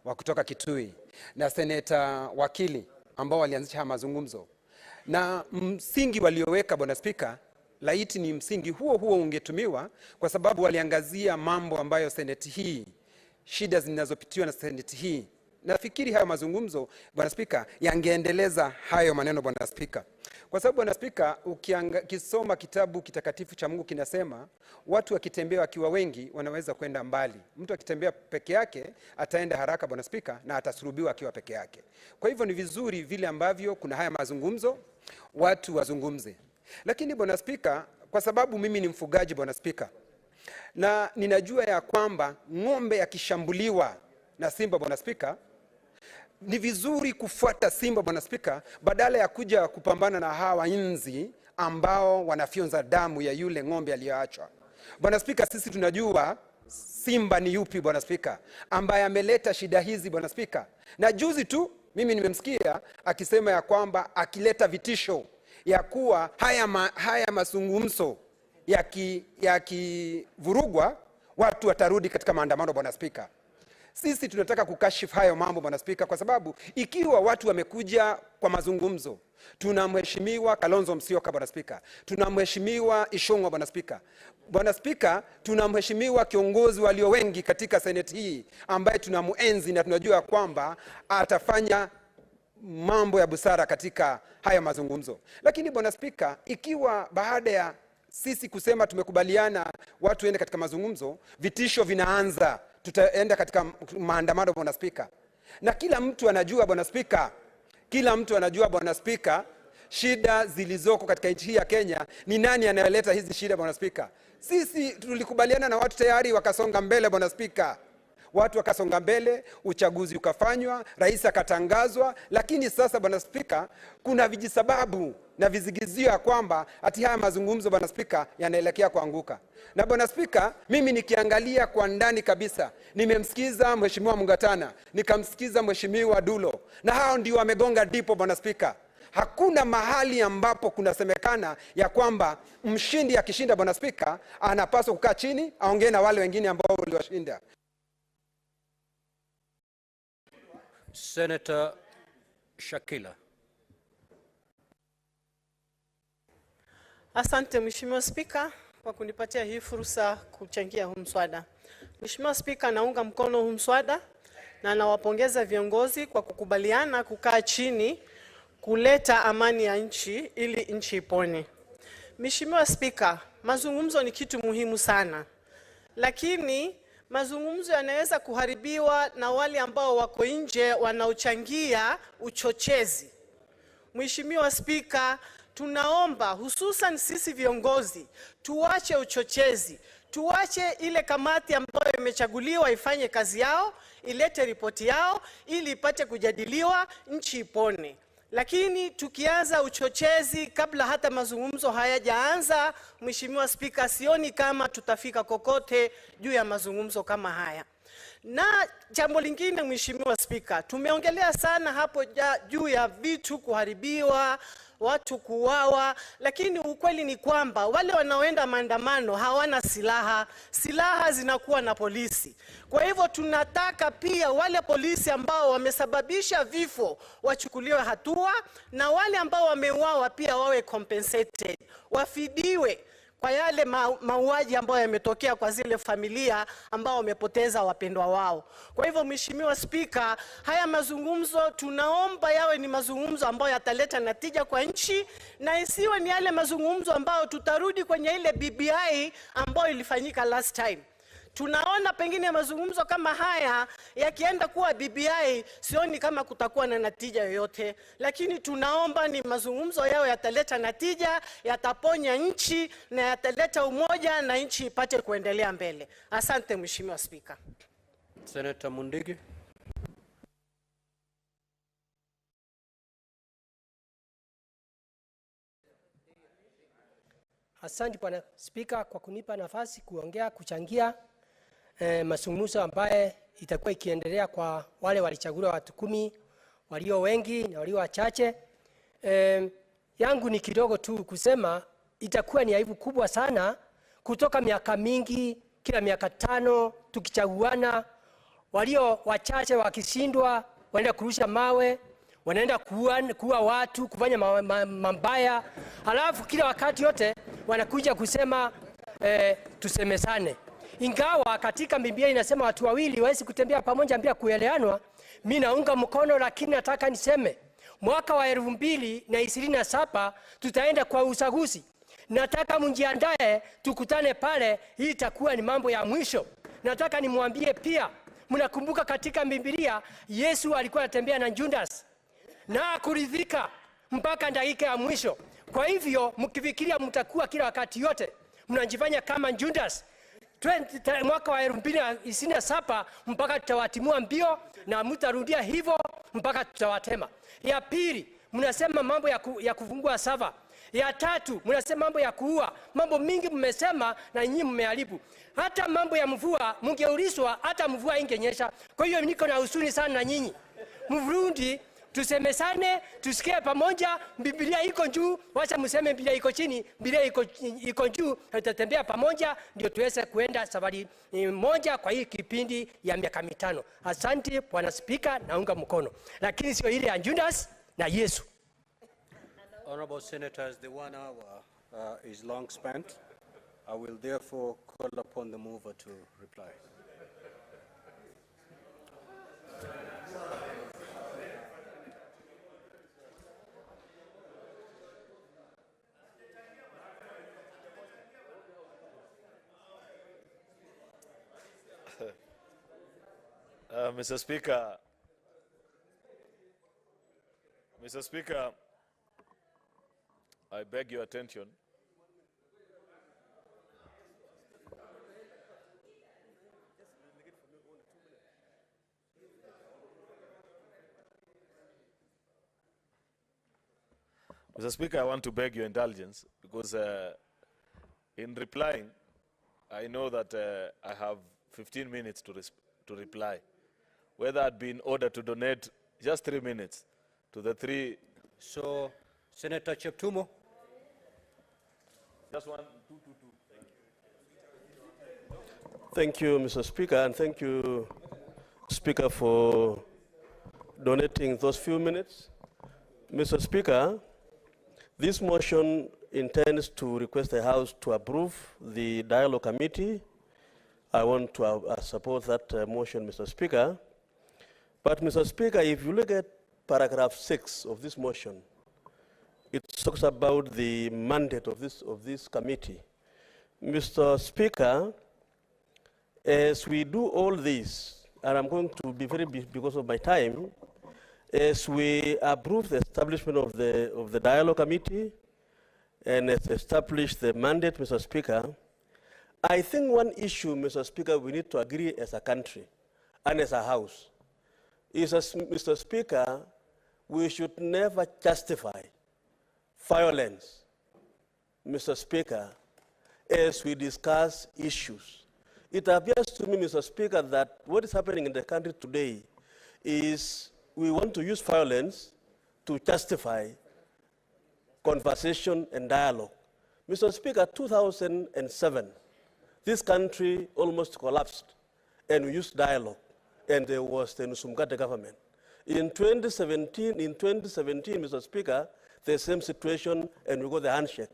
S22: wa kutoka Kitui na Seneta Wakili ambao walianzisha haya mazungumzo. Na msingi walioweka, Bwana Spika, laiti ni msingi huo ungetumiwa kwa sababu waliangazia mambo ambayo seneti hii, shida zinazopitiwa na seneti hii. Nafikiri hayo mazungumzo, Bwana Spika, yangeendeleza hayo maneno, Bwana Spika. Kwa sababu, Bwana Spika, ukisoma kitabu kitakatifu cha Mungu kinasema watu wakitembea wakiwa wengi wanaweza kwenda mbali. Mtu akitembea peke yake ataenda haraka, Bwana Spika, na atasulubiwa akiwa peke yake. Kwa hivyo ni vizuri vile ambavyo kuna haya mazungumzo, watu wazungumze. Lakini, Bwana Spika, kwa sababu mimi ni mfugaji, Bwana Spika, na ninajua ya kwamba ng'ombe akishambuliwa na simba, Bwana Spika, ni vizuri kufuata simba, Bwana Spika, badala ya kuja kupambana na hawa nzi ambao wanafyonza damu ya yule ng'ombe aliyoachwa. Bwana Spika, sisi tunajua simba ni yupi, Bwana Spika, ambaye ameleta shida hizi, Bwana Spika. Na juzi tu mimi nimemsikia akisema ya kwamba akileta vitisho ya kuwa haya mazungumzo yakivurugwa watu watarudi katika maandamano, Bwana Spika. Sisi tunataka kukashifu hayo mambo, Bwana Spika, kwa sababu ikiwa watu wamekuja kwa mazungumzo, tunamheshimiwa Kalonzo Musyoka, Bwana Spika, tunamheshimiwa Ishongwa, Bwana Spika. Bwana Spika, tunamheshimiwa kiongozi walio wengi katika seneti hii ambaye tunamuenzi na tunajua kwamba atafanya mambo ya busara katika haya mazungumzo. Lakini, Bwana Spika, ikiwa baada ya sisi kusema tumekubaliana watu waende katika mazungumzo, vitisho vinaanza, tutaenda katika maandamano, Bwana Spika. Na kila mtu anajua, Bwana Spika, Bwana Spika, shida zilizoko katika nchi hii ya Kenya. Ni nani anayeleta hizi shida, Bwana Spika? Sisi tulikubaliana na watu tayari wakasonga mbele, Bwana Spika. Watu wakasonga mbele, uchaguzi ukafanywa, rais akatangazwa, lakini sasa, Bwana Spika, kuna vijisababu na vizigizio ya kwamba ati haya mazungumzo, Bwana Spika, yanaelekea kuanguka. Na, Bwana Spika, mimi nikiangalia kwa ndani kabisa, nimemsikiza Mheshimiwa Mungatana, nikamsikiza Mheshimiwa Dulo, na hao ndio wamegonga dipo, Bwana Spika. Hakuna mahali ambapo kunasemekana ya kwamba mshindi akishinda, Bwana Spika, anapaswa kukaa chini aongee na wale wengine ambao waliwashinda.
S2: Senator Shakila.
S9: Asante Mheshimiwa Spika kwa kunipatia hii fursa kuchangia huu mswada. Mheshimiwa Spika, naunga mkono huu mswada na nawapongeza viongozi kwa kukubaliana kukaa chini kuleta amani ya nchi ili nchi ipone. Mheshimiwa Spika, mazungumzo ni kitu muhimu sana. Lakini mazungumzo yanaweza kuharibiwa na wale ambao wako nje wanaochangia uchochezi. Mheshimiwa Spika, tunaomba hususan sisi viongozi tuache uchochezi, tuache ile kamati ambayo imechaguliwa ifanye kazi yao, ilete ripoti yao ili ipate kujadiliwa, nchi ipone. Lakini tukianza uchochezi kabla hata mazungumzo hayajaanza, Mheshimiwa Spika, sioni kama tutafika kokote juu ya mazungumzo kama haya. Na jambo lingine, Mheshimiwa Spika, tumeongelea sana hapo juu ya vitu kuharibiwa, watu kuuawa, lakini ukweli ni kwamba wale wanaoenda maandamano hawana silaha. Silaha zinakuwa na polisi. Kwa hivyo tunataka pia wale polisi ambao wamesababisha vifo wachukuliwe hatua, na wale ambao wameuawa pia wawe compensated, wafidiwe kwa yale mauaji ambayo yametokea kwa zile familia ambao wamepoteza wapendwa wao. Kwa hivyo Mheshimiwa Spika, haya mazungumzo tunaomba yawe ni mazungumzo ambayo yataleta natija kwa nchi, na isiwe ni yale mazungumzo ambayo tutarudi kwenye ile BBI ambayo ilifanyika last time. Tunaona pengine mazungumzo kama haya yakienda kuwa BBI, sioni kama kutakuwa na natija yoyote, lakini tunaomba ni mazungumzo yao yataleta natija, yataponya nchi na yataleta umoja na nchi ipate kuendelea mbele. Asante Mheshimiwa Spika.
S2: Senator Mundigi.
S7: Asante Bwana Spika kwa kunipa nafasi kuongea, kuchangia mazungumzo ambaye itakuwa ikiendelea kwa wale walichaguliwa watu 10, walio wengi na walio wachache. Yangu ni kidogo tu kusema itakuwa ni aibu kubwa sana kutoka miaka mingi, kila miaka 5 tukichaguana, walio wachache wakishindwa wanaenda kurusha mawe, wanaenda kuua watu, kufanya mambaya, halafu kila wakati yote wanakuja kusema tusemesane. Ingawa katika Biblia inasema watu wawili wawezi kutembea pamoja bila kuelewanwa, mimi naunga mkono, lakini nataka niseme mwaka wa 2027 tutaenda kwa uchaguzi. Nataka mjiandae, tukutane pale, hii itakuwa ni mambo ya mwisho. Nataka nimwambie pia, mnakumbuka katika Biblia Yesu alikuwa anatembea na Judas na kuridhika mpaka dakika ya mwisho. Kwa hivyo mkifikiria mtakuwa kila wakati yote mnajifanya kama Judas, mwaka wa 2027 mpaka tutawatimua mbio na mtarudia hivyo mpaka tutawatema. Ya pili, mnasema mambo ya kufungua sava. Ya tatu, mnasema mambo ya kuua. Mambo mingi mmesema na nyinyi mmeharibu. Hata mambo ya mvua mngeulizwa, hata mvua ingenyesha. Kwa hiyo niko na huzuni sana na nyinyi. Mvurundi, tusemesane, tusikie pamoja. Biblia iko juu, wacha mseme Biblia iko chini. Biblia iko juu, tutatembea pamoja ndio tuweze kuenda safari moja kwa hii kipindi ya miaka 5. Asante Bwana Spika, naunga mkono. Lakini sio ile ya Judas na Yesu.
S2: Honorable Senators, the 1 hour is long spent. I will therefore call upon the mover to reply.
S19: Mr. Speaker, I beg your attention. Mr. Speaker, I want to beg your indulgence because in replying, I know that I have 15 minutes to reply. Whether I'd been ordered to donate just 3 minutes to the 3.
S2: So, Senator Cheptumo.
S19: Just 1, 2, 2, 2.
S14: Thank you, Mr. Speaker, and thank you, Speaker, for donating those few minutes. Mr. Speaker, this motion intends to request the House to approve the dialogue committee. I want to support that motion, Mr. Speaker. But, Mr. Speaker, if you look at paragraph 6 of this motion, it talks about the mandate of this committee. Mr. Speaker, as we do all this, and I'm going to be very busy because of my time, as we approve the establishment of the dialogue committee and establish the mandate, Mr. Speaker, I think one issue, Mr. Speaker, we need to agree as a country and as a House is, as Mr. Speaker, we should never justify violence, Mr. Speaker, as we discuss issues. It appears to me, Mr. Speaker, that what is happening in the country today is we want to use violence to justify conversation and dialogue. Mr. Speaker, 2007, this country almost collapsed, and we used dialogue, and there was the Nusumgate government. In 2017, Mr. Speaker, the same situation, and we got the handshake.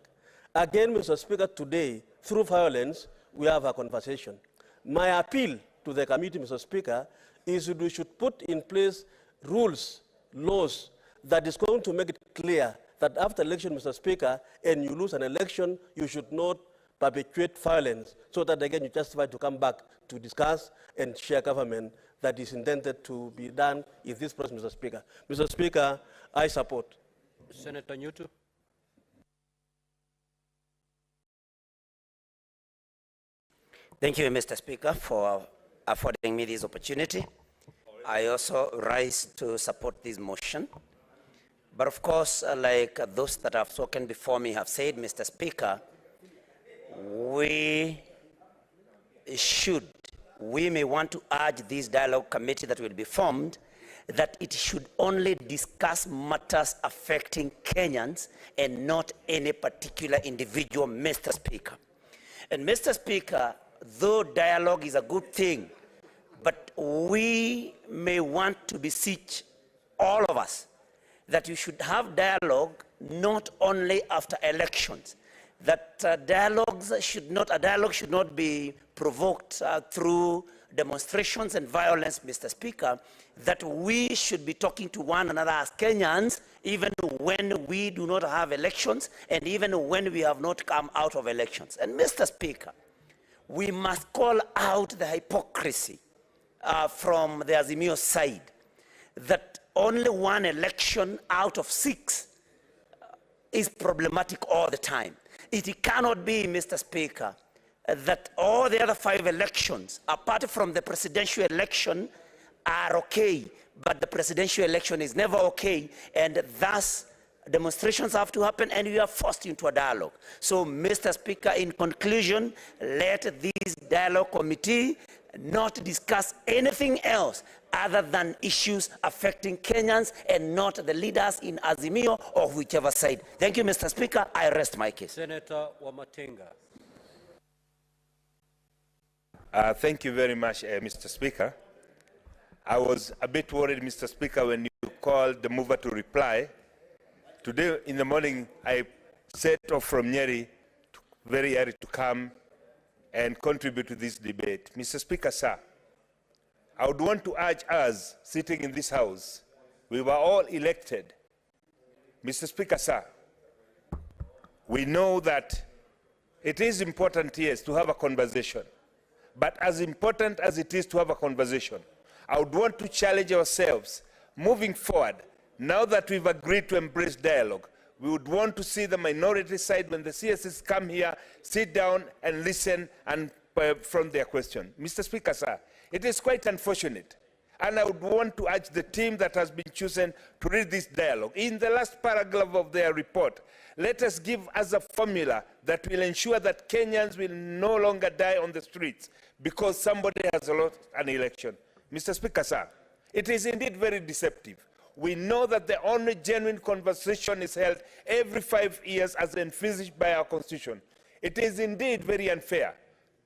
S14: Again, Mr. Speaker, today, through violence, we have a conversation. My appeal to the committee, Mr. Speaker, is that we should put in place rules, laws, that is going to make it clear that after election, Mr. Speaker, and you lose an election, you should not perpetuate violence, so that again you justify to come back to discuss and share government that is intended to be done in this process, Mr. Speaker. Mr. Speaker, I support.
S12: Senator Newton.
S3: Thank you, Mr. Speaker, for affording me this opportunity. I also rise to support this motion. But of course, like those that have spoken before me have said, Mr. Speaker, we may want to urge this dialogue committee that will be formed that it should only discuss matters affecting Kenyans and not any particular individual, Mr. Speaker. And Mr. Speaker, though dialogue is a good thing, but we may want to beseech all of us that you should have dialogue not only after elections, that dialogue should not be provoked through demonstrations and violence, Mr. Speaker, that we should be talking to one another as Kenyans, even when we do not have elections, and even when we have not come out of elections. And Mr. Speaker, we must call out the hypocrisy from the Azimio side, that only one election out of 6 is problematic all the time. It cannot be, Mr. Speaker, that all the other 5 elections, apart from the presidential election, are okay, but the presidential election is never okay, and thus demonstrations have to happen, and we are forced into a dialogue. So, Mr. Speaker, in conclusion, let this dialogue committee not discuss anything else other than issues affecting Kenyans and not the leaders in Azimio or whichever side. Thank you, Mr. Speaker. I rest my case.
S12: Senator Wamatenga.
S16: Thank you very much, Mr. Speaker. I was a bit worried, Mr. Speaker, when you called the mover to reply. Today in the morning, I set off from Nyeri very early to come and contribute to this debate. Mr. Speaker, sir, I would want to urge us sitting in this House, we were all elected. Mr. Speaker, sir, we know that it is important, yes, to have a conversation. But as important as it is to have a conversation, I would want to challenge ourselves, moving forward, now that we've agreed to embrace dialogue, we would want to see the minority side, when the CSs come here, sit down and listen and from their question. Mr. Speaker, sir, it is quite unfortunate, and I would want to urge the team that has been chosen to read this dialogue. In the last paragraph of their report, let us give us a formula that will ensure that Kenyans will no longer die on the streets because somebody has lost an election. Mr. Speaker, sir, it is indeed very deceptive. We know that the only genuine conversation is held every 5 years as envisaged by our Constitution. It is indeed very unfair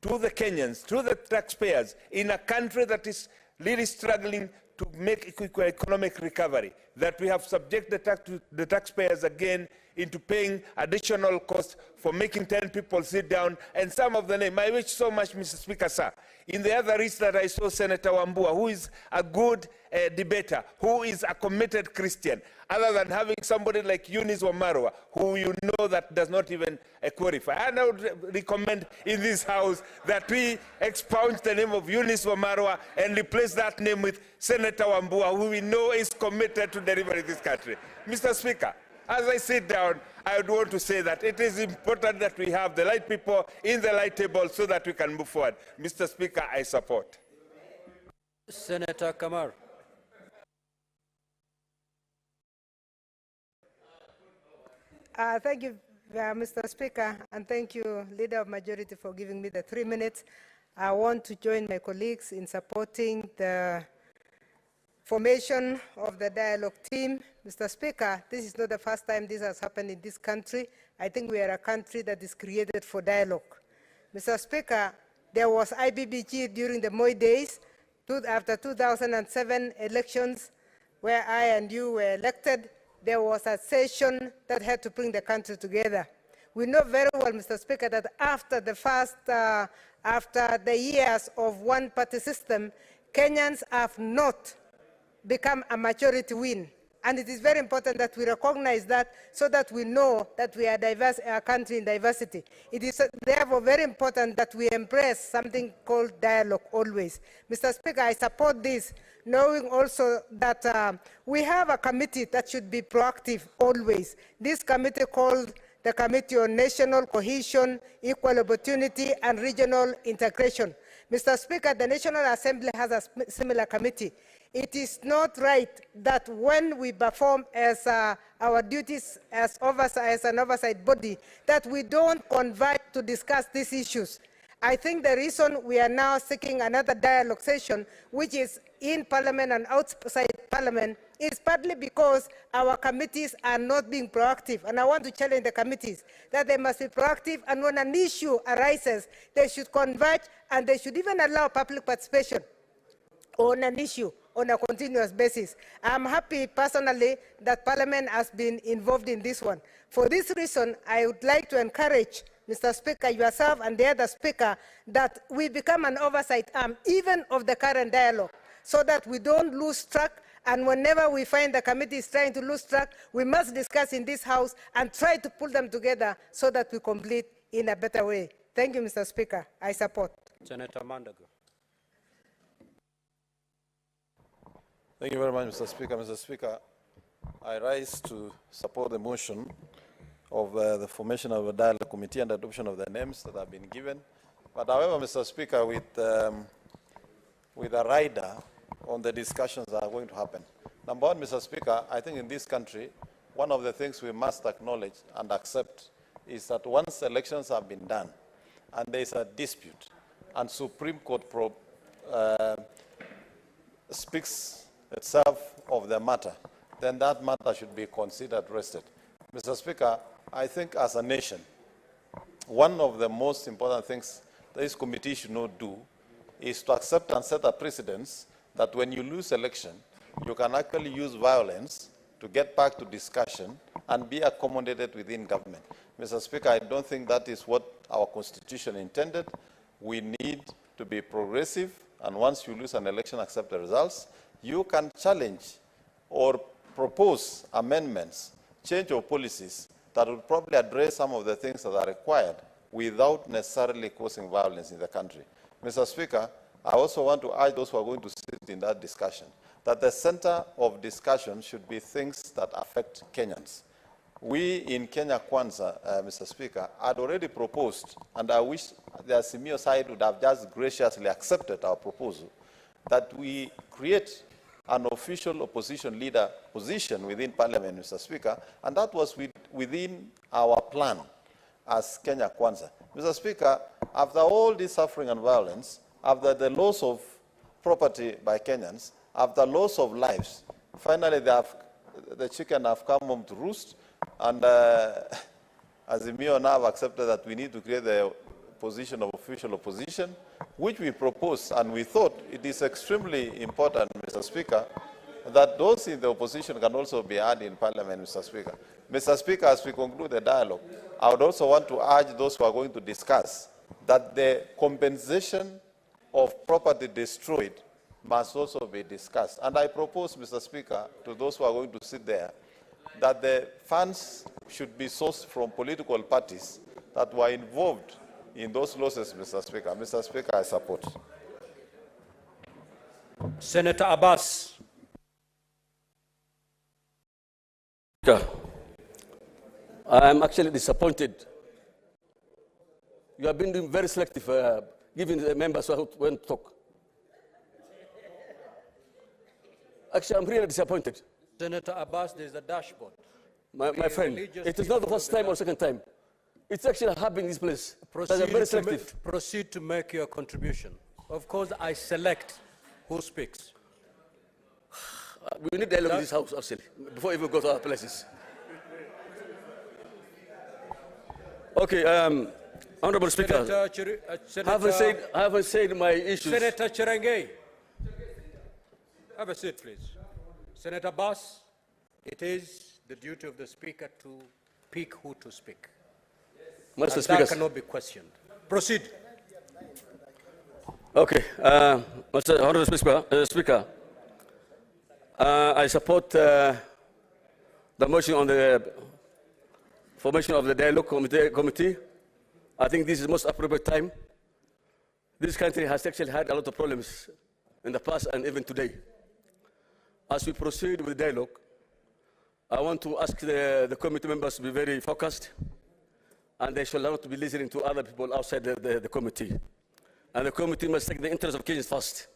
S16: to the Kenyans, to the taxpayers, in a country that is really struggling to make economic recovery, that we have subjected the taxpayers again into paying additional costs for making 10 people sit down, and some of the name. I wish so much, Mr. Speaker, sir. In the other list that I saw, Senator Wambua, who is a good debater, who is a committed Christian, other than having somebody like Eunice Wamarwa, who you know that does not even qualify. And I would recommend in this House that we expunge the name of Eunice Wamarwa and replace that name with Senator Wambua, who we know is committed to delivering this country. Mr. Speaker, as I sit down, I would want to say that it is important that we have the right people in the right table so that we can move forward. Mr. Speaker, I support.
S12: Senator Kamar.
S23: Thank you, Mr. Speaker, and thank you, Leader of Majority, for giving me the 3 minutes. I want to join my colleagues in supporting the formation of the dialogue team. Mr. Speaker, this is not the first time this has happened in this country. I think we are a country that is created for dialogue. Mr. Speaker, there was IBBG during the Moi days, after 2007 elections, where I and you were elected. There was a session that had to bring the country together. We know very well, Mr. Speaker, that after the years of one-party system, Kenyans have not become a majority win. And it is very important that we recognize that so that we know that we are a country in diversity. It is therefore very important that we embrace something called dialogue always. Mr. Speaker, I support this, knowing also that we have a committee that should be proactive always. This committee called the Committee on National Cohesion, Equal Opportunity, and Regional Integration. Mr. Speaker, the National Assembly has a similar committee. It is not right that when we perform as our duties as an oversight body, that we don't converge to discuss these issues. I think the reason we are now seeking another dialogue session, which is in Parliament and outside Parliament, is partly because our committees are not being proactive. And I want to challenge the committees that they must be proactive, and when an issue arises, they should converge and they should even allow public participation on an issue on a continuous basis. I'm happy personally that Parliament has been involved in this one. For this reason, I would like to encourage Mr. Speaker, yourself and the other speaker, that we become an oversight arm even of the current dialogue, so that we don't lose track, and whenever we find the committee is trying to lose track, we must discuss in this House and try to pull them together so that we complete in a better way. Thank you, Mr. Speaker. I support.
S2: Senator MAANDAMANO.
S4: Thank you very much, Mr. Speaker. Mr. Speaker, I rise to support the motion of the formation of a dialogue committee and adoption of the names that have been given. But however, Mr. Speaker, with a rider on the discussions that are going to happen. Number one, Mr. Speaker, I think in this country, one of the things we must acknowledge and accept is that once elections have been done and there is a dispute and Supreme Court speaks itself of the matter, then that matter should be considered rested. Mr. Speaker, I think as a nation, one of the most important things this committee should not do is to accept and set a precedence that when you lose election, you can actually use violence to get back to discussion and be accommodated within government. Mr. Speaker, I don't think that is what our Constitution intended. We need to be progressive, and once you lose an election, accept the results. You can challenge or propose amendments, change of policies that would probably address some of the things that are required without necessarily causing violence in the country. Mr. Speaker, I also want to urge those who are going to sit in that discussion that the center of discussion should be things that affect Kenyans. We in Kenya Kwanza, Mr. Speaker, had already proposed, and I wish the Azimio side would have just graciously accepted our proposal, that we create an official opposition leader position within Parliament, Mr. Speaker, and that was within our plan as Kenya Kwanza. Mr. Speaker, after all this suffering and violence, after the loss of property by Kenyans, after loss of lives, finally the chicken have come home to roost, and Azimio now have accepted that we need to create the position of official opposition, which we proposed, and we thought it is extremely important, Mr. Speaker, that those in the opposition can also be added in Parliament, Mr. Speaker. Mr. Speaker, as we conclude the dialogue, I would also want to urge those who are going to discuss that the compensation of property destroyed must also be discussed. And I propose, Mr. Speaker, to those who are going to sit there, that the funds should be sourced from political parties that were involved in those losses, Mr. Speaker. Mr. Speaker, I support.
S2: Senator Abbas.
S17: I am actually disappointed. You have been doing very selective, giving the members who went to talk. Actually, I'm really disappointed.
S2: Senator Abbas, there's a dashboard.
S17: My friend, it is not the first time or second time. It's actually happening in this place.
S2: Proceed to make your contribution. Of course, I select who speaks.
S17: We need dialogue in this house, actually, before we even go to other places. Okay, Honorable Speaker, I haven't said my issues.
S12: Senator Cherengei, have a seat, please. Senator Bass, it is the duty of the Speaker to pick who to speak.
S17: Mr.
S12: And
S17: Speaker,
S12: that cannot be questioned. Proceed.
S17: Okay, Mr. Honorable Speaker, I support the motion on the formation of the dialogue committee. I think this is the most appropriate time. This country has actually had a lot of problems in the past and even today. As we proceed with the dialogue, I want to ask the committee members to be very focused, and they should not be listening to other people outside the committee. And the committee must take the interest of Kenyans first.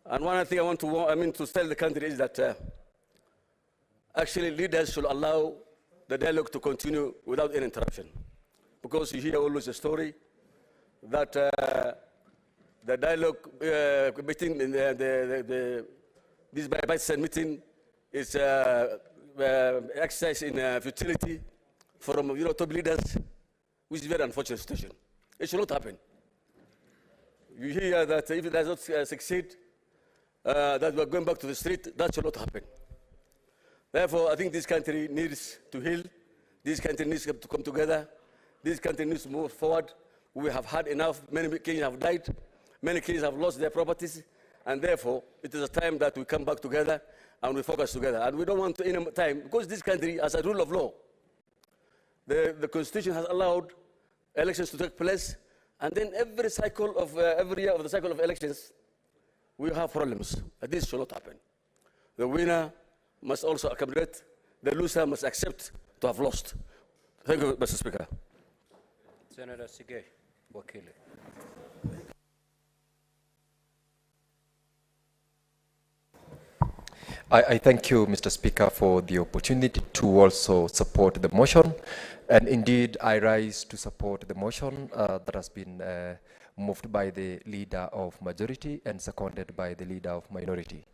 S17: And one thing I to tell the country is that actually leaders should allow the dialogue to continue without any interruption. Because you hear always a story that the dialogue meeting, this bipartisan meeting is exercise in futility from top leaders, which is a very unfortunate situation. It should not happen. You hear that if it does not succeed, that we are going back to the street. That should not happen. Therefore, I think this country needs to heal. This country needs to come together. This country needs to move forward. We have had enough. Many Kenyans have died. Many Kenyans have lost their properties. And therefore, it is a time that we come back together and we focus together. And we don't want any time, because this country has a rule of law. The Constitution has allowed elections to take place. And then every year of the cycle of elections, we have problems. This should not happen. The winner must also accommodate. The loser must accept to have lost. Thank you, Mr. Speaker.
S12: Senator Sige, Wakili.
S18: I thank you, Mr. Speaker, for the opportunity to also support the motion. And indeed, I rise to support the motion that has been moved by the leader of majority and seconded by the leader of minority.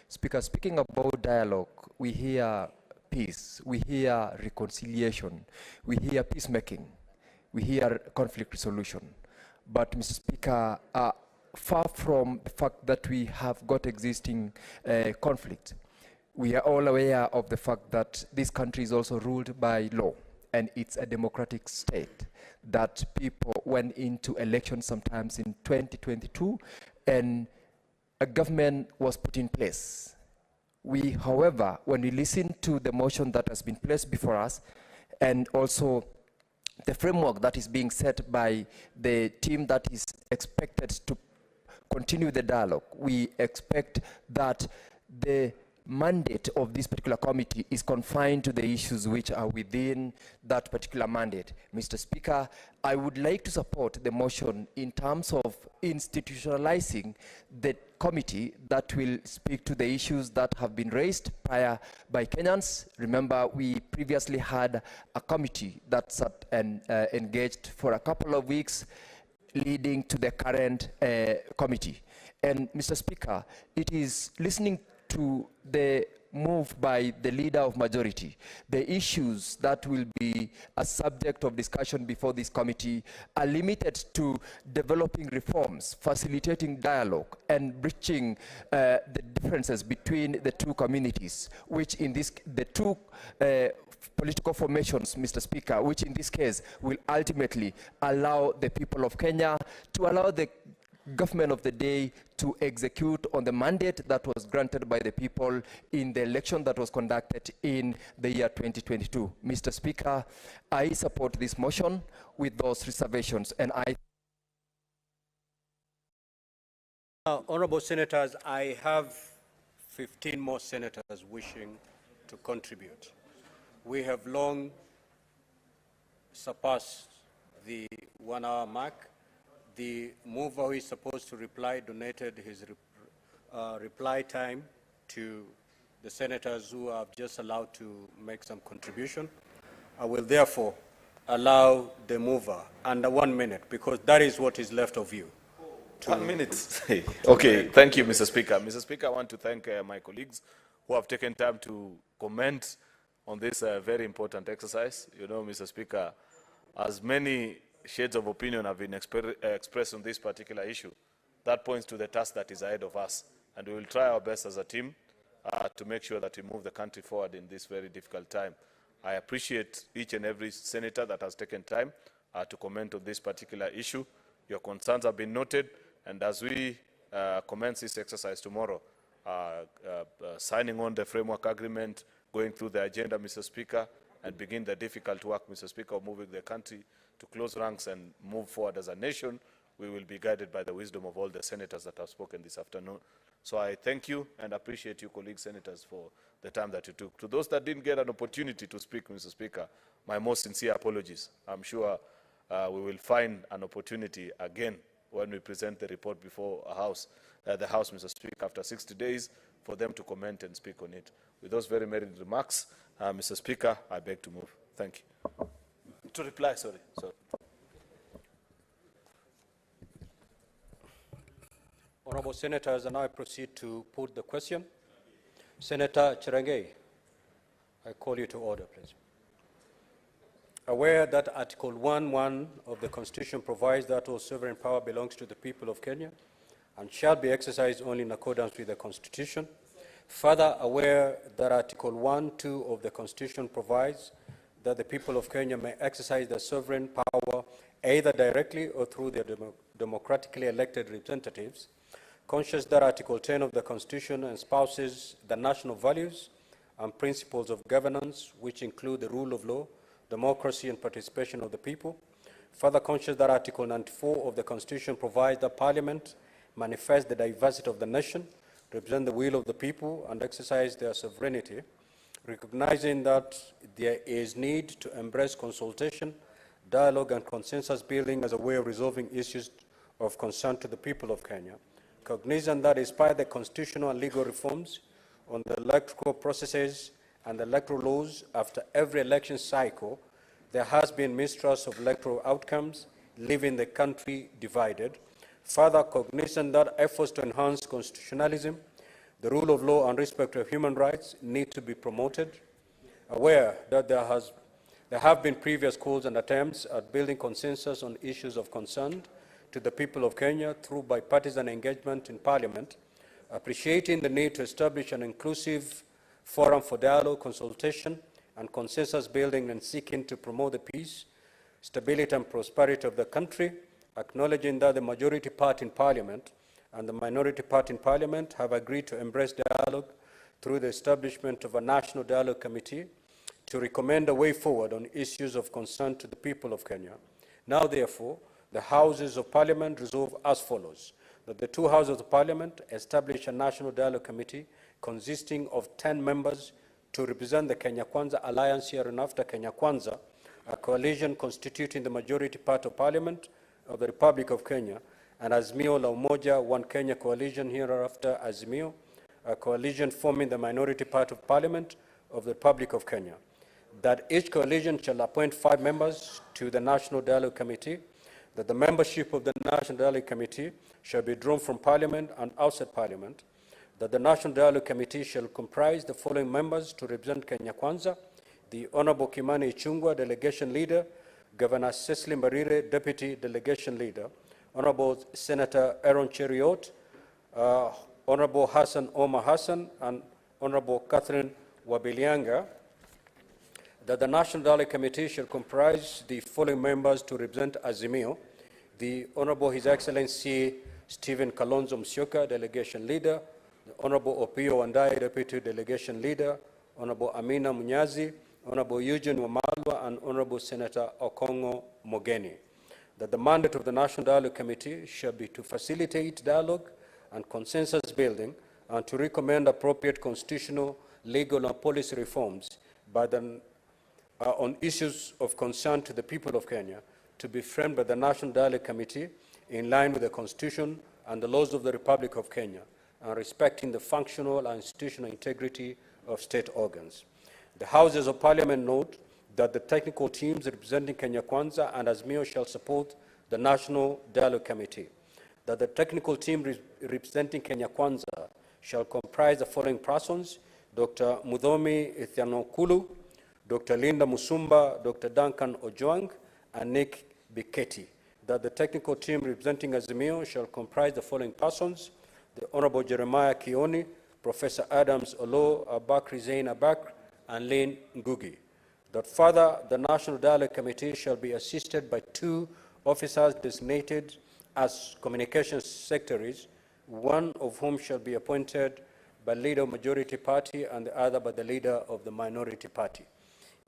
S18: Speaker, speaking about dialogue, we hear peace, we hear reconciliation, we hear peacemaking, we hear conflict resolution. But, Mr. Speaker, far from the fact that we have got existing conflict, we are all aware of the fact that this country is also ruled by law, and it's a democratic state, that people went into elections sometimes in 2022, and a government was put in place. We, however, when we listen to the motion that has been placed before us, and also the framework that is being set by the team that is expected to continue the dialogue, we expect that the mandate of this particular committee is confined to the issues which are within that particular mandate. Mr. Speaker, I would like to support the motion in terms of institutionalizing the committee that will speak to the issues that have been raised prior by Kenyans. Remember, we previously had a committee that sat and engaged for a couple of weeks, leading to the current committee. And Mr. Speaker, it is listening to the move by the leader of majority, the issues that will be a subject of discussion before this committee are limited to developing reforms, facilitating dialogue, and bridging the differences between the two communities, which in this, the two political formations, Mr. Speaker, which in this case will ultimately allow the people of Kenya to allow the government of the day to execute on the mandate that was granted by the people in the election that was conducted in the year 2022. Mr. Speaker, I support this motion with those reservations, and I...
S12: Honorable Senators, I have 15 more senators wishing to contribute. We have long surpassed the 1 hour mark. The mover who is supposed to reply donated his reply time to the senators who have just allowed to make some contribution. I will therefore allow the mover under 1 minute, because that is what is left of you.
S22: to...
S4: 1 minute. Okay, thank you, Mr. Speaker. Mr. Speaker, I want to thank my colleagues who have taken time to comment on this very important exercise. You know, Mr. Speaker, as many shades of opinion have been expressed on this particular issue, that points to the task that is ahead of us. And we will try our best as a team to make sure that we move the country forward in this very difficult time. I appreciate each and every senator that has taken time to comment on this particular issue. Your concerns have been noted, and as we commence this exercise tomorrow, signing on the framework agreement, going through the agenda, Mr. Speaker, and begin the difficult work, Mr. Speaker, of moving the country to close ranks and move forward as a nation, we will be guided by the wisdom of all the senators that have spoken this afternoon. So I thank you and appreciate you, colleagues senators, for the time that you took. To those that didn't get an opportunity to speak, Mr. Speaker, my most sincere apologies. I'm sure we will find an opportunity again when we present the report before the House, Mr. Speaker, after 60 days, for them to comment and speak on it. With those very merited remarks, Mr. Speaker, I beg to move. Thank you. To reply, sorry.
S2: Honorable Senators, and I proceed to put the question. Senator Cherengei, I call you to order, please. Aware that Article 1.1 of the Constitution provides that all sovereign power belongs to the people of Kenya and shall be exercised only in accordance with the Constitution. Further aware that Article 1.2 of the Constitution provides that the people of Kenya may exercise their sovereign power either directly or through their democratically elected representatives, conscious that Article 10 of the Constitution espouses the national values and principles of governance, which include the rule of law, democracy, and participation of the people. Further conscious that Article 94 of the Constitution provides that Parliament manifest the diversity of the nation, represent the will of the people, and exercise their sovereignty, recognizing that there is need to embrace consultation, dialogue, and consensus building as a way of resolving issues of concern to the people of Kenya. Cognizant that despite the constitutional and legal reforms on the electoral processes and the electoral laws after every election cycle, there has been mistrust of electoral outcomes, leaving the country divided. Further, cognizant that efforts to enhance constitutionalism, the rule of law, and respect of human rights need to be promoted. Aware that there have been previous calls and attempts at building consensus on issues of concern to the people of Kenya through bipartisan engagement in Parliament, appreciating the need to establish an inclusive forum for dialogue, consultation, and consensus building, and seeking to promote the peace, stability, and prosperity of the country, acknowledging that the majority party in Parliament and the minority party in Parliament have agreed to embrace dialogue through the establishment of a National Dialogue Committee to recommend a way forward on issues of concern to the people of Kenya. Now, therefore, the Houses of Parliament resolve as follows: that the two Houses of Parliament establish a National Dialogue Committee consisting of 10 members to represent the Kenya Kwanza Alliance hereinafter Kenya Kwanza, a coalition constituting the majority part of Parliament of the Republic of Kenya, and Azimio la Umoja One Kenya coalition hereafter Azimio, a coalition forming the minority part of Parliament of the Republic of Kenya. That each coalition shall appoint 5 members to the National Dialogue Committee, that the membership of the National Dialogue Committee shall be drawn from Parliament and outside Parliament, that the National Dialogue Committee shall comprise the following members to represent Kenya Kwanza: the Honorable Kimani Ichung'wah, Delegation Leader; Governor Cecily Mbarire, Deputy Delegation Leader; Honorable Senator Aaron Cheriot, Honorable Hassan Omar Hassan, and Honorable Catherine Wabilianga. That the National Dialogue Committee shall comprise the following members to represent Azimio: the Honorable His Excellency Stephen Kalonzo Musyoka, Delegation Leader; the Honorable Opiyo Wandayi, Deputy Delegation Leader; Honorable Amina Munyazi, Honorable Eugene Wamalwa, and Honorable Senator Okongo Mogeni. That the mandate of the National Dialogue Committee shall be to facilitate dialogue and consensus building and to recommend appropriate constitutional, legal, and policy reforms on issues of concern to the people of Kenya, to be framed by the National Dialogue Committee in line with the Constitution and the laws of the Republic of Kenya, and respecting the functional and institutional integrity of state organs. The Houses of Parliament note that the technical teams representing Kenya Kwanza and Azimio shall support the National Dialogue Committee. that the technical team representing Kenya Kwanza shall comprise the following persons: Dr. Mudhomi Ithanokulu, Dr. Linda Musumba, Dr. Duncan Ojwang, and Nick Biketi. That the technical team representing Azimio shall comprise the following persons: the Honorable Jeremiah Kioni, Professor Adams Olo, Abakri Zain Abakr, and Lynn Ngugi. That further, the National Dialogue Committee shall be assisted by 2 officers designated as communications secretaries, one of whom shall be appointed by the leader of the majority party and the other by the leader of the minority party.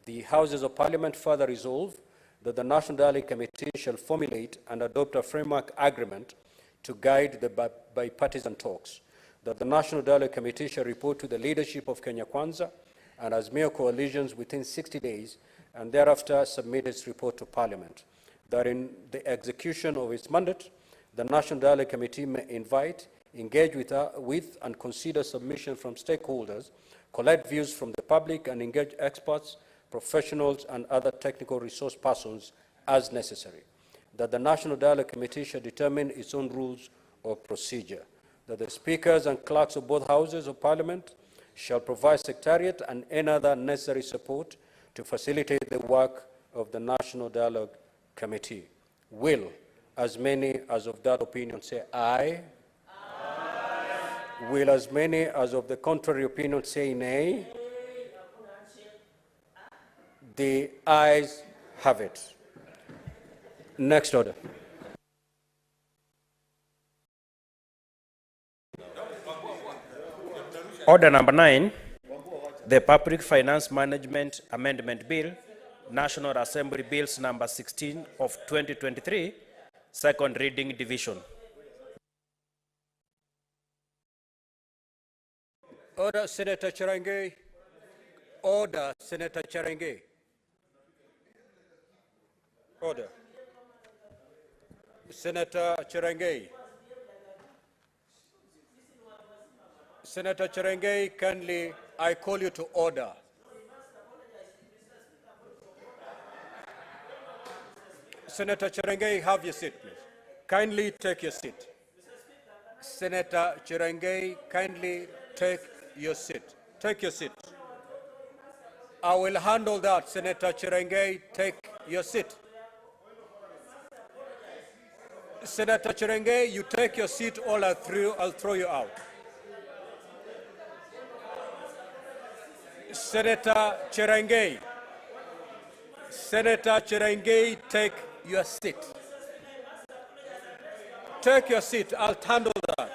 S2: The Houses of Parliament further resolve that the National Dialogue Committee shall formulate and adopt a framework agreement to guide the bipartisan talks. That the National Dialogue Committee shall report to the leadership of Kenya Kwanza and Azimio coalitions within 60 days and thereafter submit its report to Parliament. That in the execution of its mandate, the National Dialogue Committee may invite, engage with and consider submissions from stakeholders, collect views from the public, and engage experts, professionals, and other technical resource persons as necessary. That the National Dialogue Committee shall determine its own rules of procedure. That the speakers and clerks of both Houses of Parliament shall provide secretariat and any other necessary support to facilitate the work of the National Dialogue Committee. Will as many as of that opinion say aye? Aye. Will as many as of the contrary opinion say nay? The ayes have it. Next order.
S15: Order number 9, the Public Finance Management Amendment Bill, National Assembly Bills number 16 of 2023, second reading division.
S12: Order, Senator Cherangay. Order, Senator Cherangay. Order. Senator Cherangay. Senator Cherangay, kindly, I call you to order. Senator Cherangay, have your seat, please. Kindly take your seat. Senator Cherangay, kindly take your seat. Take your seat. I will handle that. Senator Cherangay, take your seat. Senator Cherangay, you take your seat or I'll throw you out. Senator Cherangay. Senator Cherangay, take your seat. Take your seat. I'll handle that.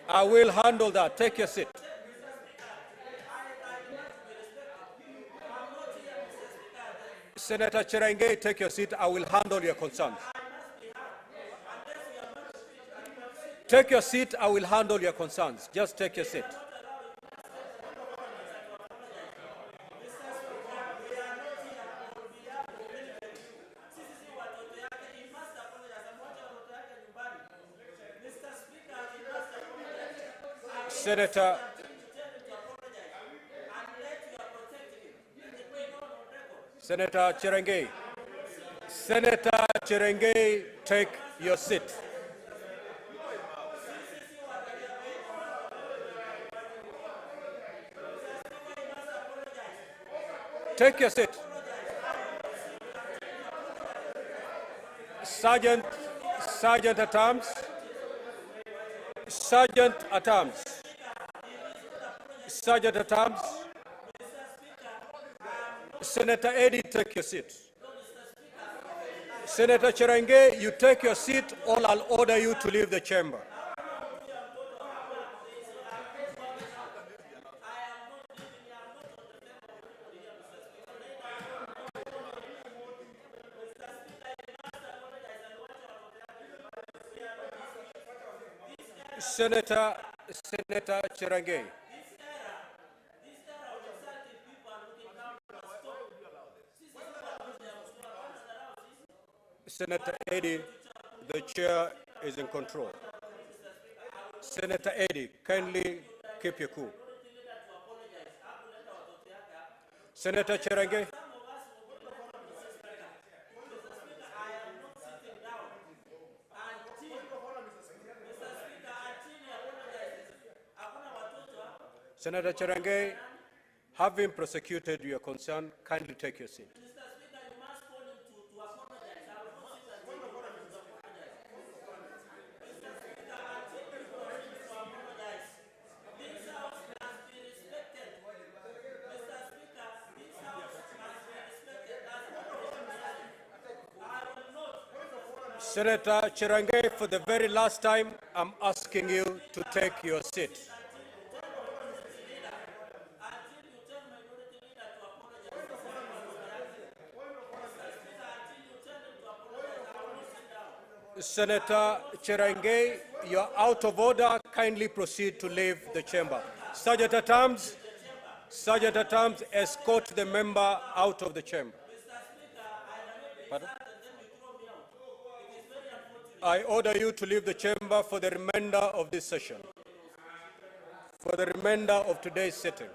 S12: I will handle that. Take your seat. Senator Cherangay, take your seat. I will handle your concerns. Take your seat. I will handle your concerns. Just take your seat. Senator Cherangay. Senator Cherangay, take your seat. Take your seat. Sergeant at arms. Sergeant at arms. Sergeant at arms. Senator Eddy, take your seat. Senator Cherangay, you take your seat or I'll order you to leave the chamber. Senator Cherangay. Senator Eddy, the chair is in control. Senator Eddy, kindly keep your cool. Senator Cherangay.
S2: Senator Cherangay, having prosecuted your concern, kindly take your seat. Senator Cherangay, for the very last time, I'm asking you to take your seat. Senator Cherangay, you're out of order. Kindly proceed to leave the chamber. Sergeant at Arms, escort the member out of the chamber. Pardon? I order you to leave the chamber for the remainder of this session, for the remainder of today's sitting.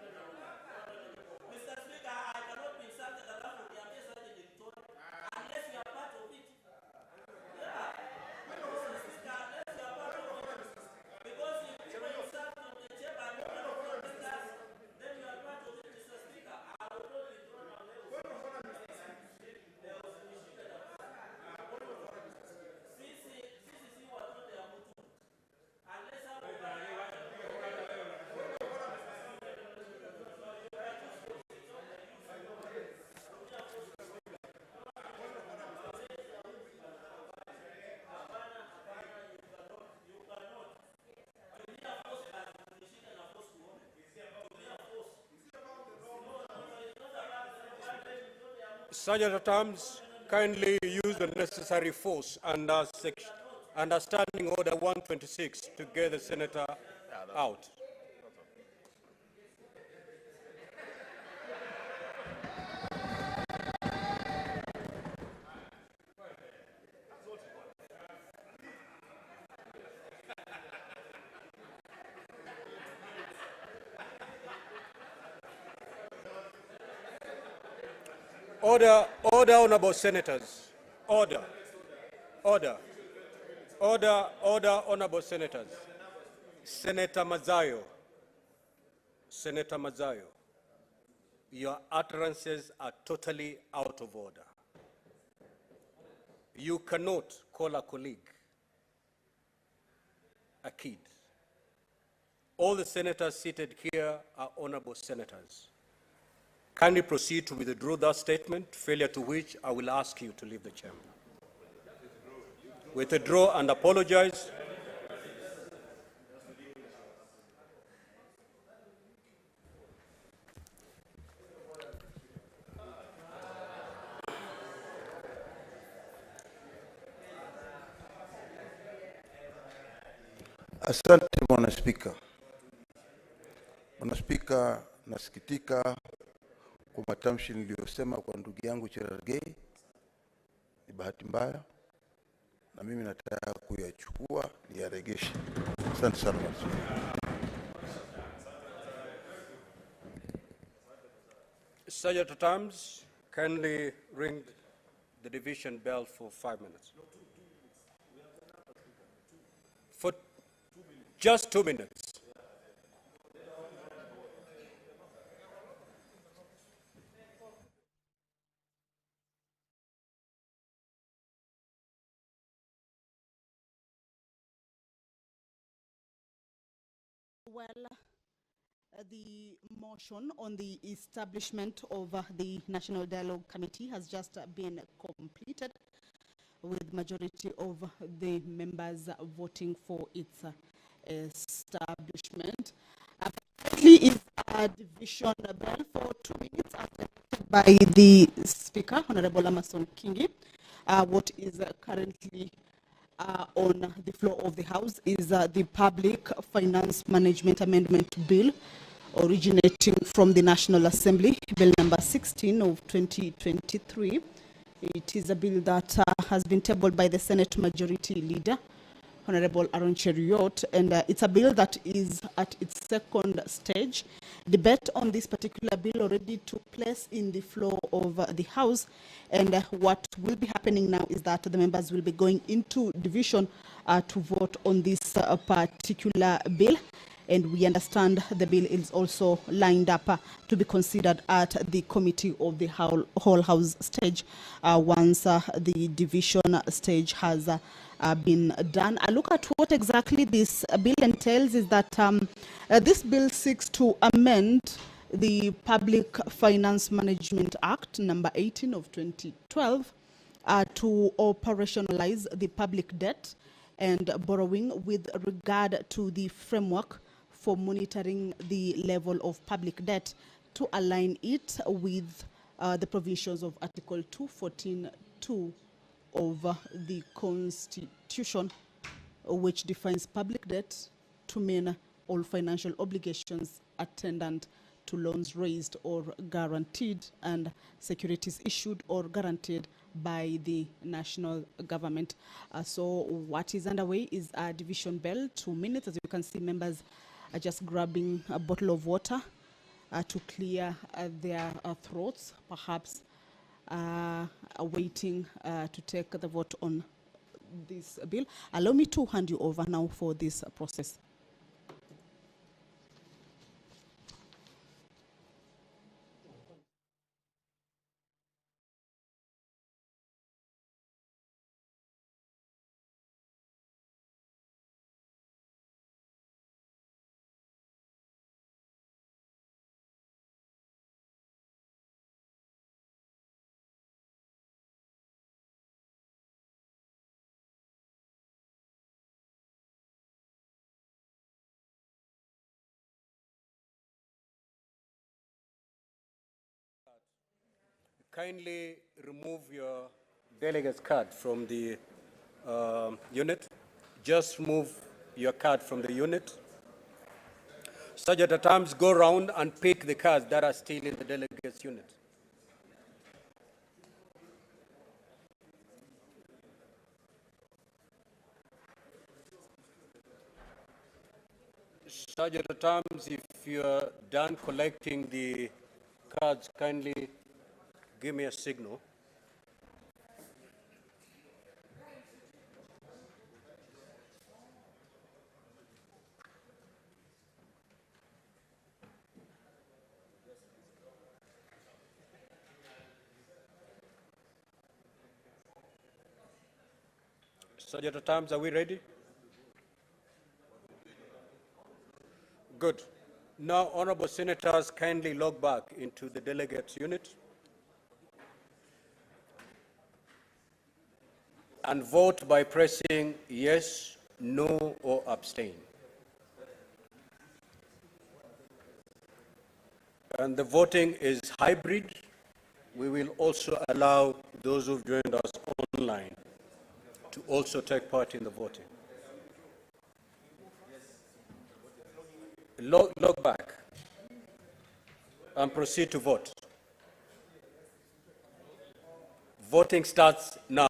S2: Sergeant at Arms, kindly use the necessary force under Standing Order 126 to get the senator out. Order, honorable senators. Order, honorable senators. Senator Mazayo, your utterances are totally out of order. You cannot call a colleague a kid. All the senators seated here are honorable senators. Kindly proceed to withdraw that statement, failure to which I will ask you to leave the chamber. Withdraw and apologize.
S1: Asante Bwana Spika. Bwana Spika, nasikitika kwa matamshi niliyosema kwa ndugu yangu Cherangay. Ni bahati mbaya na mimi nataka kuyachukua niyaregeshe. Asante sana Bwana Spika.
S2: Sergeant at Arms, kindly ring the division bell for 5 minutes. For just 2 minutes.
S20: Well, the motion on the establishment of the National Dialogue Committee has just been completed, with majority of the members voting for its establishment. Currently is a division bell for 2 minutes by the Speaker, Honorable Amason Kingi. What is currently on the floor of the House is the Public Finance Management Amendment Bill, originating from the National Assembly, Bill number 16 of 2023. It is a bill that has been tabled by the Senate Majority Leader, Honorable Aaron Cheruiyot, and it's a bill that is at its second stage. Debate on this particular bill already took place in the floor of the House, and what will be happening now is that the members will be going into division to vote on this particular bill. and we understand the bill is also lined up to be considered at the committee of the whole house stage once the division stage has been done. I look at what exactly this bill entails is that this bill seeks to amend the Public Finance Management Act number 18 of 2012 to operationalize the public debt and borrowing with regard to the framework for monitoring the level of public debt to align it with the provisions of Article 214(2) of the Constitution, which defines public debt to mean all financial obligations attendant to loans raised or guaranteed and securities issued or guaranteed by the national government. So what is underway is a division bell, 2 minutes. As you can see, members are just grabbing a bottle of water to clear their throats, perhaps waiting to take the vote on this bill. Allow me to hand you over now for this process.
S12: Kindly remove your delegate's card from the unit. Just remove your card from the unit. Such at times go around and pick the cards that are still in the delegate's unit. Such at times, if you're done collecting the cards, kindly give me a signal. Sergeant Times, are we ready? Good. Now, honorable senators, kindly log back into the delegates unit and vote by pressing yes, no, or abstain. And the voting is hybrid. We will also allow those who've joined us online to also take part in the voting. Log back and proceed to vote. Voting starts now.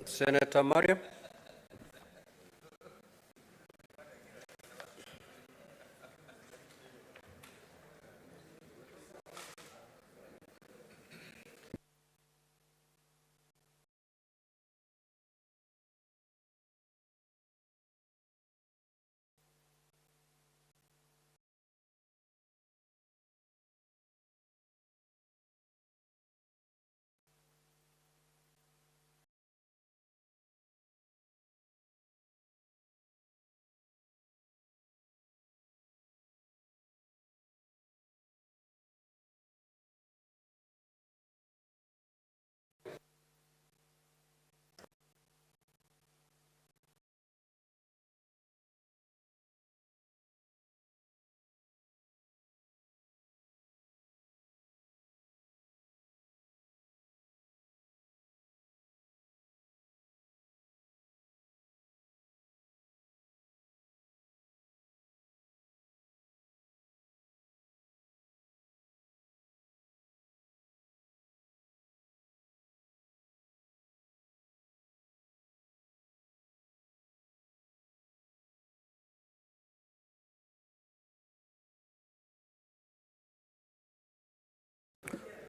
S2: Senator Mariam.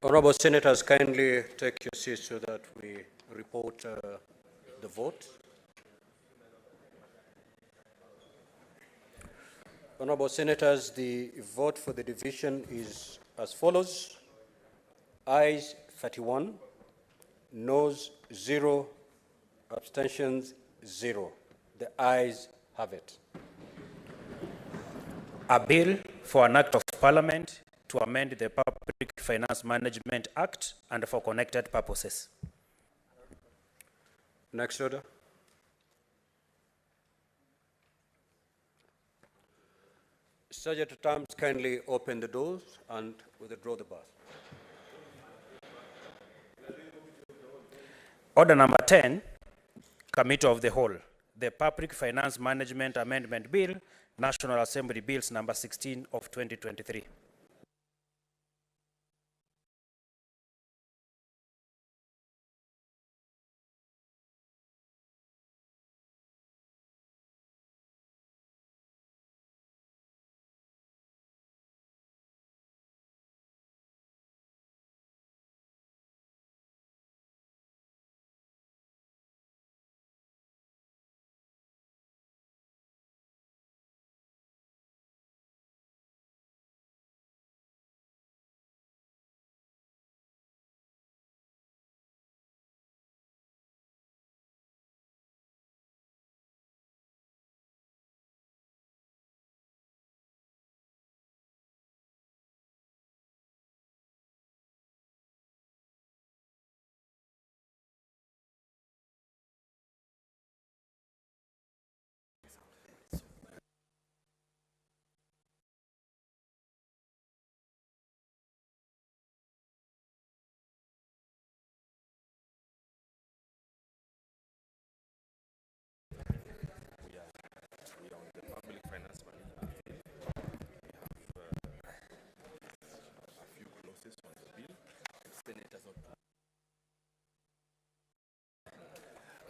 S2: Honorable Senators, kindly take your seats so that we report the vote. Honorable Senators, the vote for the division is as follows. Ayes 31, noes 0, abstentions 0. The ayes have it.
S15: A bill for an act of parliament to amend the Public Finance Management Act and for connected purposes.
S2: Next order. Subject to terms, kindly open the doors and withdraw the bars.
S15: Order number 10, Committee of the Whole, the Public Finance Management Amendment Bill, National Assembly Bills number 16 of 2023.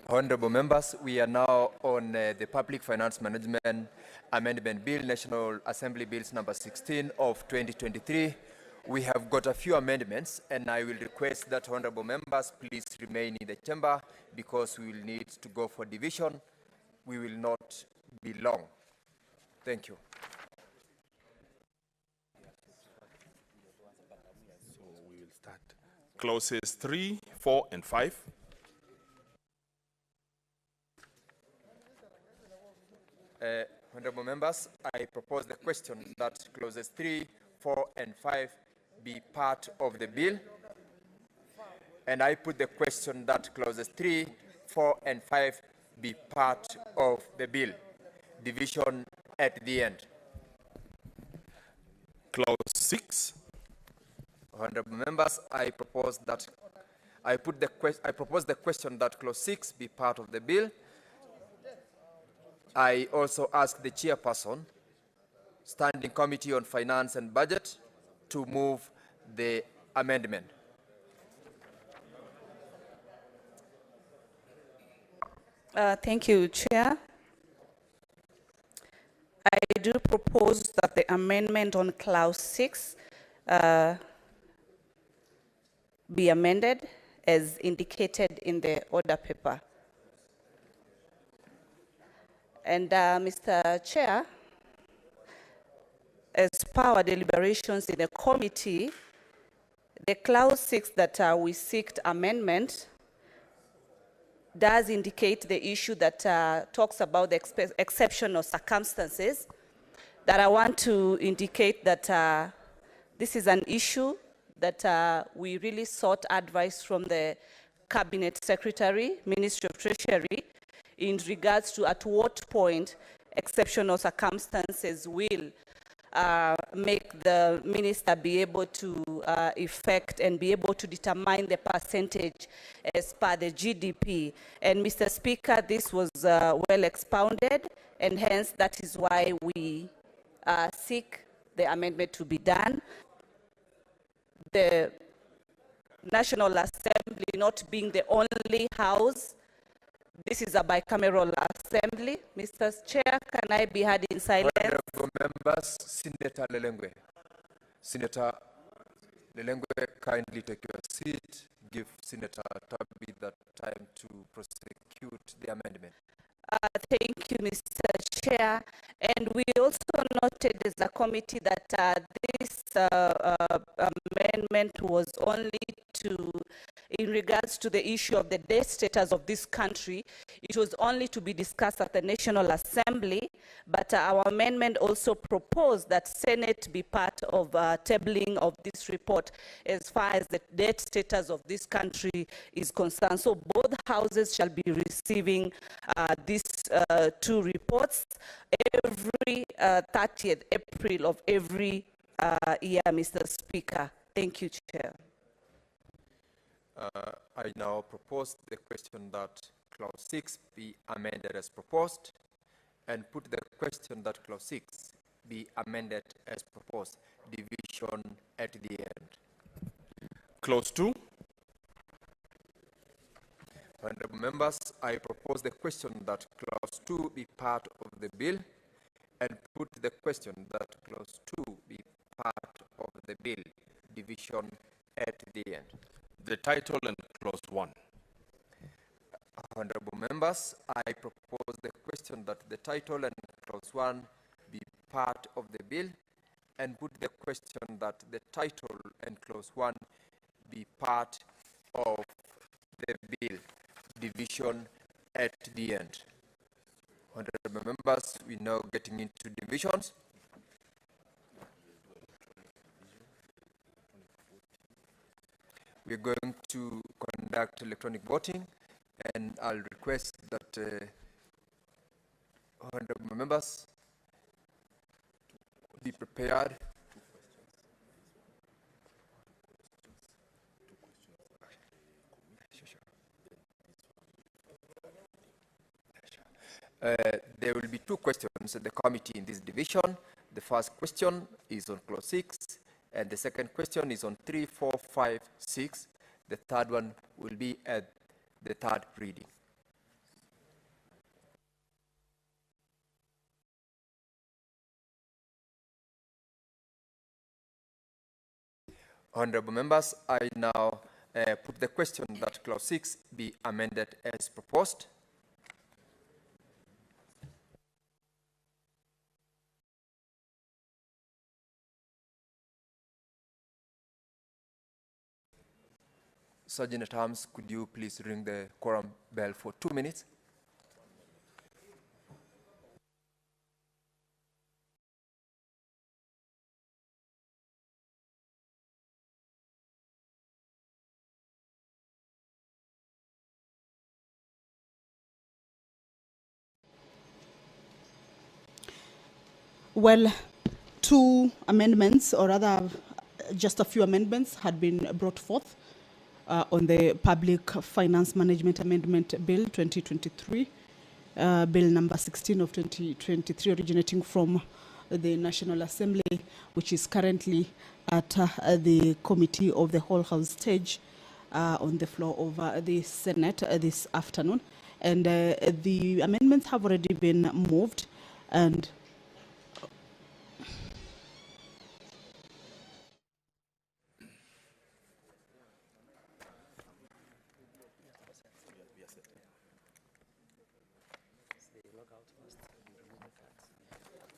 S18: Honorable members, we are now on the Public Finance Management Amendment Bill, National Assembly Bills number 16 of 2023. We have got a few amendments, and I will request that honorable members please remain in the chamber because we will need to go for division. We will not be long. Thank you.
S6: So we will start clauses 3, 4, and 5.
S18: Honorable members, I propose the question that clauses 3, 4, and 5 be part of the bill. And I put the question that clauses 3, 4, and 5 be part of the bill. Division at the end.
S6: Clause 6.
S18: Honorable members, I propose the question that clause 6 be part of the bill. I also ask the chairperson, Standing Committee on Finance and Budget, to move the amendment.
S8: Thank you, Chair. I do propose that the amendment on clause 6 be amended as indicated in the order paper. And Mr. Chair, as per our deliberations in the committee, the clause 6 that we seek amendment does indicate the issue that talks about the exceptional circumstances, that I want to indicate that this is an issue that we really sought advice from the Cabinet Secretary, Ministry of Treasury, in regards to at what point exceptional circumstances will make the minister be able to effect and be able to determine the percentage as per the GDP. And Mr. Speaker, this was well expounded, and hence that is why we seek the amendment to be done. The National Assembly not being the only house, this is a bicameral assembly. Mr. Chair, can I be heard in silence?
S18: Honorable members, Senator Lelengwe. Senator Lelengwe, kindly take your seat. Give Senator Tabi that time to prosecute the amendment.
S8: Thank you, Mr. Chair. And we also noted as a committee that this amendment was only in regards to the issue of the debt status of this country. It was only to be discussed at the National Assembly, but our amendment also proposed that Senate be part of tabling of this report as far as the debt status of this country is concerned. So both houses shall be receiving these two reports every 30th April of every year, Mr. Speaker. Thank you, Chair.
S18: I now propose the question that clause 6 be amended as proposed, and put the question that clause 6 be amended as proposed, division at the end.
S6: Clause 2.
S18: Honorable members, I propose the question that clause 2 be part of the bill, and put the question that clause 2 be part of the bill, division at the end.
S6: The title and clause 1.
S18: Honorable members, I propose the question that the title and clause 1 be part of the bill, and put the question that the title and clause 1 be part of the bill, division at the end. Honorable members, we're now getting into divisions. We're going to conduct electronic voting, and I'll request that honorable members be prepared. There will be two questions at the committee in this division. The first question is on clause 6, and the second question is on 3, 4, 5, 6. The third one will be at the third reading. Honorable members, I now put the question that clause 6 be amended as proposed. Sergeant at Arms, could you please ring the quorum bell for 2 minutes?
S20: Well, two amendments, or rather just a few amendments, had been brought forth on the Public Finance Management Amendment Bill 2023, Bill number 16 of 2023, originating from the National Assembly, which is currently at the Committee of the Whole House stage on the floor of the Senate this afternoon. And the amendments have already been moved, and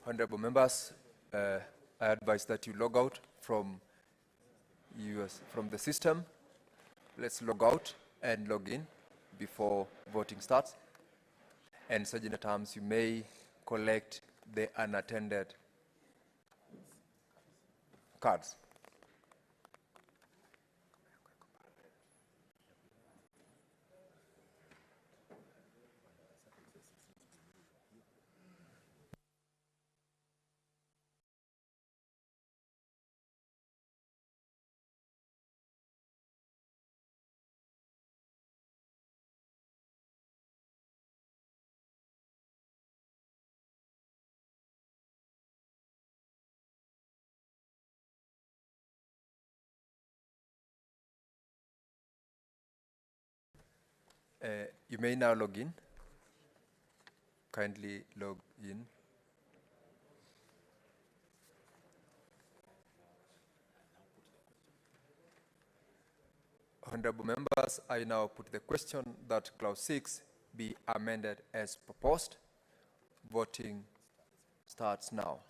S18: Honorable members, I advise that you log out from the system. Let's log out and log in before voting starts. And Sergeant at Arms, you may collect the unattended cards. You may now log in. Kindly log in. Honorable members, I now put the question that clause 6 be amended as proposed. Voting starts now.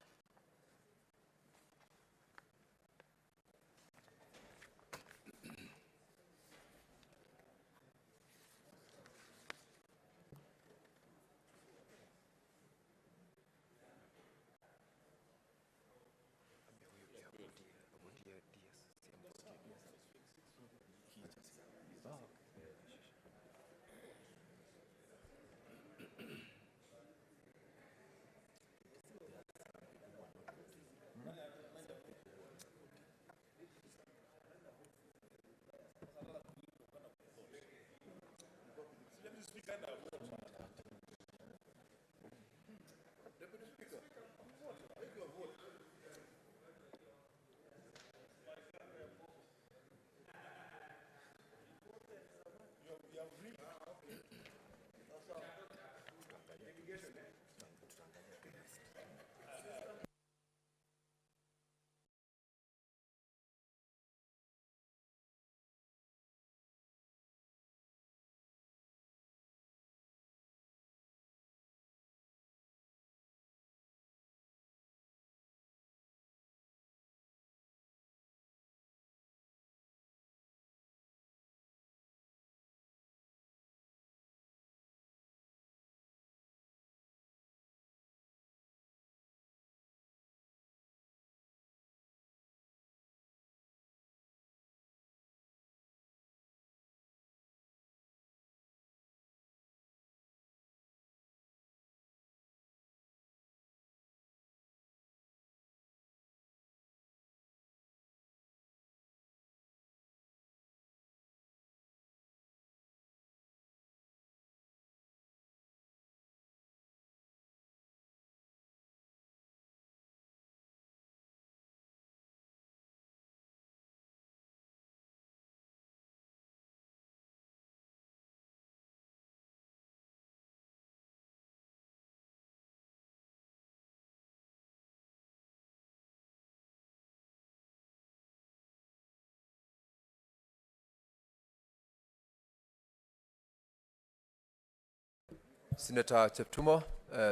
S18: Senator Cheptumo,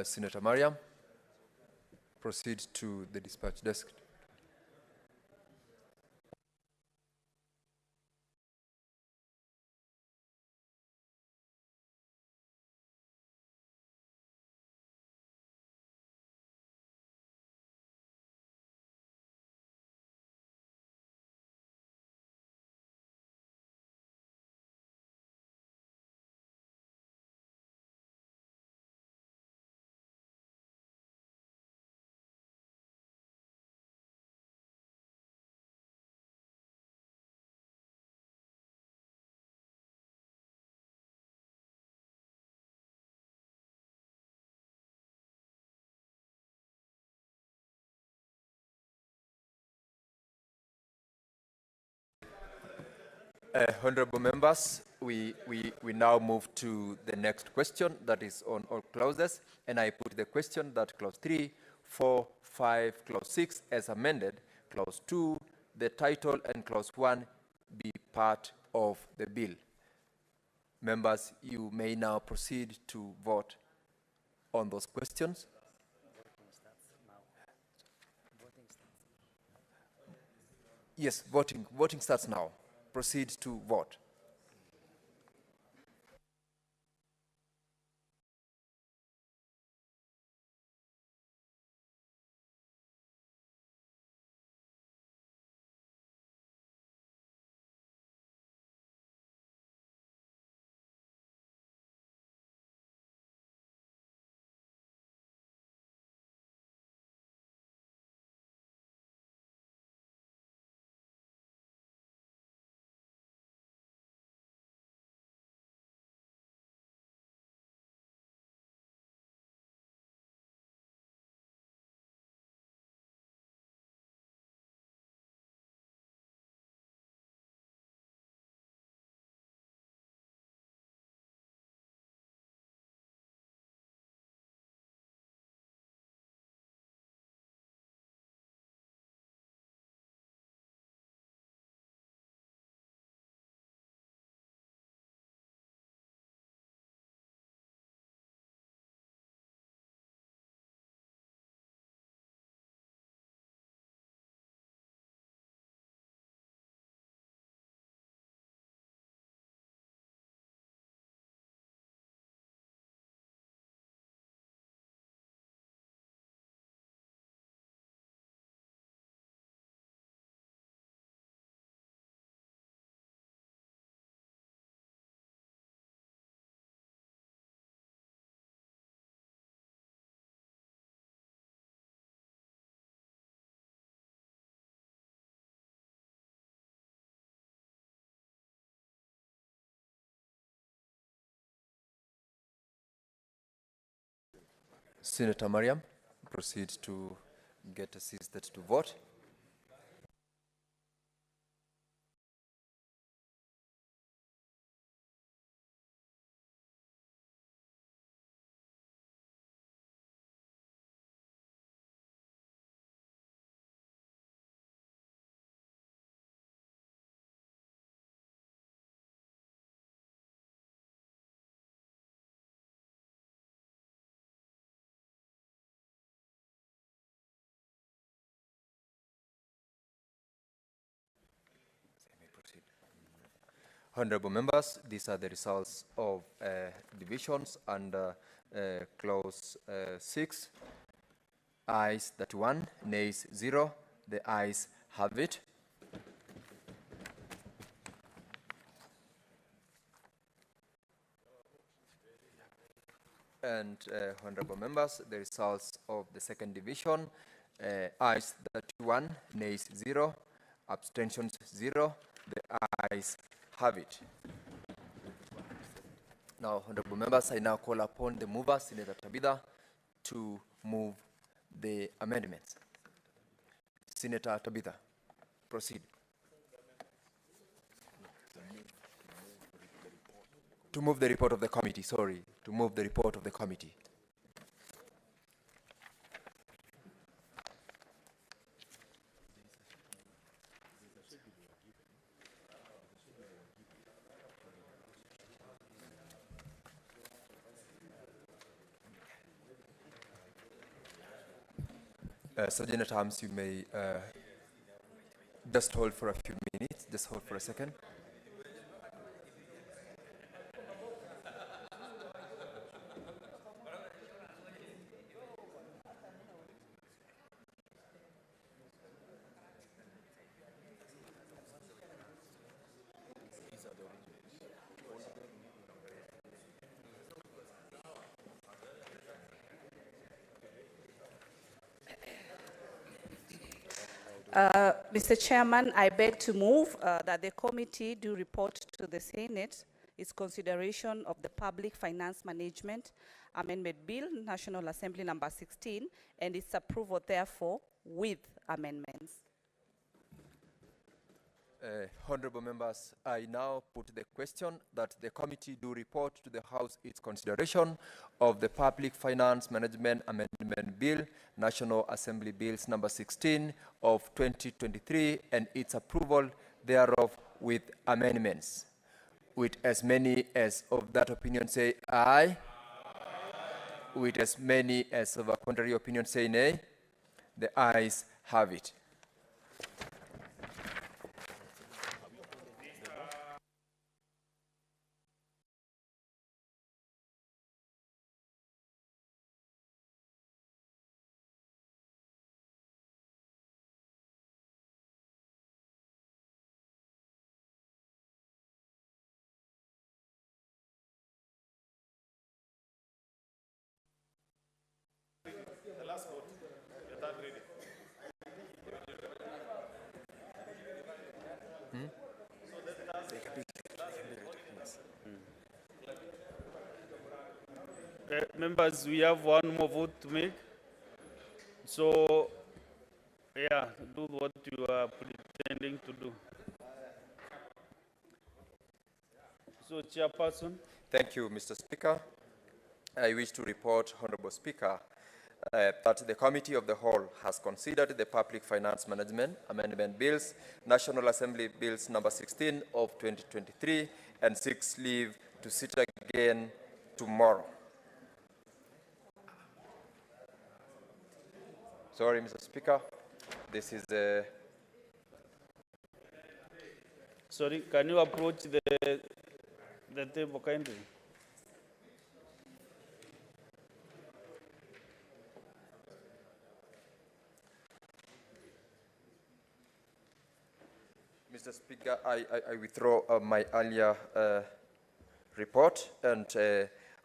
S18: Senator Mariam, proceed to the dispatch desk. Honorable members, we now move to the next question that is on all clauses, and I put the question that clause 3, 4, 5, clause 6 as amended, clause 2, the title, and clause 1 be part of the bill. Members, you may now proceed to vote on those questions. Yes, voting starts now. Proceed to vote. Senator Mariam, proceed to get assisted to vote. Honorable members, these are the results of divisions under clause 6. Ayes 31, nays 0. The ayes have it. And honorable members, the results of the second division, ayes 31, nays 0, abstentions 0. The ayes have it. Now, honorable members, I now call upon the mover, Senator Tabitha, to move the amendments. Senator Tabitha, proceed. To move the report of the committee, sorry, to move the report of the committee. Sergeant at Arms, you may just hold for a few minutes, just hold for a second.
S8: Mr. Chairman, I beg to move that the committee do report to the Senate its consideration of the Public Finance Management Amendment Bill, National Assembly number 16, and its approval, therefore, with amendments.
S18: Honorable members, I now put the question that the committee do report to the House its consideration of the Public Finance Management Amendment Bill, National Assembly Bills number 16 of 2023, and its approval thereof with amendments. With as many as of that opinion say aye. With as many as of a contrary opinion say nay. The ayes have it.
S11: The last vote, the third reading.
S10: Okay, members, we have one more vote to make. So, yeah, do what you are pretending to do. So, Chairperson.
S18: Thank you, Mr. Speaker. I wish to report, Honorable Speaker, that the Committee of the Whole has considered the Public Finance Management Amendment Bills, National Assembly Bills number 16 of 2023, and seeks leave to sit again tomorrow. Sorry, Mr. Speaker. This is the...
S10: Sorry, can you approach the table kindly?
S18: Mr. Speaker, I withdraw my earlier report, and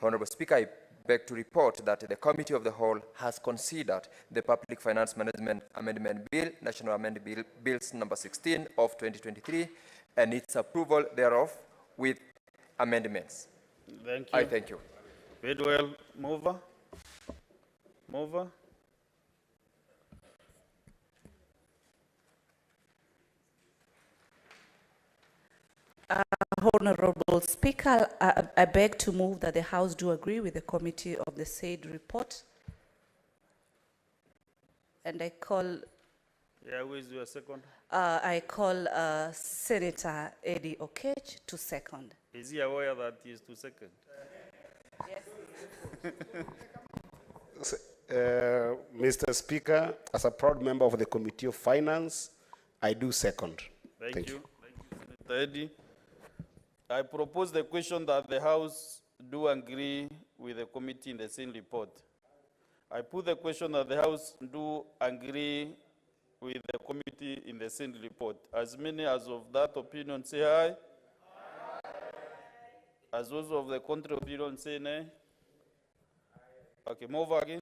S18: Honorable Speaker, I beg to report that the Committee of the Whole has considered the Public Finance Management Amendment Bill, National Amendment Bills number 16 of 2023, and its approval thereof with amendments.
S10: Thank you.
S18: I thank you.
S10: Very well. Mover. Mover.
S8: Honorable Speaker, I beg to move that the House do agree with the committee of the said report. And I call...
S10: Yeah, who is your second?
S8: I call Senator Eddie Okech to second.
S10: Is he aware that he is to second?
S11: Mr. Speaker, as a proud member of the Committee of Finance, I do second.
S10: Thank you. Thank you, Senator Eddie. I propose the question that the House do agree with the committee in the same report. I put the question that the House do agree with the committee in the same report. As many as of that opinion say aye. As those of the contrary opinion say nay. Okay, move again.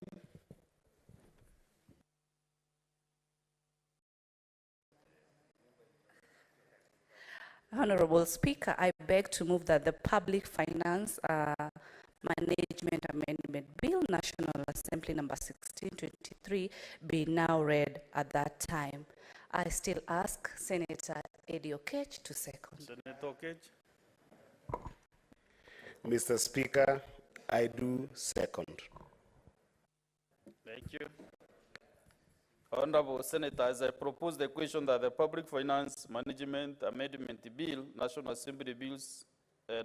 S8: Honorable Speaker, I beg to move that the Public Finance Management Amendment Bill, National Assembly number 1623, be now read at that time. I still ask Senator Eddie Okech to second.
S10: Senator Okech.
S11: Mr. Speaker, I do second.
S10: Thank you. Honorable Senators, I propose the question that the Public Finance Management Amendment Bill, National Assembly Bills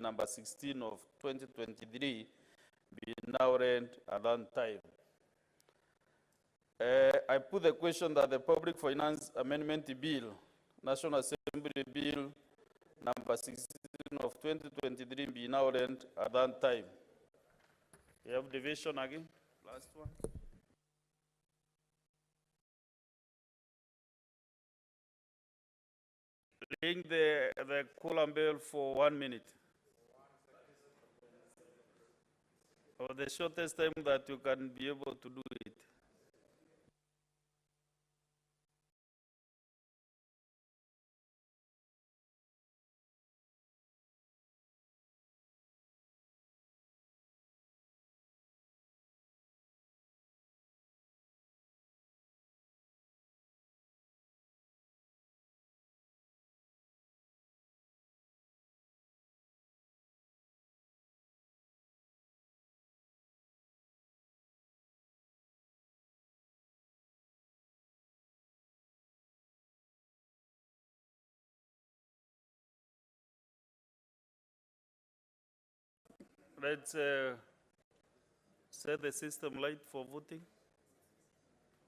S10: number 16 of 2023, be now read at that time. I put the question that the Public Finance Amendment Bill, National Assembly Bill number 16 of 2023, be now read at that time. You have division again? Last one. Ring the column bell for 1 minute. Or the shortest time that you can be able to do it. Let's set the system light for voting.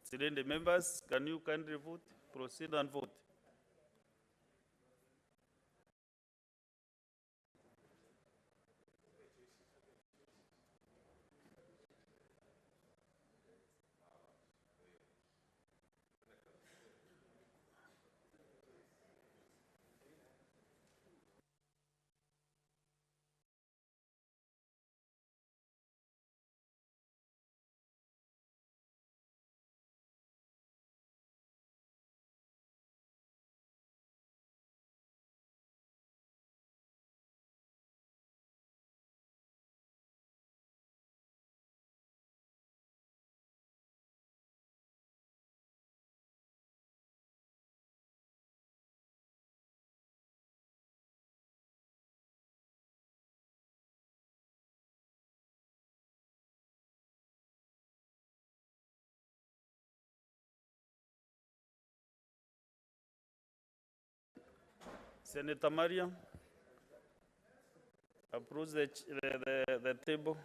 S10: Sitting the members, can you kindly vote? Proceed and vote. Senator Mariam, approach the table.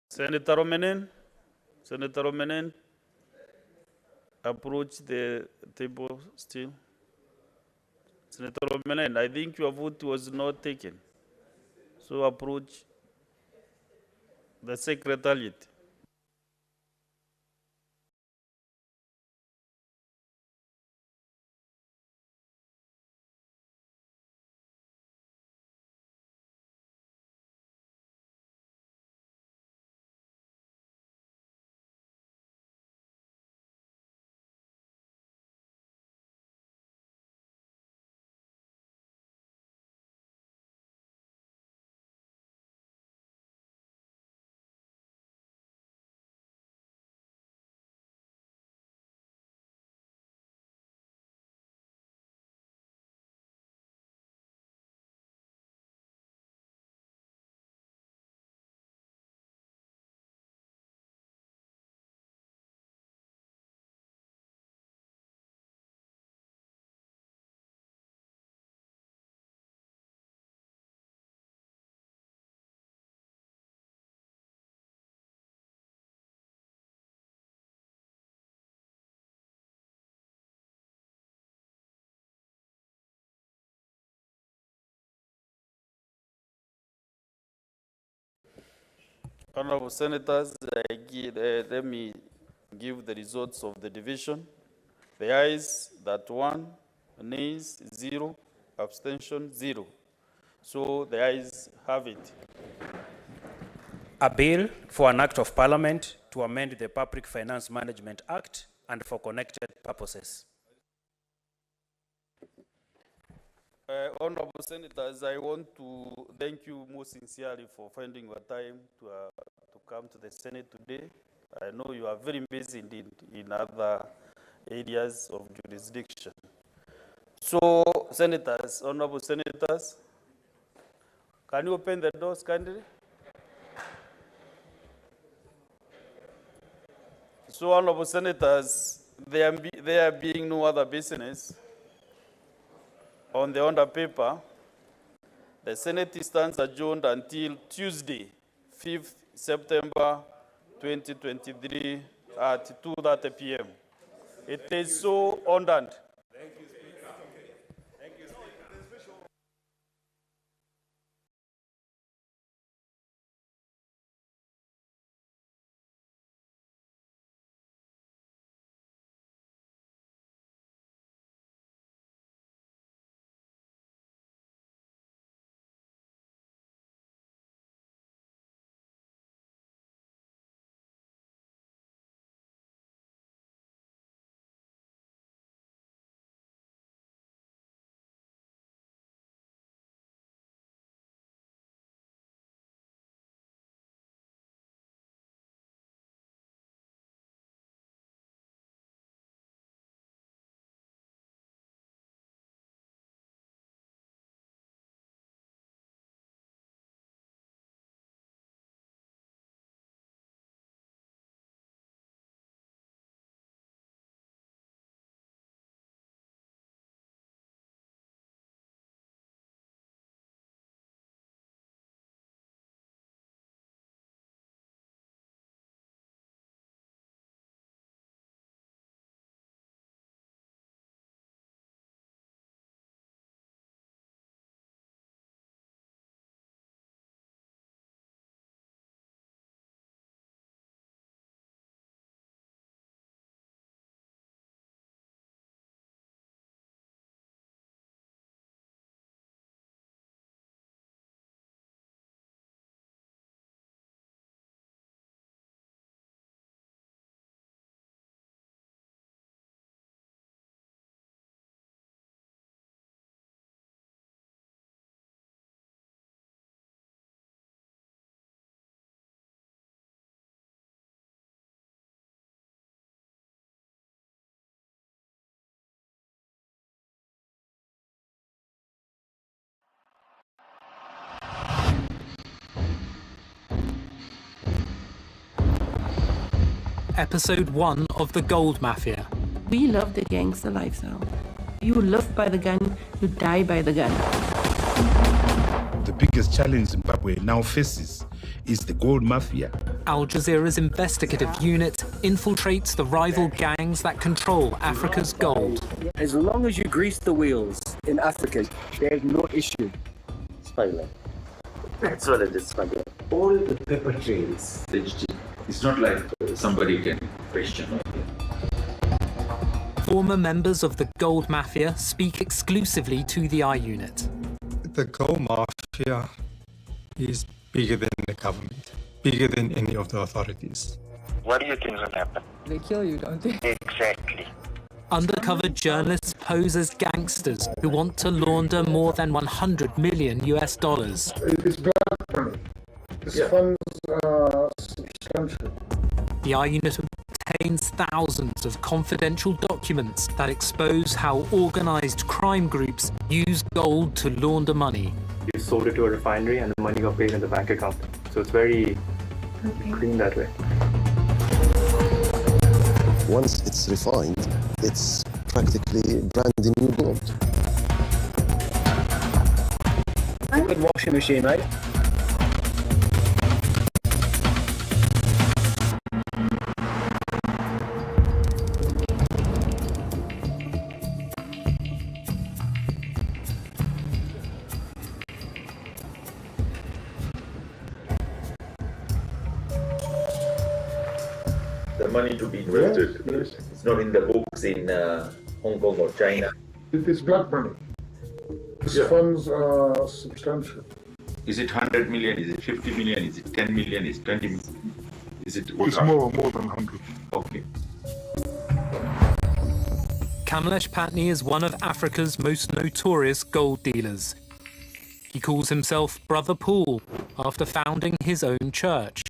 S10: Senator Romenen, approach the table still. Senator Romenen, I think your vote was not taken. So approach the Secretariat. Honorable Senators, let me give the results of the division. The ayes, that 1, nays, 0, abstention, 0. So the ayes have it.
S15: A bill for an act of parliament to amend the Public Finance Management Act and for connected purposes.
S10: Honorable Senators, I want to thank you most sincerely for finding your time to come to the Senate today. I know you are very busy in other areas of jurisdiction. So, Senators, Honorable Senators, can you open the doors kindly? So, Honorable Senators, there being no other business on the order paper, The Senate stands adjourned until Tuesday, 5th September 2023 at 2:30 p.m. It is so ordered.
S5: Episode 1 of The Gold Mafia.
S13: We love the gangster lifestyle. You live by the gun, you die by the gun.
S21: The biggest challenge Zimbabwe now faces is the gold mafia.
S5: Al Jazeera's investigative unit infiltrates the rival gangs that control Africa's gold.
S24: As long as you grease the wheels in Africa, there's no issue.
S25: Smuggling. That's what it is, smuggling. All the paper trails, it's not like somebody can question.
S5: Former members of the Gold Mafia speak exclusively to the I Unit.
S26: The gold mafia is bigger than the government, bigger than any of the authorities.
S25: What do you think will happen?
S13: They kill you, don't they?
S25: Exactly.
S5: Undercover journalists pose as gangsters who want to launder more than $100 million.
S27: It's black money. These funds are substantial.
S5: The I Unit obtains thousands of confidential documents that expose how organized crime groups use gold to launder money.
S28: You sold it to a refinery and the money got paid in the bank account. So it's very clean that way.
S29: Once it's refined, it's practically brand new gold.
S24: Good washing machine, right?
S25: The money to be invested, yes. It's not in the books in Hong Kong or China.
S27: It is black money. These funds are substantial.
S25: Is it 100 million? Is it 50 million? Is it 10 million? Is it 20 million? Is it
S27: It's more than 100.
S25: Okay.
S5: Kamlesh Patni is one of Africa's most notorious gold dealers. He calls himself Brother Paul after founding his own church.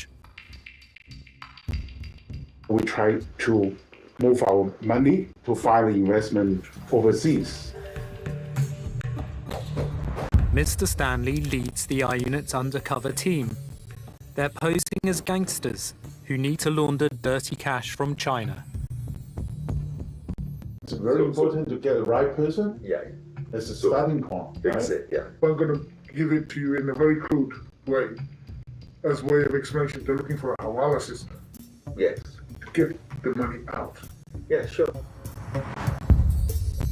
S27: We try to move our money to find investment overseas.
S5: Mr. Stanley leads the I Unit's undercover team. They're posing as gangsters who need to launder dirty cash from China.
S27: It's very important to get the right person.
S25: Yeah.
S27: As a starting point.
S25: That's
S27: right?
S25: it, yeah.
S27: We're going to give it to you in a very crude way, as way of explanation. They're looking for a hawala system.
S25: Yes.
S27: To get the money out.
S25: Yeah, sure.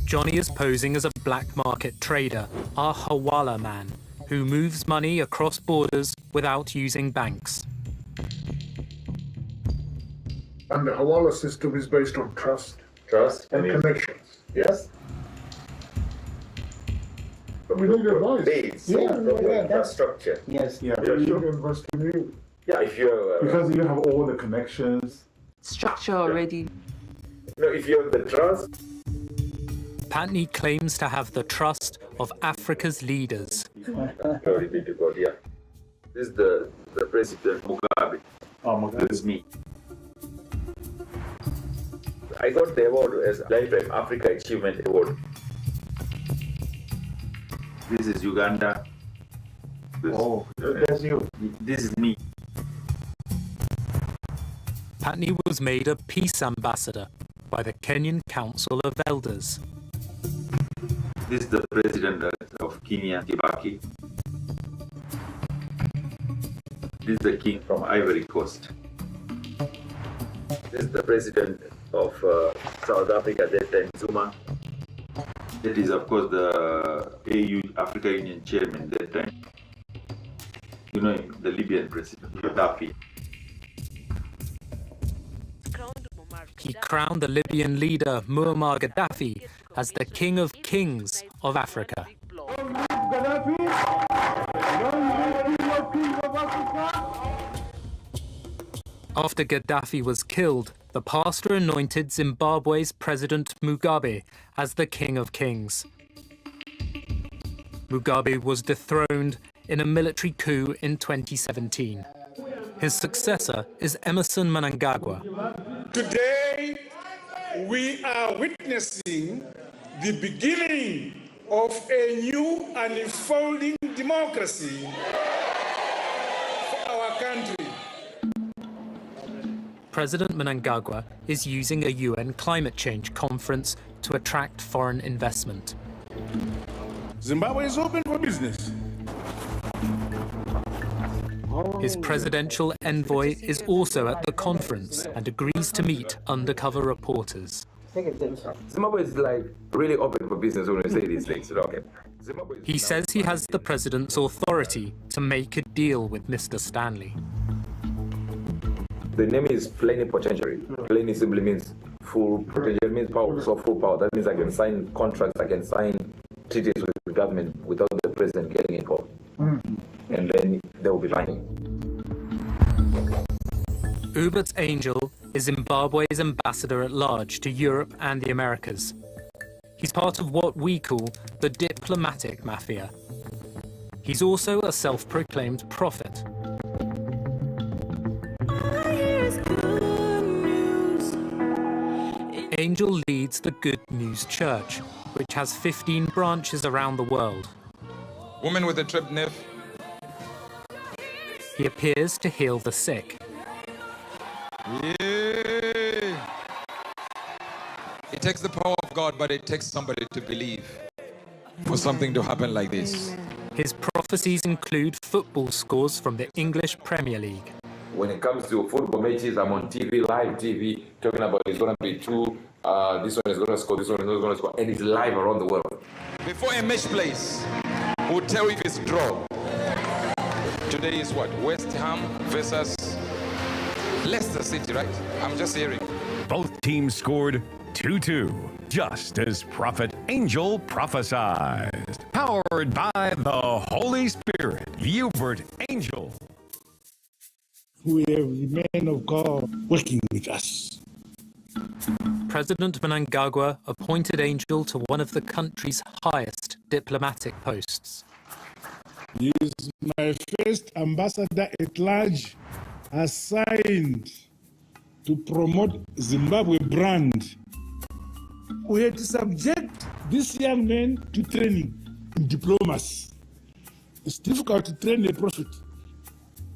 S5: Johnny is posing as a black market trader, a hawala man, who moves money across borders without using banks.
S27: And the hawala system is based on trust.
S25: Trust
S27: and connections.
S25: Yes.
S27: But we need advice.
S25: Base. Infrastructure.
S27: Yes. Yeah,
S25: Yeah,
S27: we
S25: sure.
S27: need invest in you.
S25: Yeah, if you're
S27: Because you have all the connections.
S13: Structure already.
S25: no, if you have the trust.
S5: Patney claims to have the trust of Africa's leaders.
S25: Glory be to God. Yeah. This is the president Mugabe.
S27: Oh, Mugabe.
S25: This is me. I got the award as Lifetime Africa Achievement Award. This is Uganda.
S27: That's you.
S25: This is me.
S5: Patney was made a peace ambassador by the Kenyan Council of Elders.
S25: This is the president of Kenya, Kibaki. This is the king from Ivory Coast. This is the president of South Africa at that time, Zuma. That is, of course, the AU, Africa Union chairman at that time. You know, the Libyan president, Gaddafi.
S5: He crowned the Libyan leader Muammar Gaddafi as the King of Kings of Africa. After Gaddafi was killed, the pastor anointed Zimbabwe's President Mugabe as the King of Kings. Mugabe was dethroned in a military coup in 2017. His successor is Emerson Mnangagwa.
S27: Today, we are witnessing the beginning of a new and unfolding democracy for our country.
S5: President Mnangagwa is using a UN climate change conference to attract foreign investment.
S27: Zimbabwe is open for business.
S5: His presidential envoy is also at the conference and agrees to meet undercover reporters.
S25: Zimbabwe is like really open for business when we say these things. Okay.
S5: He says he has the president's authority to make a deal with Mr. Stanley.
S25: The name is plenipotentiary. Pleni simply means full, potential means power, so full power. That means I can sign contracts, I can sign treaties with the government without the president getting involved. And then they will be binding.
S5: Hubert Angel is Zimbabwe's ambassador at large to Europe and the Americas. He's part of what we call the diplomatic mafia. He's also a self-proclaimed prophet. Angel leads the Good News Church, which has 15 branches around the world.
S3: Woman with a tripped nerve.
S5: He appears to heal the sick.
S3: Yeah. It takes the power of God, but it takes somebody to believe for something to happen like this.
S5: His prophecies include football scores from the English Premier League.
S25: When it comes to football matches, I'm on TV, live TV, talking about it's going to be 2, this one is going to score, this one is not going to score, and it's live around the world.
S3: Before a match plays, we'll tell you if it's draw. Today is what? West Ham versus Leicester City, right? I'm just hearing.
S7: Both teams scored 2-2, just as Prophet Angel prophesied. Powered by the Holy Spirit, Hubert Angel.
S27: We have the men of God working with us.
S5: President Mnangagwa appointed Angel to one of the country's highest diplomatic posts.
S27: He is my first ambassador at large assigned to promote Zimbabwe brand. We had to subject this young man to training in diplomacy. It's difficult to train a prophet.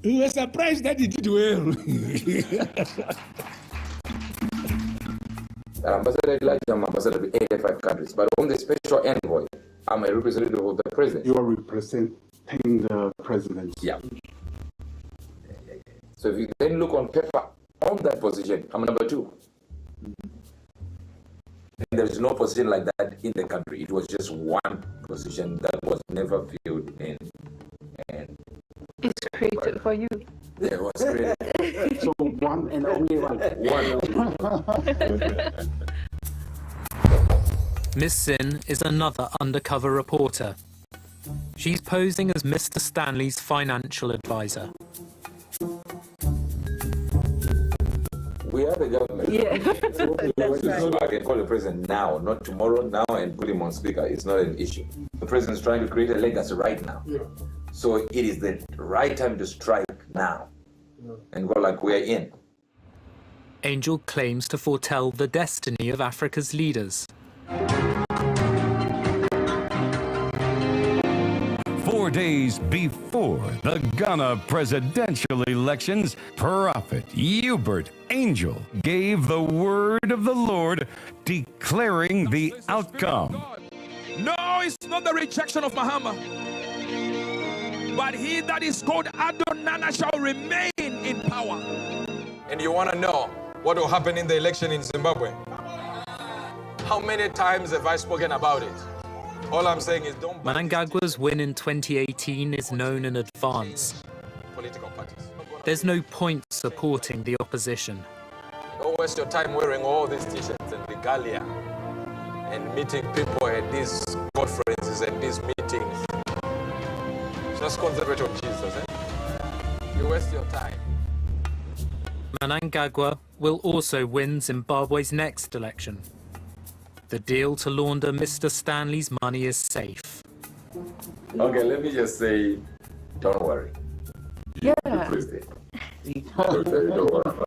S27: We were surprised that he did well.
S25: Ambassador at large, I'm ambassador to 85 countries, but on the special envoy, I'm a representative of the president.
S27: You represent
S21: thank the president.
S25: Yeah. So if you then look on paper on that position, I'm number 2. And there is no position like that in the country. It was just one position that was never filled in. And
S13: it's created for you.
S25: Yeah, it was created.
S21: So one and only one.
S5: Miss Sin is another undercover reporter. She's posing as Mr. Stanley's financial advisor.
S25: We are the government.
S13: Yeah.
S25: I can call the president now, not tomorrow, now, and put him on speaker. It's not an issue. The president is trying to create a legacy right now. Yeah. So it is the right time to strike now and go like we're in.
S5: Angel claims to foretell the destiny of Africa's leaders.
S7: 4 days before the Ghana presidential elections, Prophet Hubert Angel gave the word of the Lord, declaring the outcome.
S3: No, it's not the rejection of Mahama, but he that is called Adonana shall remain in power.
S1: And you want to know what will happen in the election in Zimbabwe? How many times have I spoken about it? All I'm saying is don't...
S5: Mnangagwa's win in 2018 is known in advance.
S1: Political parties.
S5: There's no point supporting the opposition.
S1: Don't waste your time wearing all these t-shirts and regalia and meeting people at these conferences and these meetings. Just concentrate on Jesus, eh? You waste your time.
S5: Mnangagwa will also win Zimbabwe's next election. The deal to launder Mr. Stanley's money is safe.
S25: Okay, let me just say, don't worry.
S13: Yeah.
S25: Don't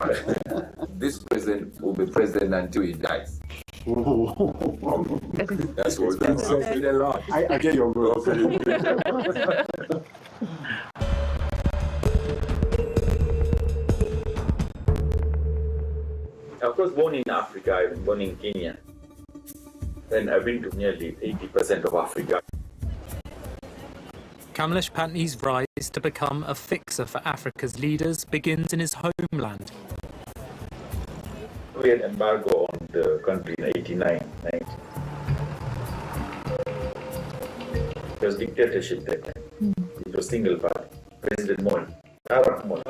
S25: worry. This president will be president until he dies. That's a lot.
S21: I get your word.
S4: Of course, born in Africa, I was born in Kenya. And I've been to nearly 80% of Africa.
S5: Kamlesh Patni's rise to become a fixer for Africa's leaders begins in his homeland.
S4: We had embargo on the country in 89, 90. It was dictatorship that time. It was single party. President Moi, Arap Moi.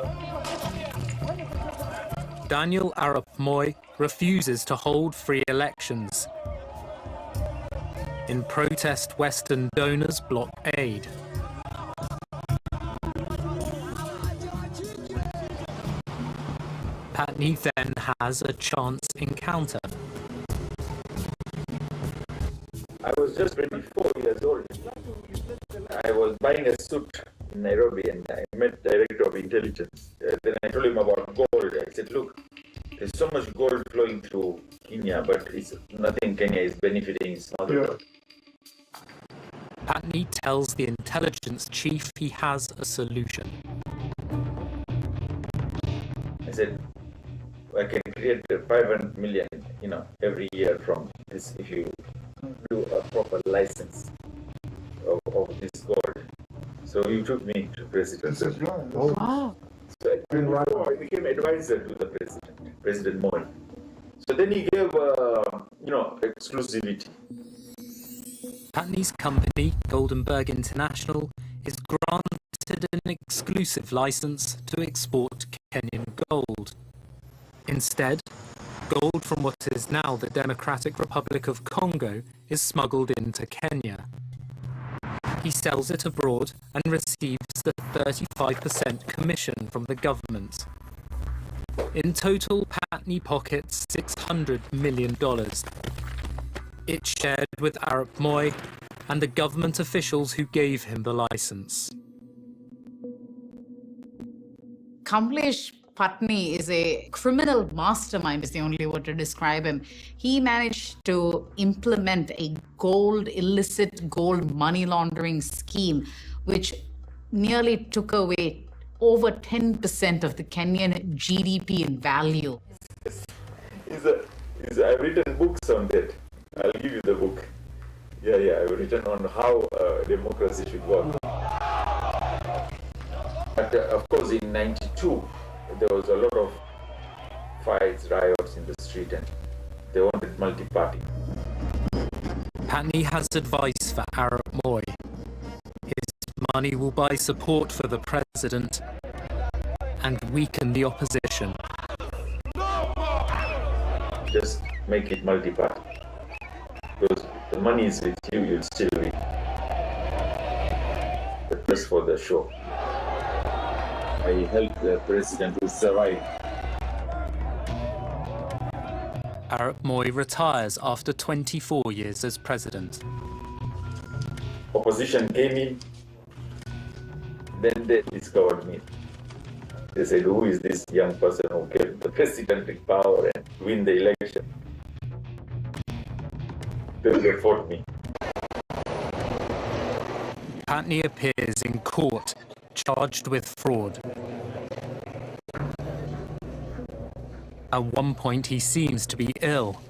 S5: Daniel Arap Moi refuses to hold free elections. In protest, Western donors block aid. Patni then has a chance encounter.
S4: I was just 24 years old. I was buying a suit in Nairobi and I met the director of intelligence. Then I told him about gold. I said, look, there's so much gold flowing through Kenya, but it's nothing Kenya is benefiting. It's not the world.
S5: Patni tells the intelligence chief he has a solution.
S4: I said, I can create 500 million, every year from this if you do a proper license of this gold. So he took me to president.
S13: Wow.
S4: So I became advisor to the president, President Moi. So then he gave, exclusivity.
S5: Patni's company, Goldenberg International, is granted an exclusive license to export Kenyan gold. Instead, gold from what is now the Democratic Republic of Congo is smuggled into Kenya. He sells it abroad and receives the 35% commission from the government. In total, Patni pockets $600 million. It's shared with Arap Moi and the government officials who gave him the license.
S9: Kamlesh Patni is a criminal mastermind, is the only word to describe him. He managed to implement a illicit gold money laundering scheme, which nearly took away over 10% of the Kenyan GDP in value.
S4: I've written books on that. I'll give you the book. Yeah, I've written on how democracy should work. But of course, in '92, there was a lot of fights, riots in the street, and they wanted multi-party.
S5: Patney has advice for Arap Moi. His money will buy support for the president and weaken the opposition.
S4: Just make it multi-party. Because the money is with you, you'll still win. But just for the show. I helped the president to survive.
S5: Arap Moi retires after 24 years as president.
S4: Opposition came in, then they discovered me. They said, who is this young person who gave the president in power and win the election? Then they fought me.
S5: Patney appears in court, charged with fraud. At one point, he seems to be ill.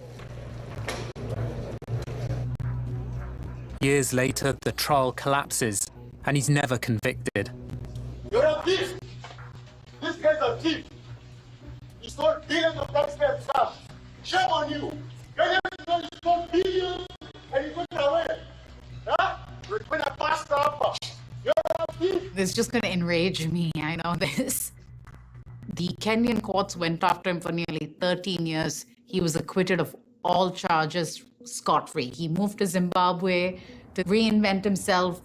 S5: Years later, the trial collapses, and he's never convicted.
S2: You're a thief! This guy's a thief! He stole billions of taxpayers' funds. Shame on you! You stole billions and you took it away. Huh? You're a pastor. You're a thief!
S9: This is just going to enrage me, I know this. The Kenyan courts went after him for nearly 13 years. He was acquitted of all charges scot-free. He moved to Zimbabwe to reinvent himself,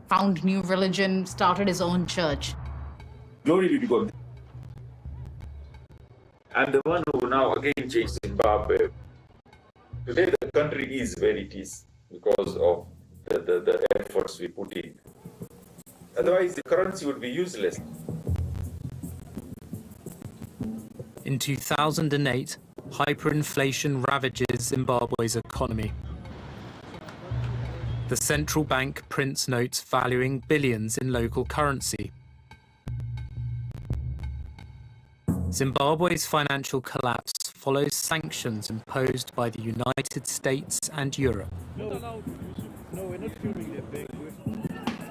S9: found new religion, started his own church.
S4: Glory be to God. I'm the one who now again changed Zimbabwe. Today the country is where it is because of the efforts we put in. Otherwise the currency would be useless.
S5: In 2008, hyperinflation ravages Zimbabwe's economy. The central bank prints notes valuing billions in local currency. Zimbabwe's financial collapse follows sanctions imposed by the United States and Europe.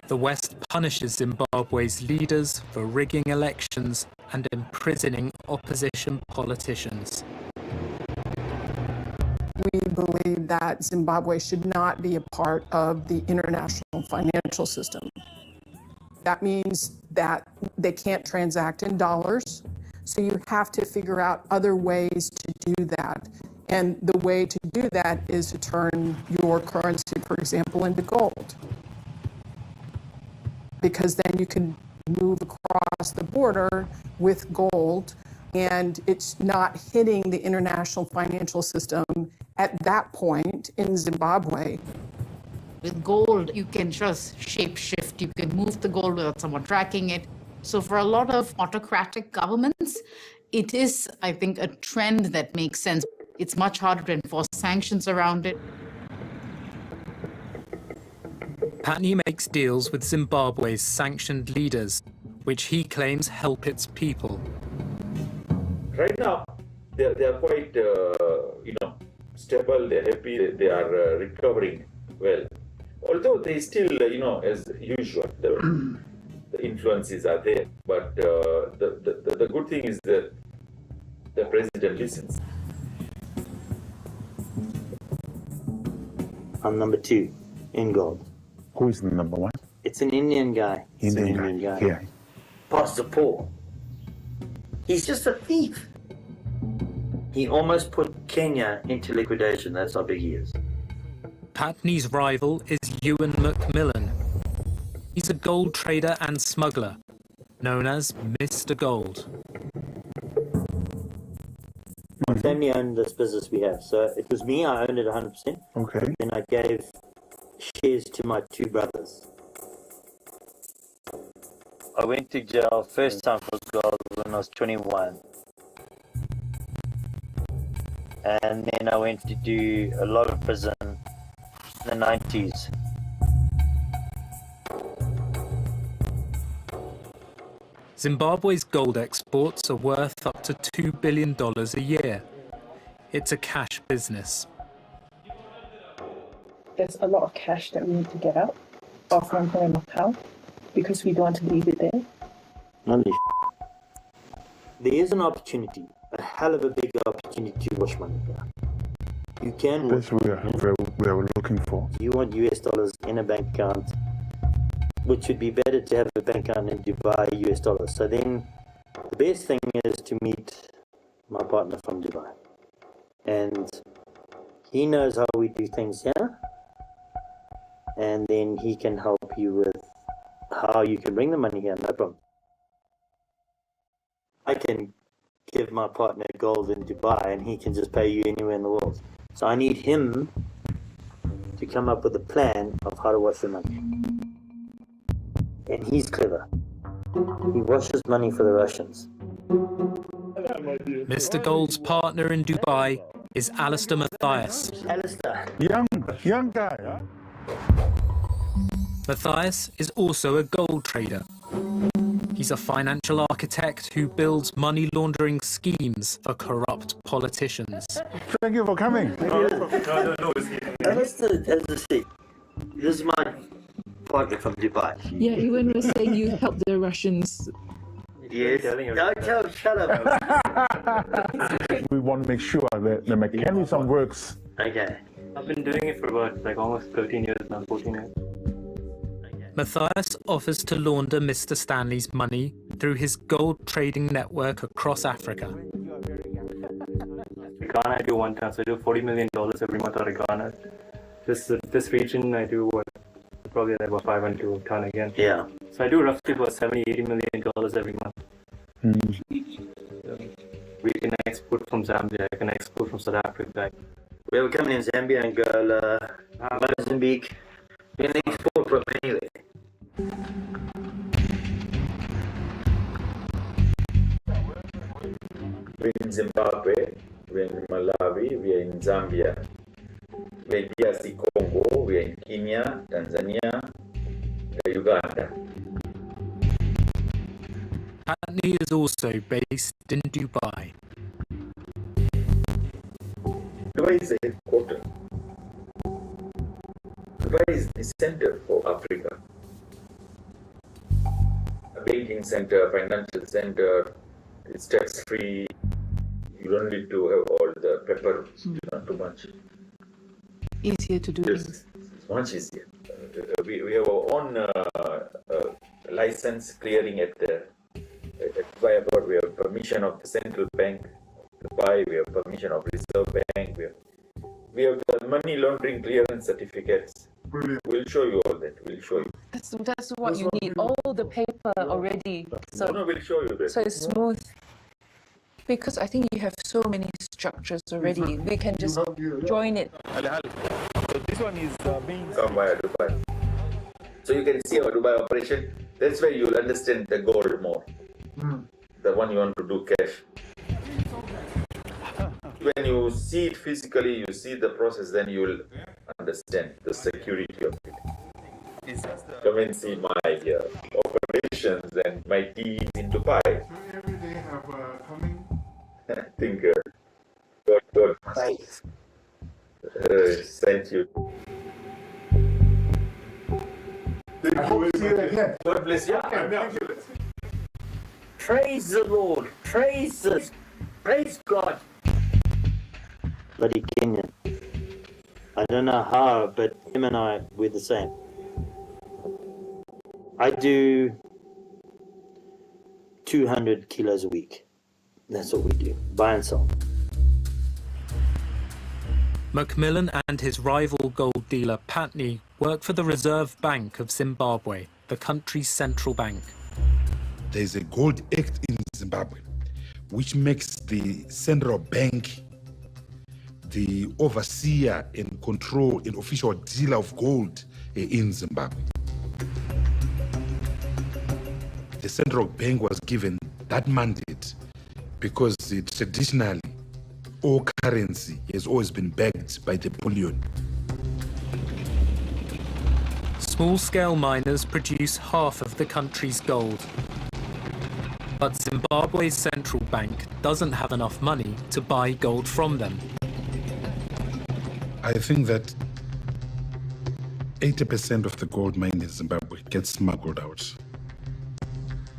S5: The West punishes Zimbabwe's leaders for rigging elections and imprisoning opposition politicians.
S6: We believe that Zimbabwe should not be a part of the international financial system. That means that they can't transact in dollars, so you have to figure out other ways to do that. And the way to do that is to turn your currency, for example, into gold. Because then you can move across the border with gold, and it's not hitting the international financial system at that point in Zimbabwe.
S9: With gold, you can just shape-shift. You can move the gold without someone tracking it. So for a lot of autocratic governments, it is, I think, a trend that makes sense. It's much harder to enforce sanctions around it.
S5: Patney makes deals with Zimbabwe's sanctioned leaders, which he claims help its people.
S4: Right now, they are quite, stable, they're happy, they are recovering well. Although they still, as usual, the influences are there. But the good thing is that the president listens.
S12: I'm number 2 in gold.
S21: Who is the number 1?
S12: It's an Indian guy.
S21: Indian guy. Here.
S12: Pastor Paul. He's just a thief. He almost put Kenya into liquidation. That's how big he is.
S5: Patney's rival is Ewan Macmillan. He's a gold trader and smuggler, known as Mr. Gold.
S12: My family owned this business we have, so it was me. I owned it 100%.
S21: Okay.
S12: And I gave shares to my 2 brothers. I went to jail first time for gold when I was 21. And then I went to do a lot of prison in the 90s.
S5: Zimbabwe's gold exports are worth up to $2 billion a year. It's a cash business.
S14: There's a lot of cash that we need to get out of Phnom Penh and Macau because we don't want to leave it there.
S8: Holy There is an opportunity, a hell of a big opportunity to wash money here. You can
S27: That's what we are looking for.
S8: You want US dollars in a bank account, which would be better to have a bank account in Dubai, US dollars. So then the best thing is to meet my partner from Dubai. And he knows how we do things here. And then he can help you with how you can bring the money here, no problem. I can give my partner gold in Dubai and he can just pay you anywhere in the world. So I need him to come up with a plan of how to wash the money. And he's clever. He washes money for the Russians.
S5: Mr. Gold's partner in Dubai is Alistair Matthias.
S8: Alistair.
S27: Young guy, huh?
S5: Matthias is also a gold trader. He's a financial architect who builds money laundering schemes for corrupt politicians.
S27: Thank you for coming.
S8: Alistair, as I say, this is my partner from Dubai.
S14: Yeah, even was saying you helped the Russians.
S8: Yes. Shut up.
S27: We want to make sure that the mechanism works.
S8: Okay.
S28: I've been doing it for about almost 13 years now, 14 years.
S5: Matthias offers to launder Mr. Stanley's money through his gold trading network across Africa.
S28: Ghana, I do one ton, so I do $40 million every month out of Ghana. This region, I do probably about 500 to a ton again.
S8: Yeah.
S28: So I do roughly about $70-80 million every month. We can export from Zambia, I can export from South Africa.
S8: We have coming in Zambia, Angola, Mozambique. We can export from anywhere.
S4: We're in Zimbabwe, we're in Malawi, we're in Zambia, we're in DRC Congo, we're in Kenya, Tanzania, Uganda.
S5: Patney is also based in Dubai.
S4: Dubai is the headquarters. Dubai is the center for Africa. A banking center, financial center, it's tax-free. You don't need to have all the paper, not too much.
S14: Easier to do things.
S4: It's much easier. We have our own license clearing at Dubai Airport. We have permission of the Central Bank of Dubai. We have permission of Reserve Bank. We have the money laundering clearance certificates. We'll show you all that. We'll show you.
S14: That's what you need. All the paper already. So,
S4: we'll show you that.
S14: so it's smooth. Because I think you have so many structures already. We can just join it.
S27: So this one is being...
S4: Come via Dubai. So you can see our Dubai operation. That's where you'll understand the gold more. The one you want to do cash. When you see it physically, you see the process, then you will understand the security of it. Come and see my operations and my team in Dubai.
S27: Every day have coming.
S4: I think God sent you.
S27: I hope to see you again.
S4: God bless you.
S8: Praise the Lord. Praise God. Bloody Kenyan. I don't know how, but him and I, we're the same. I do 200 kilos a week. That's what we do. Buy and sell.
S5: Macmillan and his rival gold dealer Patney work for the Reserve Bank of Zimbabwe, the country's central bank.
S21: There is a Gold Act in Zimbabwe, which makes the central bank the overseer and control and official dealer of gold in Zimbabwe. The central bank was given that mandate because traditionally all currency has always been backed by the bullion.
S5: Small-scale miners produce half of the country's gold. But Zimbabwe's central bank doesn't have enough money to buy gold from them.
S21: I think that 80% of the gold mined in Zimbabwe gets smuggled out.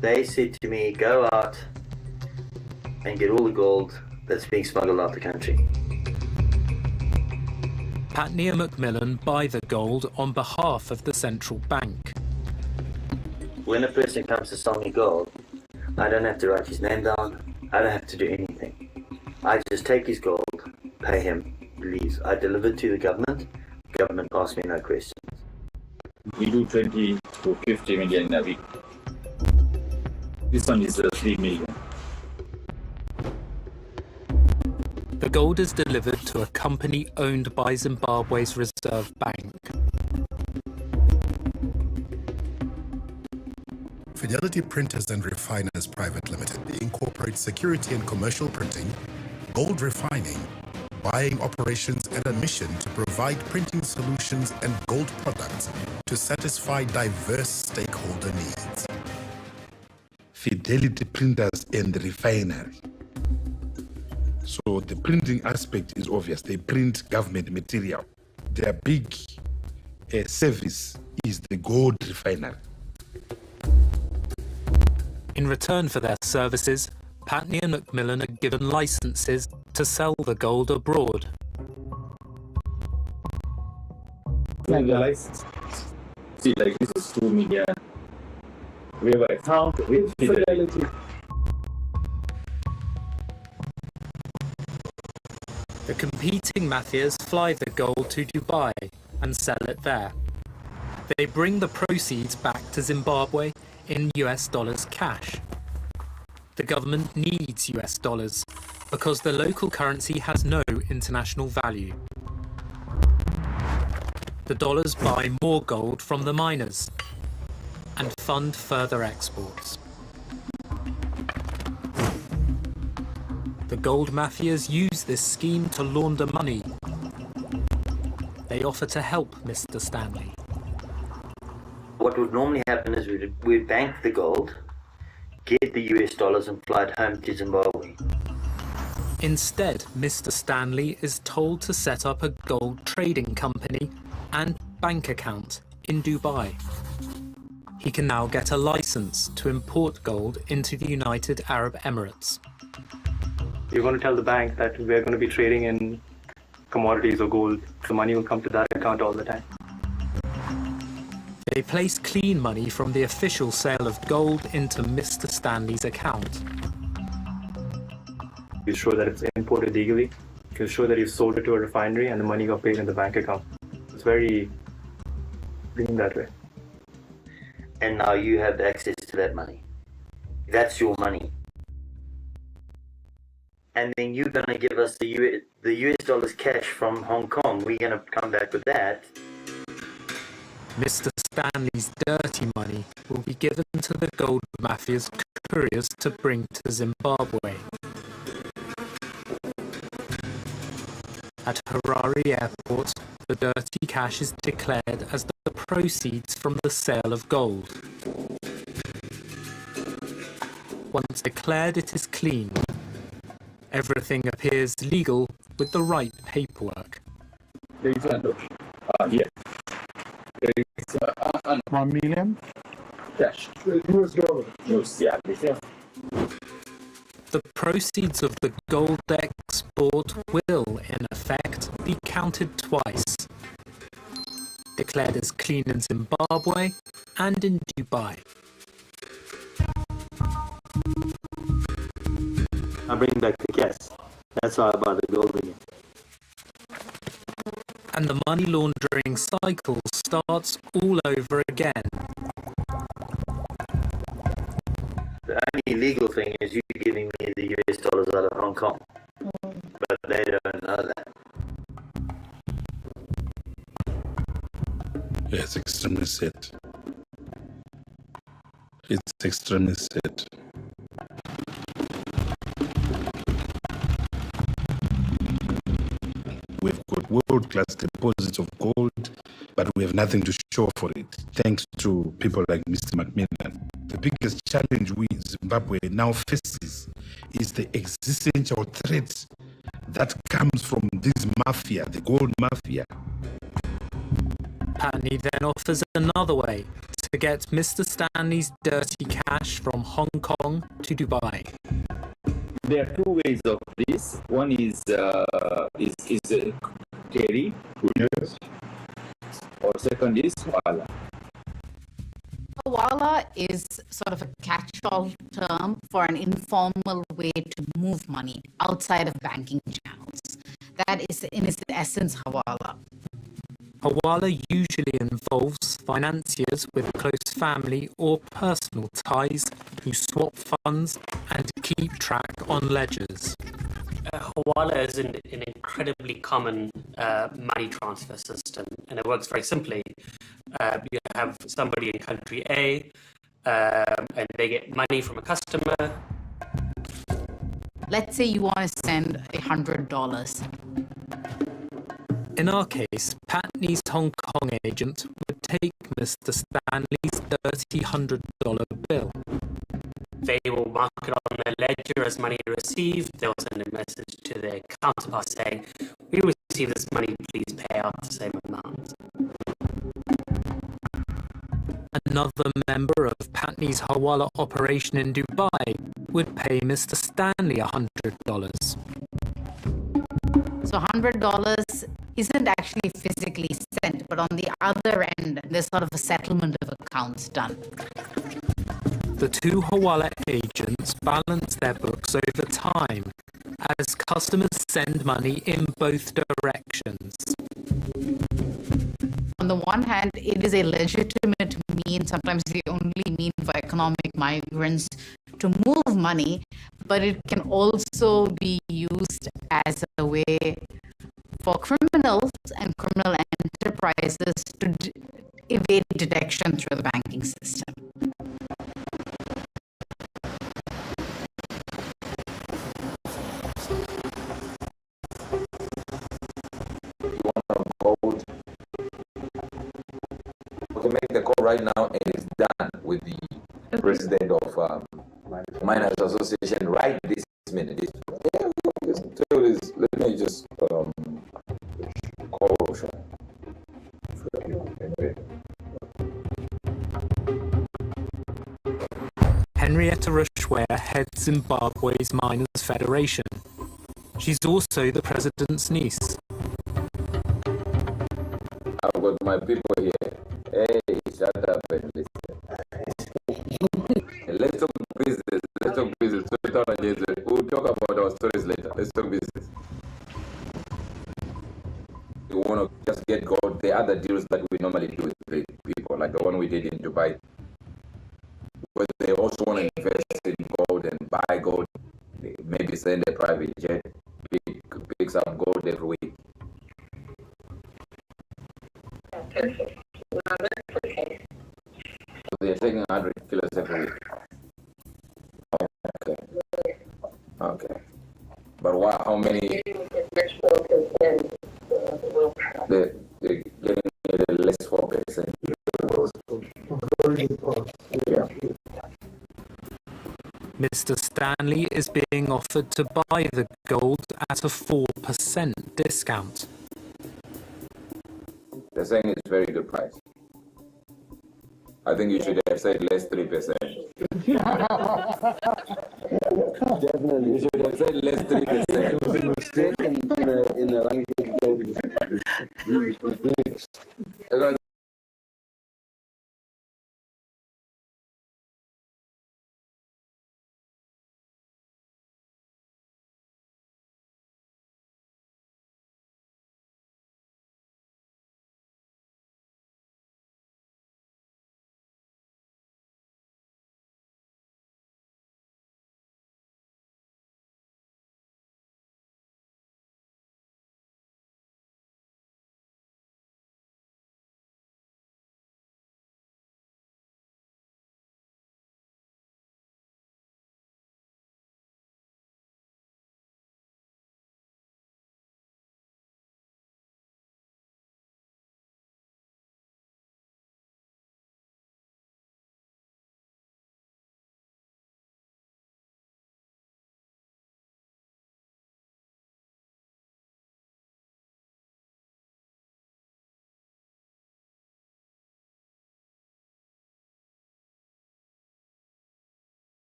S12: They said to me, go out and get all the gold that's being smuggled out the country.
S5: Patney and Macmillan buy the gold on behalf of the central bank.
S12: When a person comes to sell me gold, I don't have to write his name down. I don't have to do anything. I just take his gold, pay him, leaves. I deliver it to the government. Government asks me no questions.
S4: We do 20 to 50 million a week. This one is 3 million.
S5: The gold is delivered to a company owned by Zimbabwe's Reserve Bank.
S11: Fidelity Printers and Refiners Private Limited incorporates security and commercial printing, gold refining, buying operations, and a mission to provide printing solutions and gold products to satisfy diverse stakeholder needs.
S21: Fidelity Printers and Refinery. So the printing aspect is obvious. They print government material. Their big service is the gold refinery.
S5: In return for their services, Patney and Macmillan are given licenses to sell the gold abroad.
S4: Like the license. See, like this is 2 million. We have an account with Fidelity.
S5: The competing mafias fly the gold to Dubai and sell it there. They bring the proceeds back to Zimbabwe in US dollars cash. The government needs US dollars because the local currency has no international value. The dollars buy more gold from the miners and fund further exports. The gold mafias use this scheme to launder money. They offer to help Mr. Stanley.
S12: What would normally happen is we'd bank the gold, get the US dollars and fly it home to Zimbabwe.
S5: Instead, Mr. Stanley is told to set up a gold trading company and bank account in Dubai. He can now get a license to import gold into the United Arab Emirates.
S28: You're going to tell the bank that we're going to be trading in commodities or gold. The money will come to that account all the time.
S5: They place clean money from the official sale of gold into Mr. Stanley's account.
S28: You show that it's imported legally. You show that you sold it to a refinery and the money got paid in the bank account. It's very clean that way.
S12: And now you have access to that money. That's your money. And then you're going to give us the US dollars cash from Hong Kong. We're going to come back with that.
S5: Mr. Stanley's dirty money will be given to the gold mafia's couriers to bring to Zimbabwe. At Harare Airport, the dirty cash is declared as the proceeds from the sale of gold. Once declared, it is clean. Everything appears legal with the right paperwork.
S4: There is here. There is
S27: 1 million
S4: cash.
S27: US dollars.
S4: Yes, yeah,
S5: The proceeds of the gold export will, in effect, be counted twice. Declared as clean in Zimbabwe and in Dubai.
S8: I bring back the cash. That's how I buy the gold again.
S5: And the money laundering cycle starts all over again.
S12: The only legal thing is you giving me the US dollars out of Hong Kong. But they don't know that.
S21: Yeah, it's extremely sad. It's extremely sad. We've got world-class deposits of gold, but we have nothing to show for it, thanks to people like Mr. Macmillan. The biggest challenge we Zimbabwe now faces is the existential threat that comes from this mafia, the gold mafia.
S5: Patney then offers another way to to get Mr. Stanley's dirty cash from Hong Kong to Dubai.
S24: There are two ways of this. One is carry, yes, or second is hawala.
S9: Hawala is sort of a catch-all term for an informal way to move money outside of banking channels. That is, in its essence, hawala.
S5: Hawala usually involves financiers with close family or personal ties who swap funds and keep track on ledgers.
S10: Hawala is an incredibly common money transfer system, and it works very simply. You have somebody in country A, and they get money from a customer.
S9: Let's say you want to send $100.
S5: In our case, Patney's Hong Kong agent would take Mr. Stanley's dirty $100 bill.
S10: They will mark it on their ledger as money received. They'll send a message to their counterpart saying, "We received this money, please pay out the same amount."
S5: Another member of Patney's Hawala operation in Dubai would pay Mr. Stanley $100.
S9: So $100 isn't actually physically sent, but on the other end, there's sort of a settlement of accounts done.
S5: The two Hawala agents balance their books over time as customers send money in both directions.
S9: On the one hand, it is a legitimate means, sometimes the only mean for economic migrants to move money, but it can also be used as a way for criminals and criminal enterprises to evade detection through the banking system.
S25: To make the call right now, and it's done with the president of Miners Association right this minute. Yeah, let me just call.
S5: Henrietta Rushware heads Zimbabwe's Miners Federation. She's also the president's niece.
S25: I've got my people here. Hey, shut up and listen. Let's talk business. Let's talk business. We'll talk about our stories later. Let's talk business. You want to just get gold. The other deals that we normally do with people, like the one we did in Dubai, but they also want to invest in gold and buy gold. Maybe send a private jet, picks up gold every week. So they're taking 100 kilos every week. Okay. Okay. But what? How many? They're getting less 4%. Yeah.
S5: Mr. Stanley is being offered to buy the gold at a 4% discount.
S25: They're saying it's a very good price. I think you should have said less 3%.
S24: Definitely.
S25: You should have said less 3%.
S24: Mistake in the language.